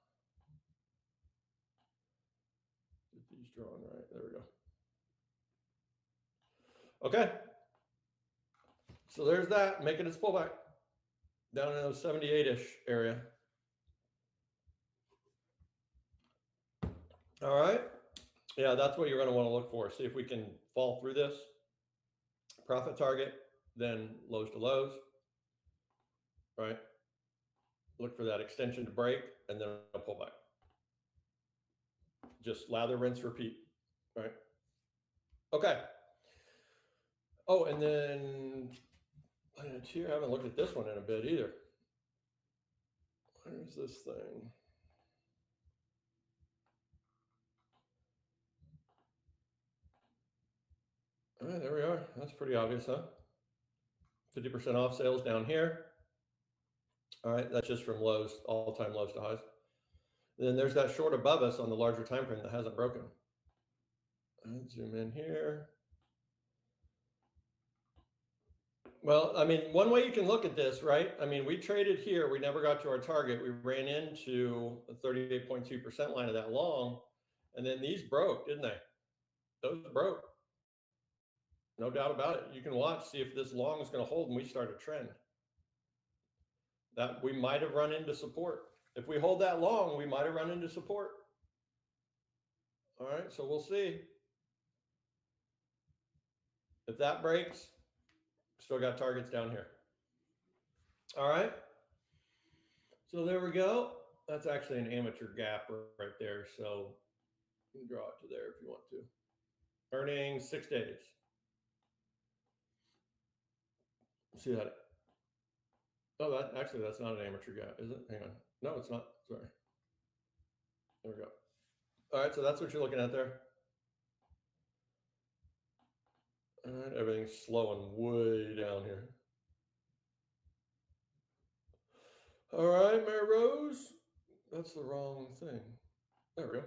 Get these drawn right. There we go. Okay. So there's that, making its pullback down in those 78-ish area. All right. Yeah, that's what you're going to want to look for. See if we can fall through this profit target, then lows to lows, right? Look for that extension to break and then a pullback. Just lather, rinse, repeat, right? Okay. Oh, and then here, I haven't looked at this one in a bit either. Where's this thing? All right, there we are. That's pretty obvious, huh? 50% off sales down here. All right, that's just from lows, all-time lows to highs. And then there's that short above us on the larger time frame that hasn't broken. I'll zoom in here. Well, I mean, one way you can look at this, right? I mean, we traded here. We never got to our target. We ran into the 38.2% line of that long. And then these broke, didn't they? Those broke. No doubt about it. You can watch, see if this long is going to hold and we start a trend. That we might have run into support. If we hold that long, we might have run into support. All right, so we'll see. If that breaks, still got targets down here. All right. So there we go. That's actually an amateur gap right there. So you can draw it to there if you want to. Earnings 6 days. See that? Oh, that's not an amateur gap, is it? Hang on. No, it's not. Sorry. There we go. All right, so that's what you're looking at there. All right, everything's slowing way down here. All right, Mary Rose. That's the wrong thing. There we go.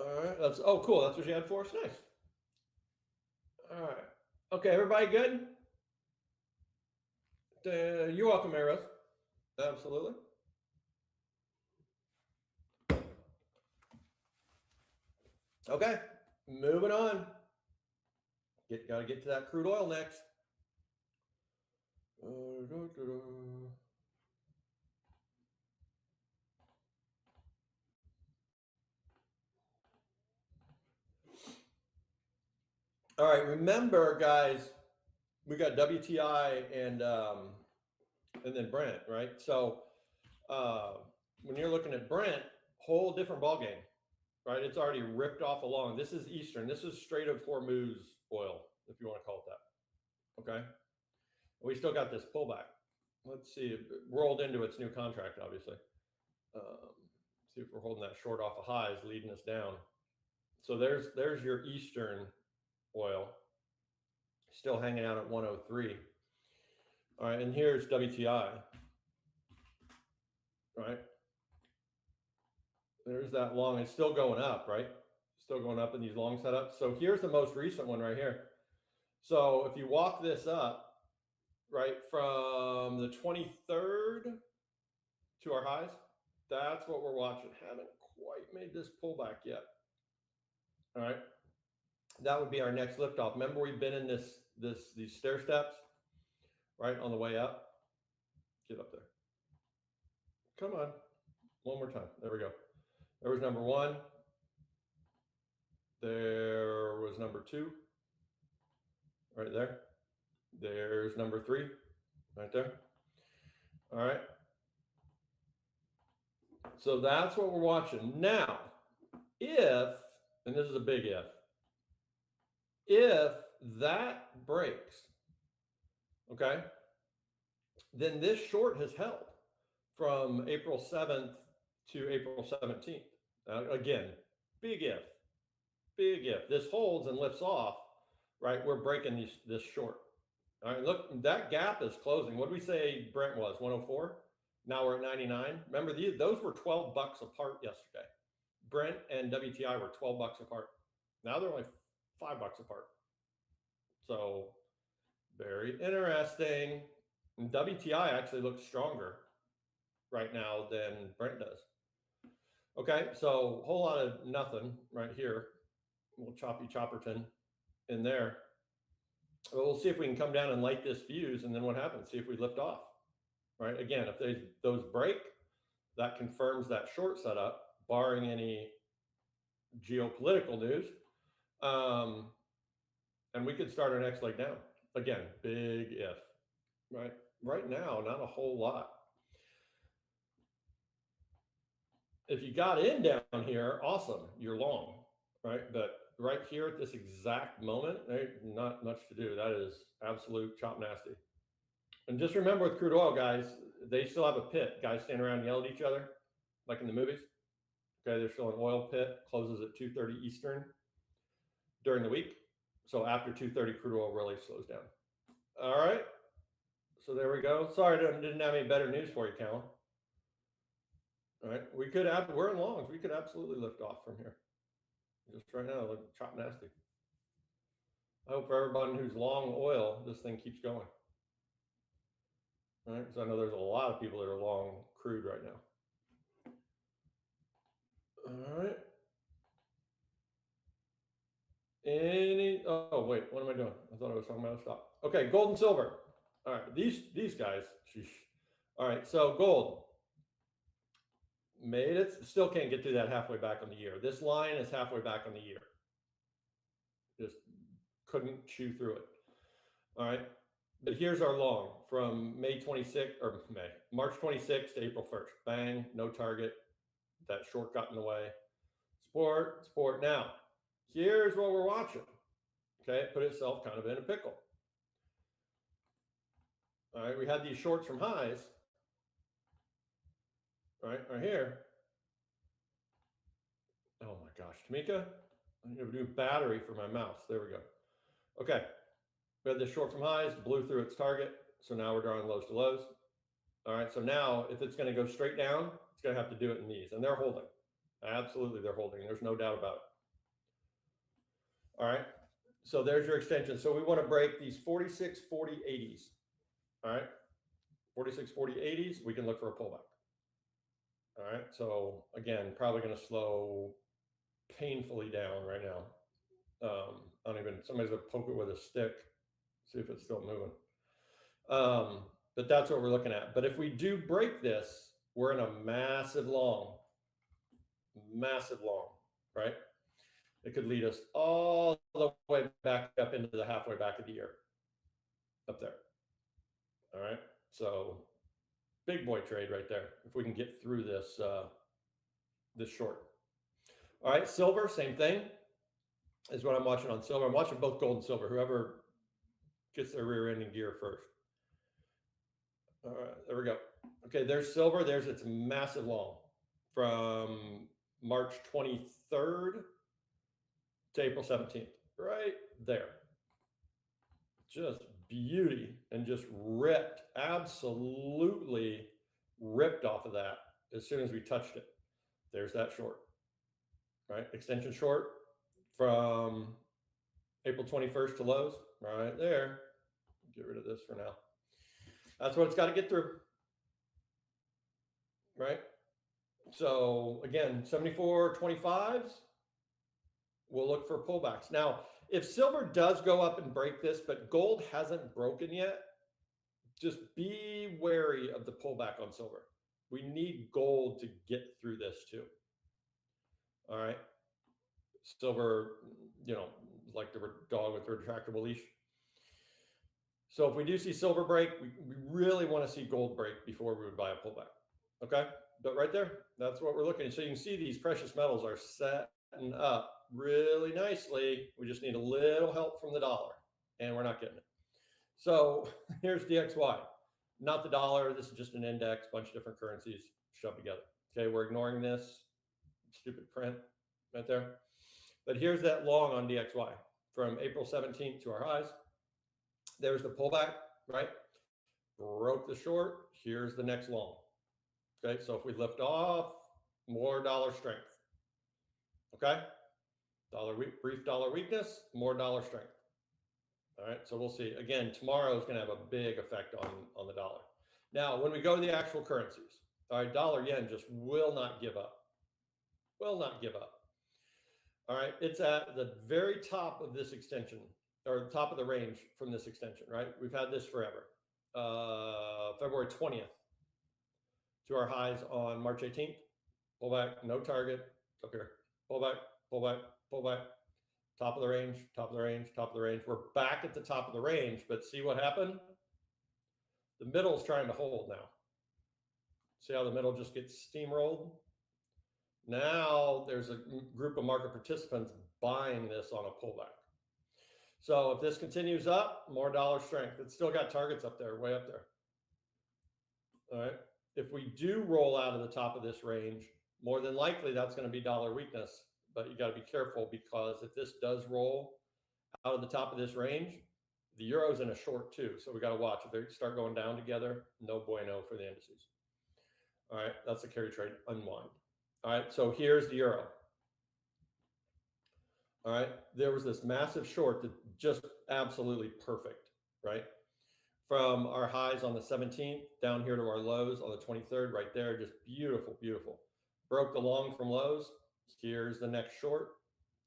All right. That's cool. That's what you had for us. Nice. All right. Okay, everybody good? You're welcome, Mary Rose. Absolutely. Okay, moving on. Gotta get to that crude oil next. All right, remember, guys, we got WTI and then Brent, right? So when you're looking at Brent, whole different ballgame, right? It's already ripped off along. This is Eastern. This is Strait of Hormuz oil, if you want to call it that. Okay, we still got this pullback. Let's see. It rolled into its new contract, obviously. See if we're holding that short off of highs, leading us down. So there's your Eastern oil, still hanging out at 103. All right, and here's WTI. Right, there's that long. It's still going up, right? Still going up in these long setups. So here's the most recent one right here. So if you walk this up, right, from the 23rd to our highs, that's what we're watching. Haven't quite made this pullback yet. All right, that would be our next liftoff. Remember, we've been in these stair steps, right, on the way up. Get up there. Come on, one more time. There we go. There was number one. There was number two, right there. There's number three, right there. All right. So that's what we're watching. Now, if, and this is a big if that breaks, okay, then this short has held from April 7th to April 17th. Again, big if. This holds and lifts off, right, we're breaking this short. All right, look, that gap is closing. What did we say Brent was, 104? Now we're at 99. Remember, those were 12 bucks apart yesterday. Brent and WTI were 12 bucks apart. Now they're only 5 bucks apart. So very interesting. And WTI actually looks stronger right now than Brent does. Okay, so whole lot of nothing right here. We'll choppy chopperton in there. We'll see if we can come down and light this fuse, and then what happens? See if we lift off. Right, again, if those break, that confirms that short setup, barring any geopolitical news. And we could start our next leg down. Again, big if. Right now, not a whole lot. If you got in down here, awesome, you're long, right? But right here at this exact moment, there's not much to do. That is absolute chop nasty. And just remember with crude oil, guys, they still have a pit. Guys stand around and yell at each other, like in the movies. Okay, they're still an oil pit, closes at 2:30 Eastern during the week. So after 2:30, crude oil really slows down. All right, so there we go. Sorry, I didn't have any better news for you, Callan. All right, we're in longs. We could absolutely lift off from here. Just right now, like chop nasty. I hope for everybody who's long oil, this thing keeps going. All right, because I know there's a lot of people that are long crude right now. All right. Oh wait, what am I doing? I thought I was talking about a stop. Okay, gold and silver. All right, these guys. Sheesh. All right, so gold made it. Still can't get to that halfway back on the year. This line is halfway back on the year. Just couldn't chew through it. All right, but here's our long from March 26th to April 1st. Bang, no target. That short got in the way. Sport. Now, here's what we're watching. Okay, it put itself kind of in a pickle. All right, we had these shorts from highs. Right here. Oh my gosh, Tamika, I need to do battery for my mouse. There we go. Okay, we had this short from highs, blew through its target. So now we're drawing lows to lows. All right, so now if it's going to go straight down, it's going to have to do it in these, and they're holding. Absolutely, they're holding. There's no doubt about it. All right, so there's your extension. So we want to break these 46, 40, 80s. All right, 46, 40, 80s, we can look for a pullback. All right, so again, probably going to slow painfully down right now. I don't even, somebody's going to poke it with a stick, see if it's still moving. But that's what we're looking at. But if we do break this, we're in a massive long, right? It could lead us all the way back up into the halfway back of the year, up there. All right, so big boy trade right there. If we can get through this, this short. All right, silver, same thing is what I'm watching on silver. I'm watching both gold and silver. Whoever gets their rear end in gear first. All right, there we go. Okay, there's silver. There's its massive long from March 23rd to April 17th, right there. Just beauty, and just ripped, absolutely ripped off of that as soon as we touched it. There's that short, right? Extension short from April 21st to lows, right there. Get rid of this for now. That's what it's got to get through, right? So again, 74.25s, we'll look for pullbacks. Now, if silver does go up and break this, but gold hasn't broken yet, just be wary of the pullback on silver. We need gold to get through this too. All right. Silver, you know, like the dog with the retractable leash. So if we do see silver break, we really want to see gold break before we would buy a pullback. Okay. But right there, that's what we're looking at. So you can see these precious metals are setting up really nicely. We just need a little help from the dollar, and we're not getting it. So here's DXY, not the dollar. This is just an index, bunch of different currencies shoved together. Okay, we're ignoring this stupid print right there. But here's that long on DXY from April 17th to our highs. There's the pullback, right? Broke the short. Here's the next long. Okay, so if we lift off, more dollar strength. Okay, brief dollar weakness, more dollar strength. All right, so we'll see. Again, tomorrow is going to have a big effect on the dollar. Now, when we go to the actual currencies, all right, dollar yen just will not give up. Will not give up. All right, it's at the very top of this extension, or the top of the range from this extension, right? We've had this forever. February 20th to our highs on March 18th. Pull back, no target, up here. Pull back, pull back, pull back. Top of the range, top of the range, top of the range. We're back at the top of the range, but see what happened? The middle is trying to hold now. See how the middle just gets steamrolled? Now there's a group of market participants buying this on a pullback. So if this continues up, more dollar strength. It's still got targets up there, way up there. All right. If we do roll out of the top of this range, more than likely that's going to be dollar weakness. But you got to be careful, because if this does roll out of the top of this range, the euro's in a short too. So we got to watch. If they start going down together, no bueno for the indices. All right. That's the carry trade unwind. All right. So here's the euro. All right. There was this massive short that just absolutely perfect, right? From our highs on the 17th down here to our lows on the 23rd, right there. Just beautiful, beautiful. Broke the long from lows. Here's the next short.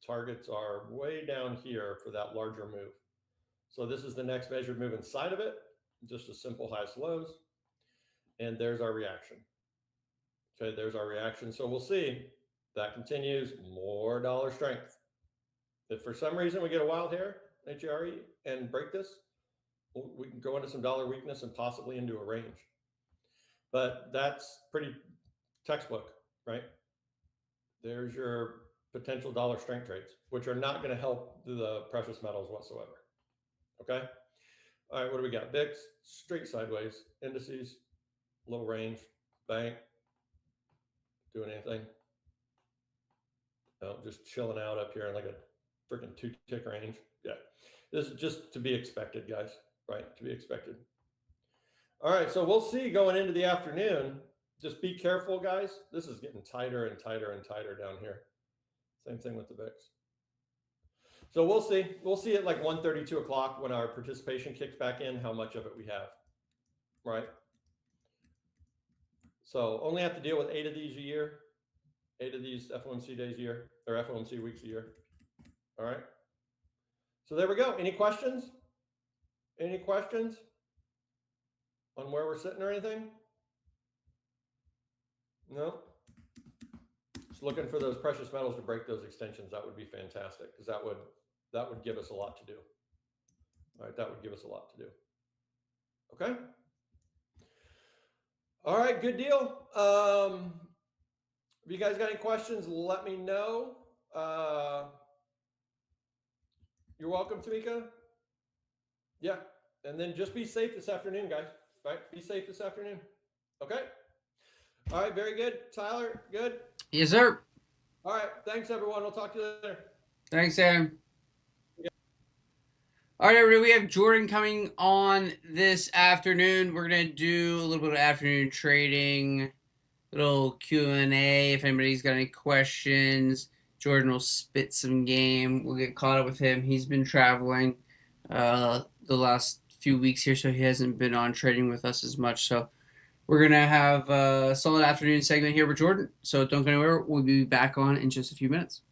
Targets are way down here for that larger move. So this is the next measured move inside of it. Just a simple highs to lows. And there's our reaction. Okay, there's our reaction. So we'll see. That continues. More dollar strength. If for some reason we get a wild hair, HRE, and break this, we can go into some dollar weakness and possibly into a range. But that's pretty textbook, right? There's your potential dollar strength trades, which are not going to help the precious metals whatsoever. Okay. All right. What do we got? VIX, straight sideways. Indices, low range. Bank, doing anything? No, just chilling out up here in like a freaking 2-tick range. Yeah. This is just to be expected, guys, right? To be expected. All right, so we'll see going into the afternoon. Just be careful, guys. This is getting tighter and tighter and tighter down here. Same thing with the VIX. So we'll see. We'll see at like 1:30, 2 o'clock when our participation kicks back in, how much of it we have, right? So only have to deal with 8 of these a year, 8 of these FOMC days a year, or FOMC weeks a year. All right. So there we go. Any questions? Any questions on where we're sitting or anything? No? Just looking for those precious metals to break those extensions. That would be fantastic because that would give us a lot to do. All right, that would give us a lot to do. Okay. All right, good deal. If you guys got any questions, let me know. You're welcome, Tamika. Yeah, and then just be safe this afternoon, guys. Right? Be safe this afternoon. Okay. All right, very good. Tyler, good? Yes, sir. All right, thanks, everyone. We'll talk to you later. Thanks, Sam. All right, everybody, we have Jordan coming on this afternoon. We're going to do a little bit of afternoon trading, little Q&A. If anybody's got any questions, Jordan will spit some game. We'll get caught up with him. He's been traveling the last few weeks here, so he hasn't been on trading with us as much. So we're going to have a solid afternoon segment here with Jordan. So don't go anywhere. We'll be back on in just a few minutes.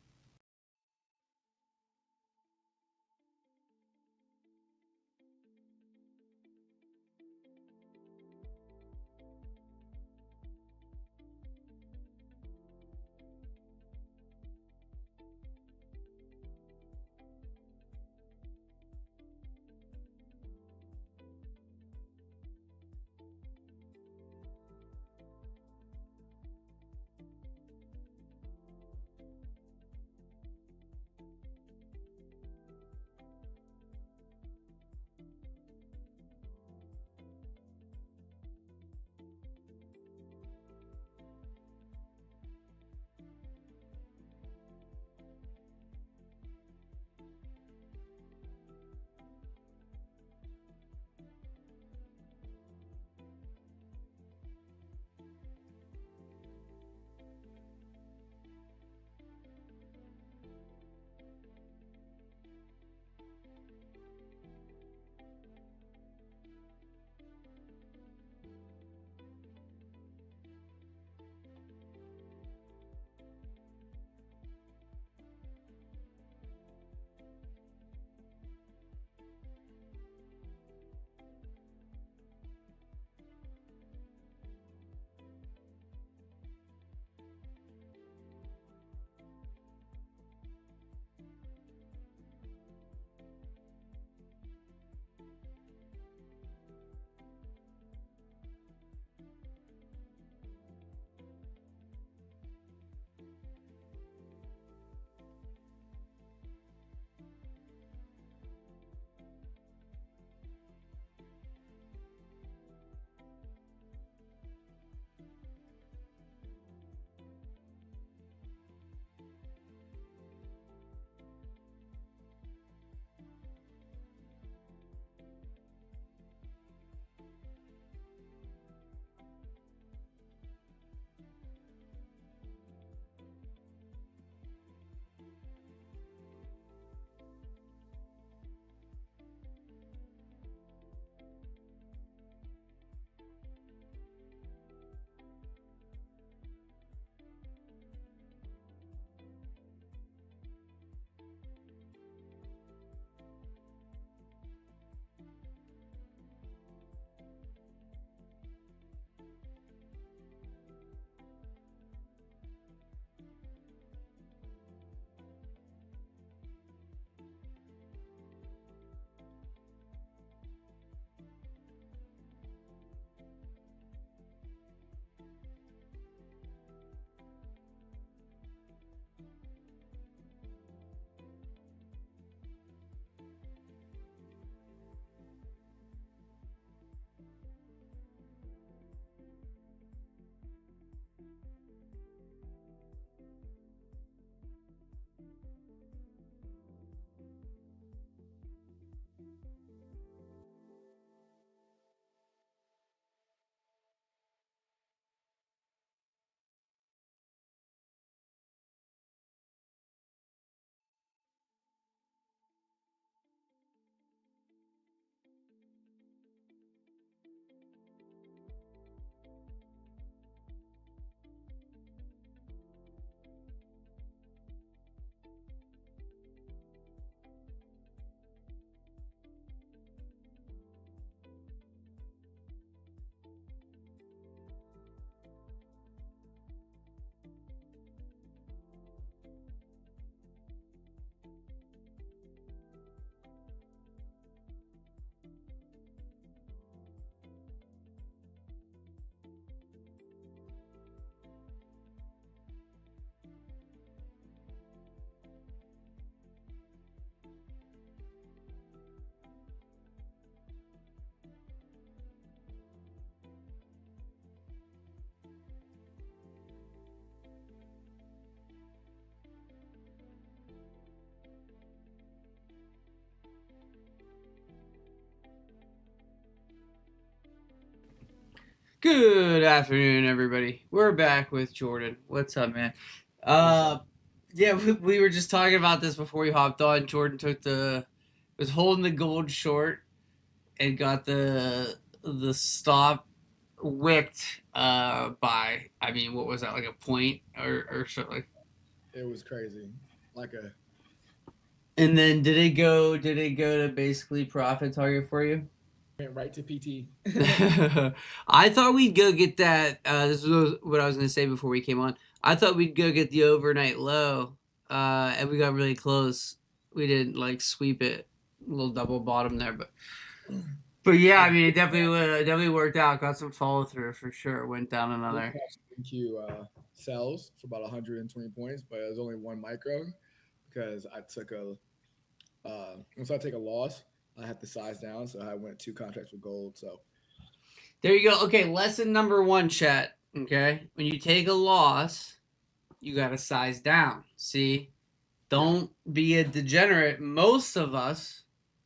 Good afternoon, everybody. We're back with Jordan. What's up, man? Yeah, we were just talking about this before we hopped on. Jordan was holding the gold short and got the stop wicked by, I mean, what was that, like a point or something? It was crazy. Like a And then did it go to basically profit target for you? went right to PT. I thought we'd go get that. This was what I was going to say before we came on. I thought we'd go get the overnight low, and we got really close. We didn't like sweep it, a little double bottom there, but yeah, I mean, it definitely worked out. Got some follow through for sure. Went down another. NQ sells for about 120 points, but it was only one micro because I took once I take a loss, I have to size down, so I went 2 contracts with gold. So There you go. Okay, lesson number 1, chat. Okay, when you take a loss, you got to size down. See, don't be a degenerate. Most of us,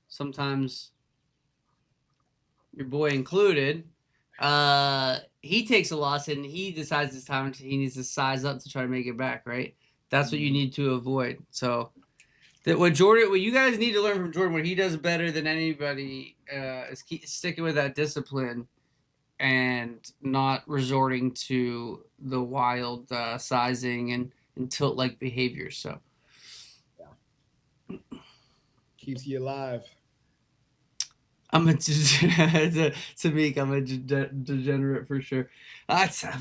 sometimes your boy included, he takes a loss and he decides it's time he needs to size up to try to make it back, right? That's what you need to avoid. So what you guys need to learn from Jordan, what he does better than anybody, is sticking with that discipline and not resorting to the wild sizing and tilt like behavior. So keeps you alive. I'm a Tamika. I'm a degenerate for sure.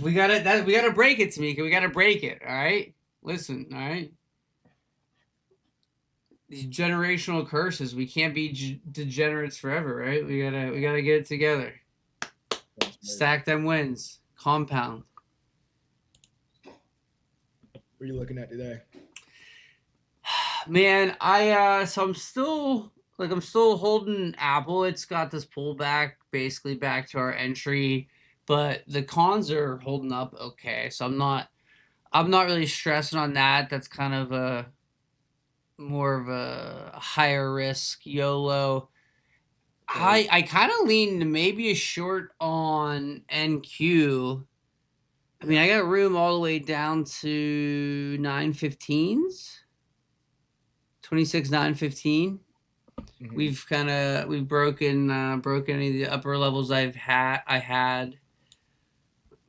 We gotta break it, Tamika. We gotta break it. All right. Listen. All right. These generational curses. We can't be degenerates forever, right? We gotta get it together. Stack them wins. Compound. What are you looking at today? Man, so I'm still holding Apple. It's got this pullback basically back to our entry, but the cons are holding up okay. So I'm not really stressing on that. That's kind of a more of a higher risk YOLO. I kind of lean maybe a short on NQ. I mean, I got room all the way down to 915s. 26 915. Mhm. We've broken any of the upper levels I had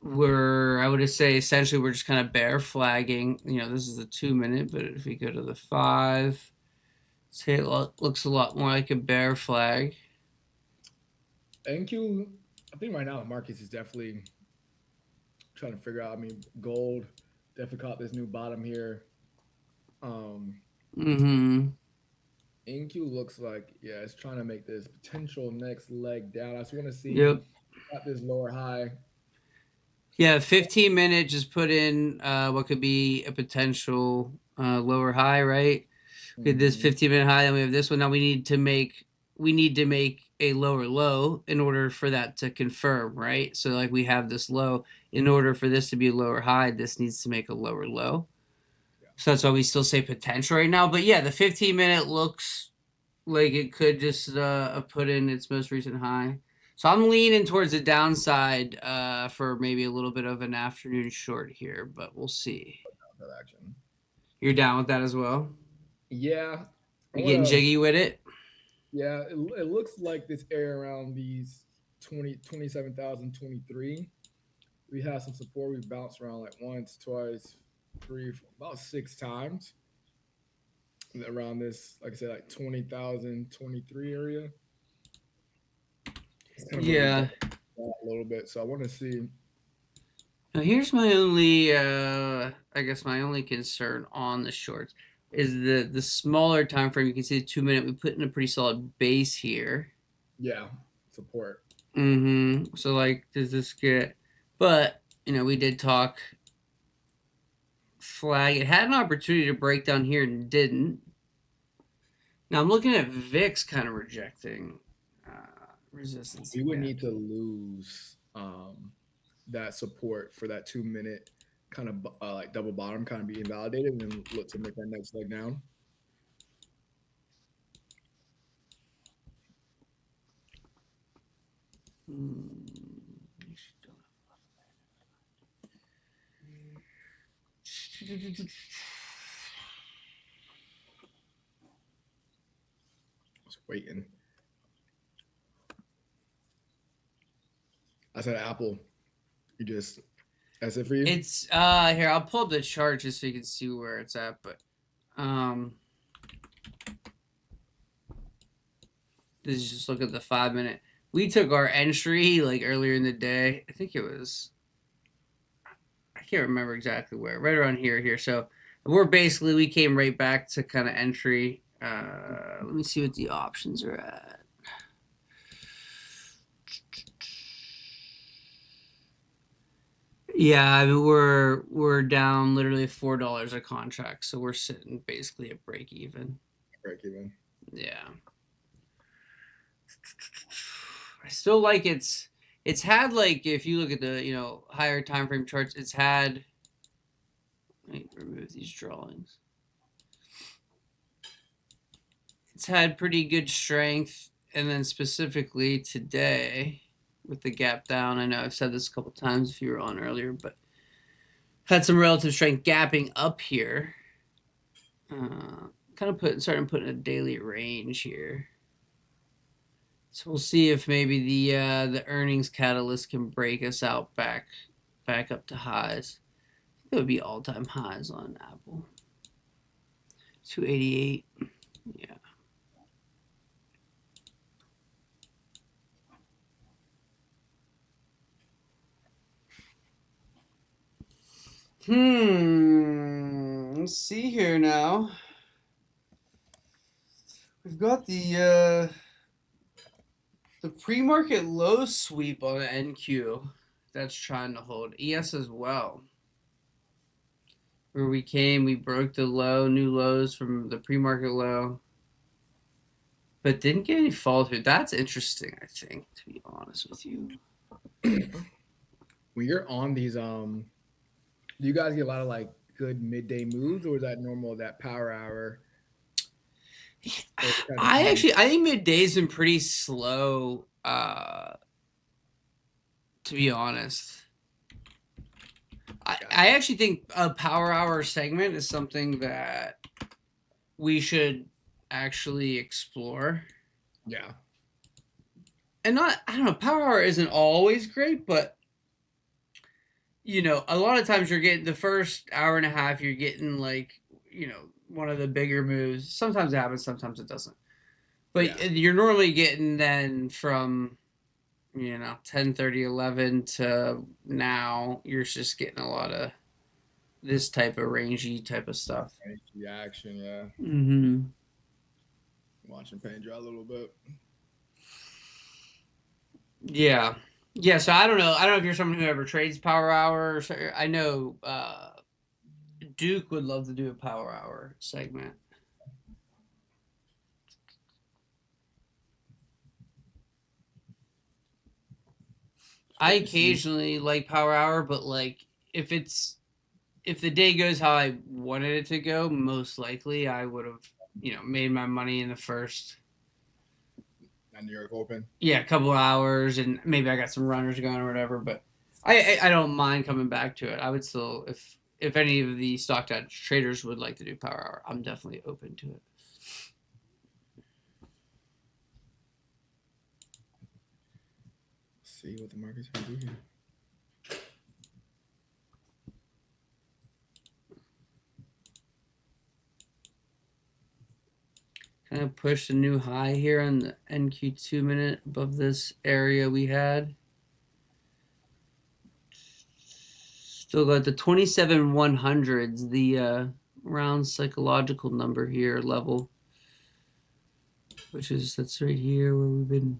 where I would say essentially we're just kind of bear flagging. You know, this is the 2 minute, but if we go to the 5, say it looks a lot more like a bear flag. NQ, I think right now the market is definitely trying to figure out. I mean, gold definitely caught this new bottom here. NQ looks like, yeah, it's trying to make this potential next leg down. I just want to see got this lower high. Yeah, 15-minute just put in what could be a potential lower high, right? We had this 15-minute high, then we have this one. Now we need to make a lower low in order for that to confirm, right? So like we have this low. In order for this to be a lower high, this needs to make a lower low. So that's why we still say potential right now. But yeah, the 15-minute looks like it could just put in its most recent high. So I'm leaning towards the downside for maybe a little bit of an afternoon short here, but we'll see. You're down with that as well? Yeah. You getting jiggy with it? Yeah, it looks like this area around these 27,023. We have some support. We bounced around like once, twice, 3, about 6 times around this, like I said, like 20,023 area. Yeah, a little bit. So I want to see. Now here's my only, I guess my only concern on the shorts is the smaller time frame. You can see the 2 minute. We put in a pretty solid base here. Yeah, support. So like, does this get? But you know, we did talk flag. It had an opportunity to break down here and didn't. Now I'm looking at VIX kind of rejecting resistance. We would need to lose that support for that 2 minute kind of like double bottom kind of be invalidated and then look to make that next leg down. was waiting. I said Apple. You just that's it for you? It's here, I'll pull up the chart just so you can see where it's at, but this is just look at the 5-minute. We took our entry like earlier in the day. I think it was, I can't remember exactly where, right around here. So we came right back to kind of entry. Let me see what the options are at. Yeah, I mean we're down literally $4 a contract, so we're sitting basically at break even. Break even. Yeah. I still like it's had like, if you look at the higher time frame charts, it's had, let me remove these drawings. It's had pretty good strength, and then specifically today with the gap down, I know I've said this a couple times if you were on earlier, but had some relative strength gapping up here. Kind of starting putting a daily range here. So we'll see if maybe the earnings catalyst can break us out back up to highs. I think it would be all-time highs on Apple. 288. Yeah. Let's see here now. We've got the pre-market low sweep on NQ that's trying to hold. ES as well. Where we broke the low, new lows from the pre-market low, but didn't get any fall through. That's interesting, I think, to be honest with you. When you're on these, do you guys get a lot of like good midday moves, or is that normal, that power hour? I think midday's been pretty slow, to be honest. I actually think a power hour segment is something that we should actually explore. Yeah. And I don't know, power hour isn't always great, but a lot of times you're getting the first hour and a half, you're getting like, one of the bigger moves. Sometimes it happens, sometimes it doesn't. But you're normally getting then from 10:30, 11 to now, you're just getting a lot of this type of rangy type of stuff. The action, yeah. Mm-hmm. Watching paint dry a little bit. Yeah. So I don't know if you're someone who ever trades power hour. I know Duke would love to do a power hour segment. I occasionally like power hour, but like if the day goes how I wanted it to go, most likely I would have made my money in the first New York Open. Yeah, a couple of hours, and maybe I got some runners going or whatever. But I don't mind coming back to it. I would still, if any of the stock traders would like to do power hour, I'm definitely open to it. Let's see what the market's gonna do here. Kind of pushed a new high here on the NQ 2-minute above this area we had. Still got the 27/100s, the round psychological number here level, that's right here where we've been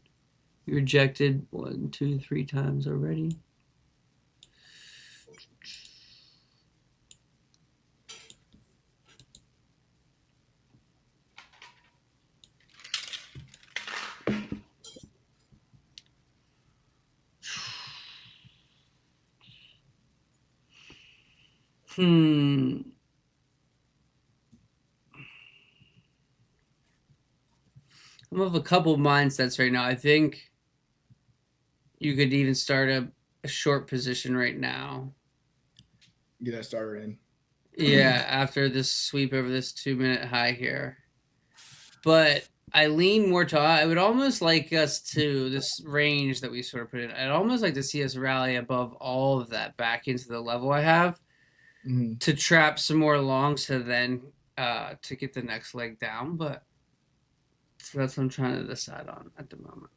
rejected 1, 2, 3 times already. I'm of a couple mindsets right now. I think you could even start a short position right now. Get that starter in. Yeah, after this sweep over this 2-minute high here. But I lean more to, I would almost like us to, this range that we sort of put in, I'd almost like to see us rally above all of that back into the level I have to trap some more longs to then to get the next leg down. But so that's what I'm trying to decide on at the moment.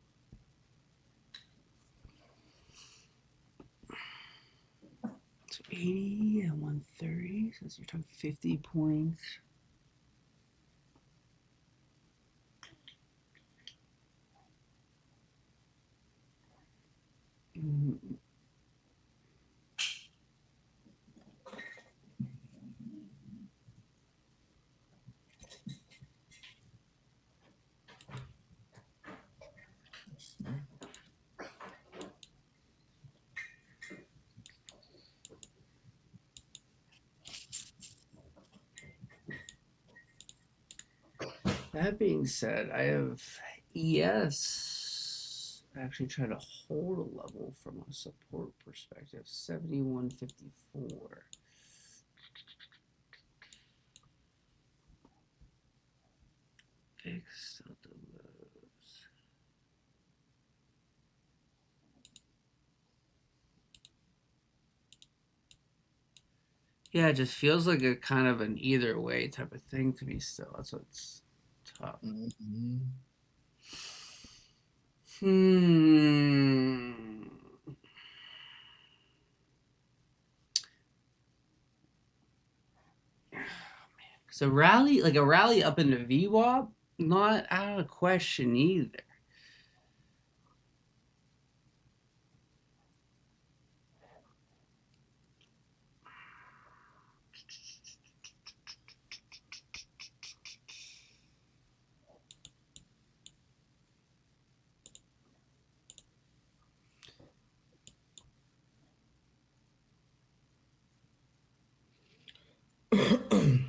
So 80 and 130, so you're talking 50 points. That being said, I have ES actually trying to hold a level from a support perspective, 71.54. Fix the lows. Yeah, it just feels like a kind of an either way type of thing to me still. That's what's tough. So rally, like a rally up into VWAP, not out of question either.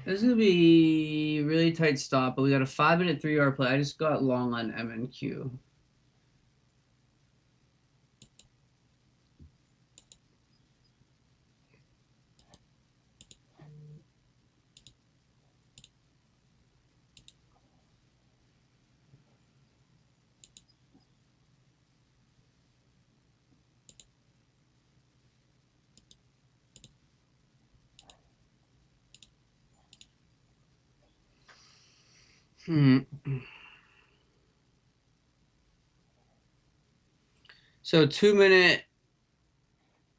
This is gonna be really tight stop, but we got a 5-minute 3-hour play. I just got long on MNQ. So 2-minute,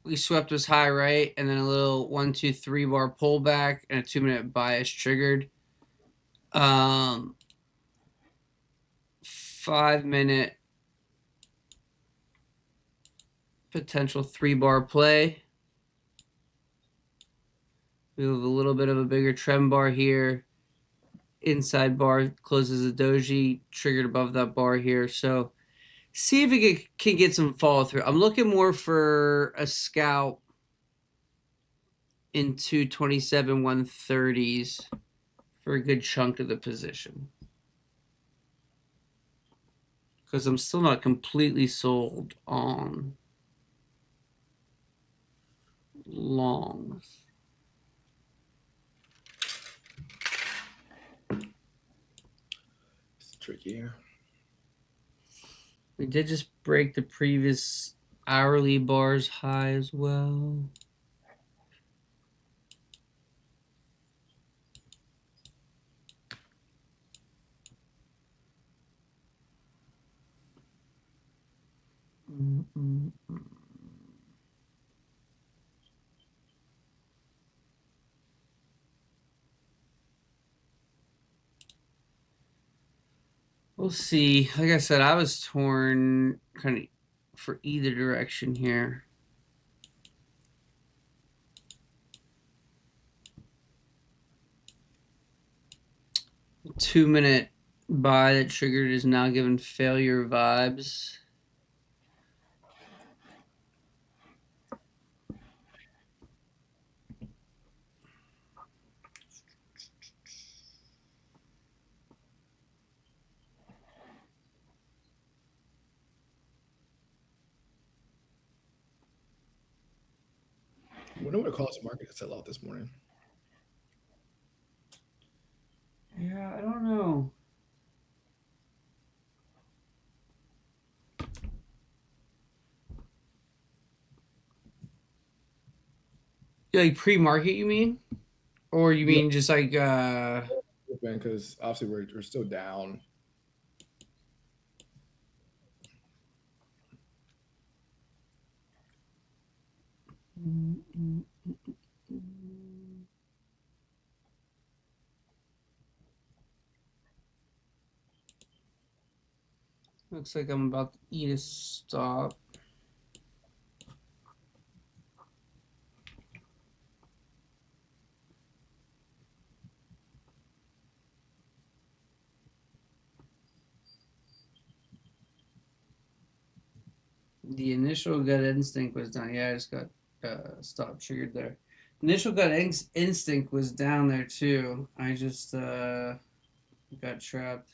we swept us high right, and then a little 1, 2, 3 bar pullback and a 2-minute bias triggered. 5-minute potential 3-bar play. We have a little bit of a bigger trend bar here. Inside bar closes a doji, triggered above that bar here. So see if it can get some follow through. I'm looking more for a scalp into 27 130s for a good chunk of the position. Because I'm still not completely sold on longs. It's tricky. We did just break the previous hourly bars high as well. We'll see. Like I said, I was torn kind of for either direction here. The 2-minute buy that triggered is now giving failure vibes. I wonder what it cost the market to sell off this morning. know. Like pre-market, you mean? Or you mean just like Because obviously we're still down. looks like I'm about to eat a stop. The initial gut instinct was down. Yeah, I just got stop triggered there. Initial gut instinct was down there too. I just got trapped.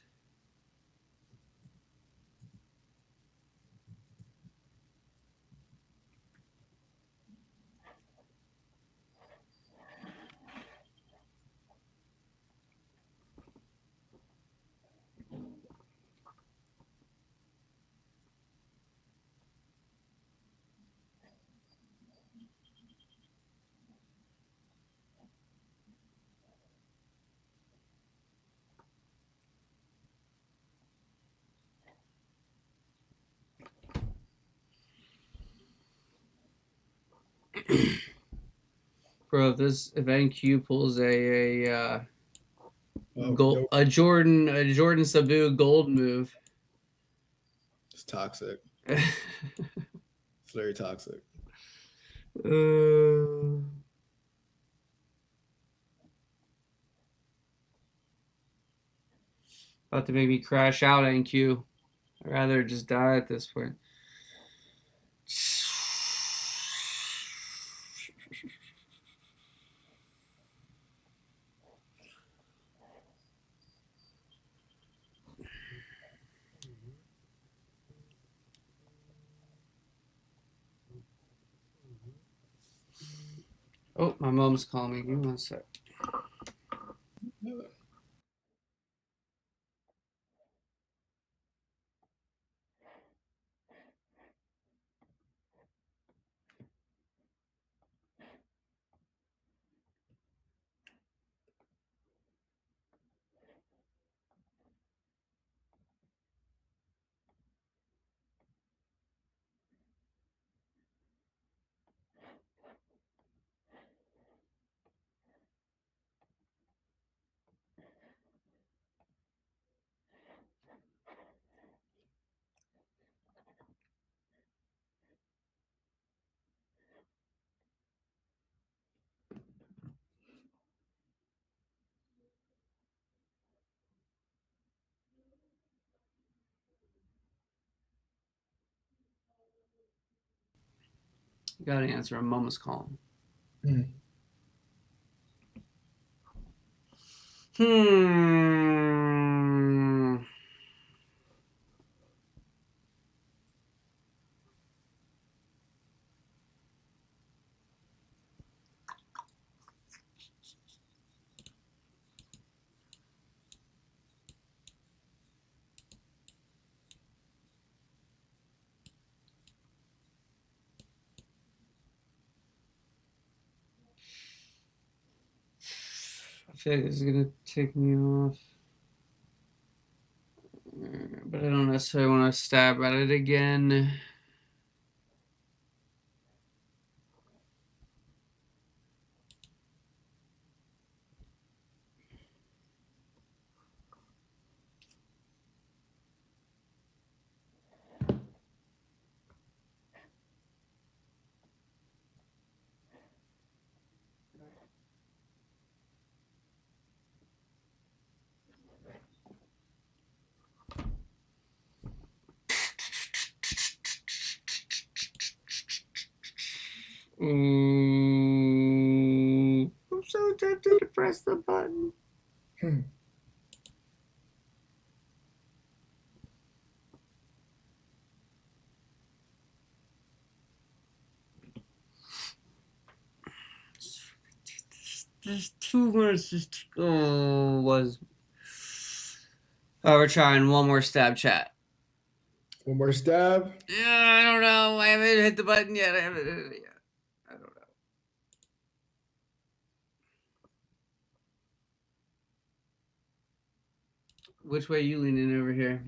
Bro, if NQ pulls a Jordan Sabu gold move. It's toxic. It's very toxic. About to make me crash out, NQ. I'd rather just die at this point. Oh, my mom's calling me. Give me 1 sec. You gotta answer. My mom is calling. I feel like this is gonna take me off. But I don't necessarily want to stab at it again. I'm so tempted to press the button. There's 2 minutes just was. Oh, we're trying one more stab chat. One more stab. Yeah, I don't know. I haven't hit the button yet. I haven't hit it yet. I don't know. Which way you leaning over here?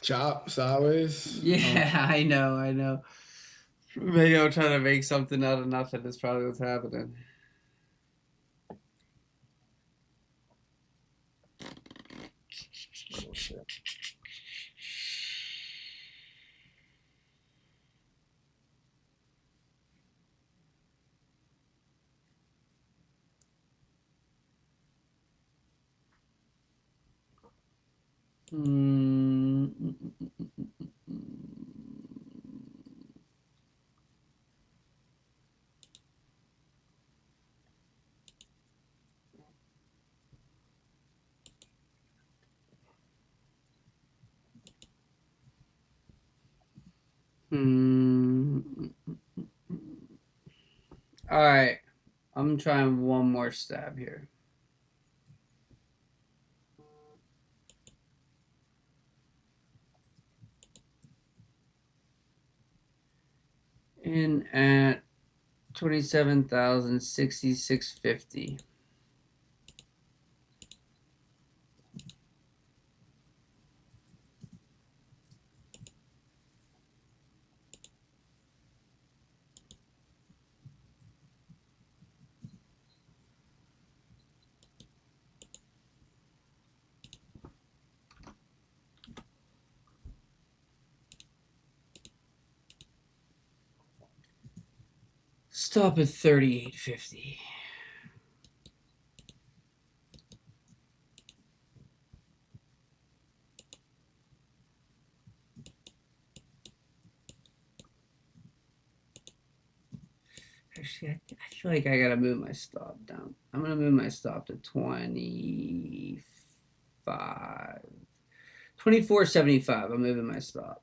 Chop sideways. Yeah, I know. Maybe I'm trying to make something out of nothing. That's probably what's happening. All right, I'm trying one more stab here. In at 27,066.50. Stop at 38.50. Actually, I feel like I gotta move my stop down. I'm gonna move my stop to 24.75. I'm moving my stop.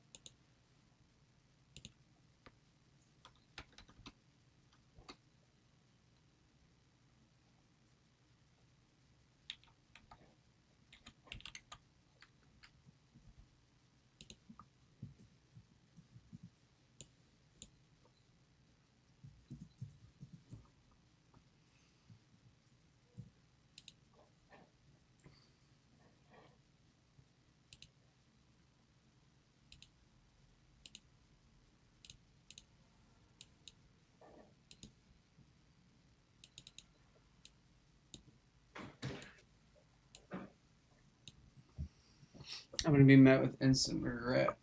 I'm gonna be met with instant regret.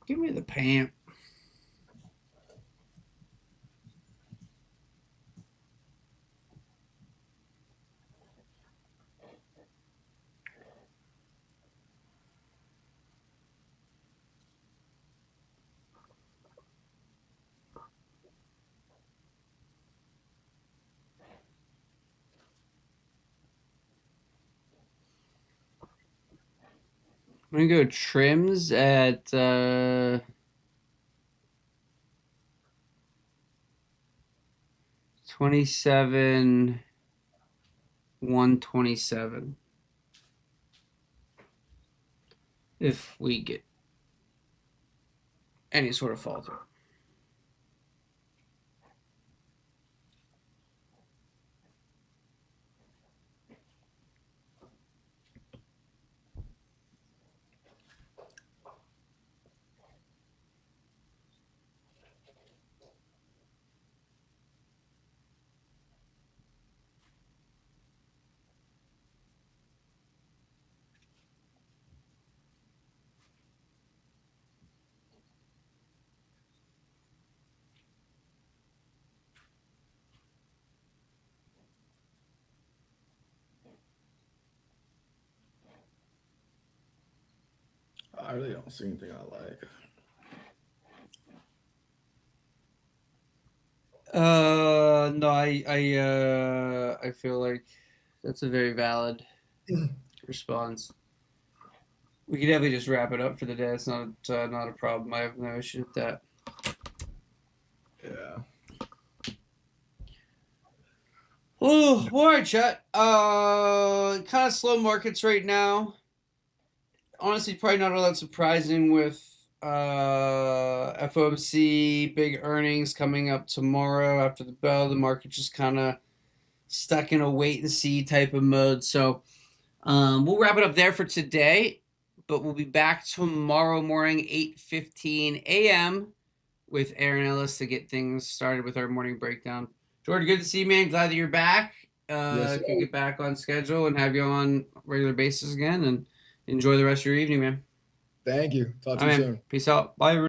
Give me the pant. I'm gonna go trims at 27,127. If we get any sort of fall through. I really don't see anything I like. No, I feel like that's a very valid response. We could definitely just wrap it up for the day. It's not a problem. I have no issue with that. Yeah. Oh, all right, chat. Kind of slow markets right now. Honestly, probably not all that surprising with FOMC big earnings coming up tomorrow after the bell. The market just kind of stuck in a wait and see type of mode. So we'll wrap it up there for today, but we'll be back tomorrow morning, 8:15 a.m. with Aaron Ellis to get things started with our morning breakdown. George, good to see you, man. Glad that you're back. Yes, Could get back on schedule and have you on a regular basis again, and enjoy the rest of your evening, man. Thank you. Talk to All you right, soon. man. Peace out. Bye, everybody.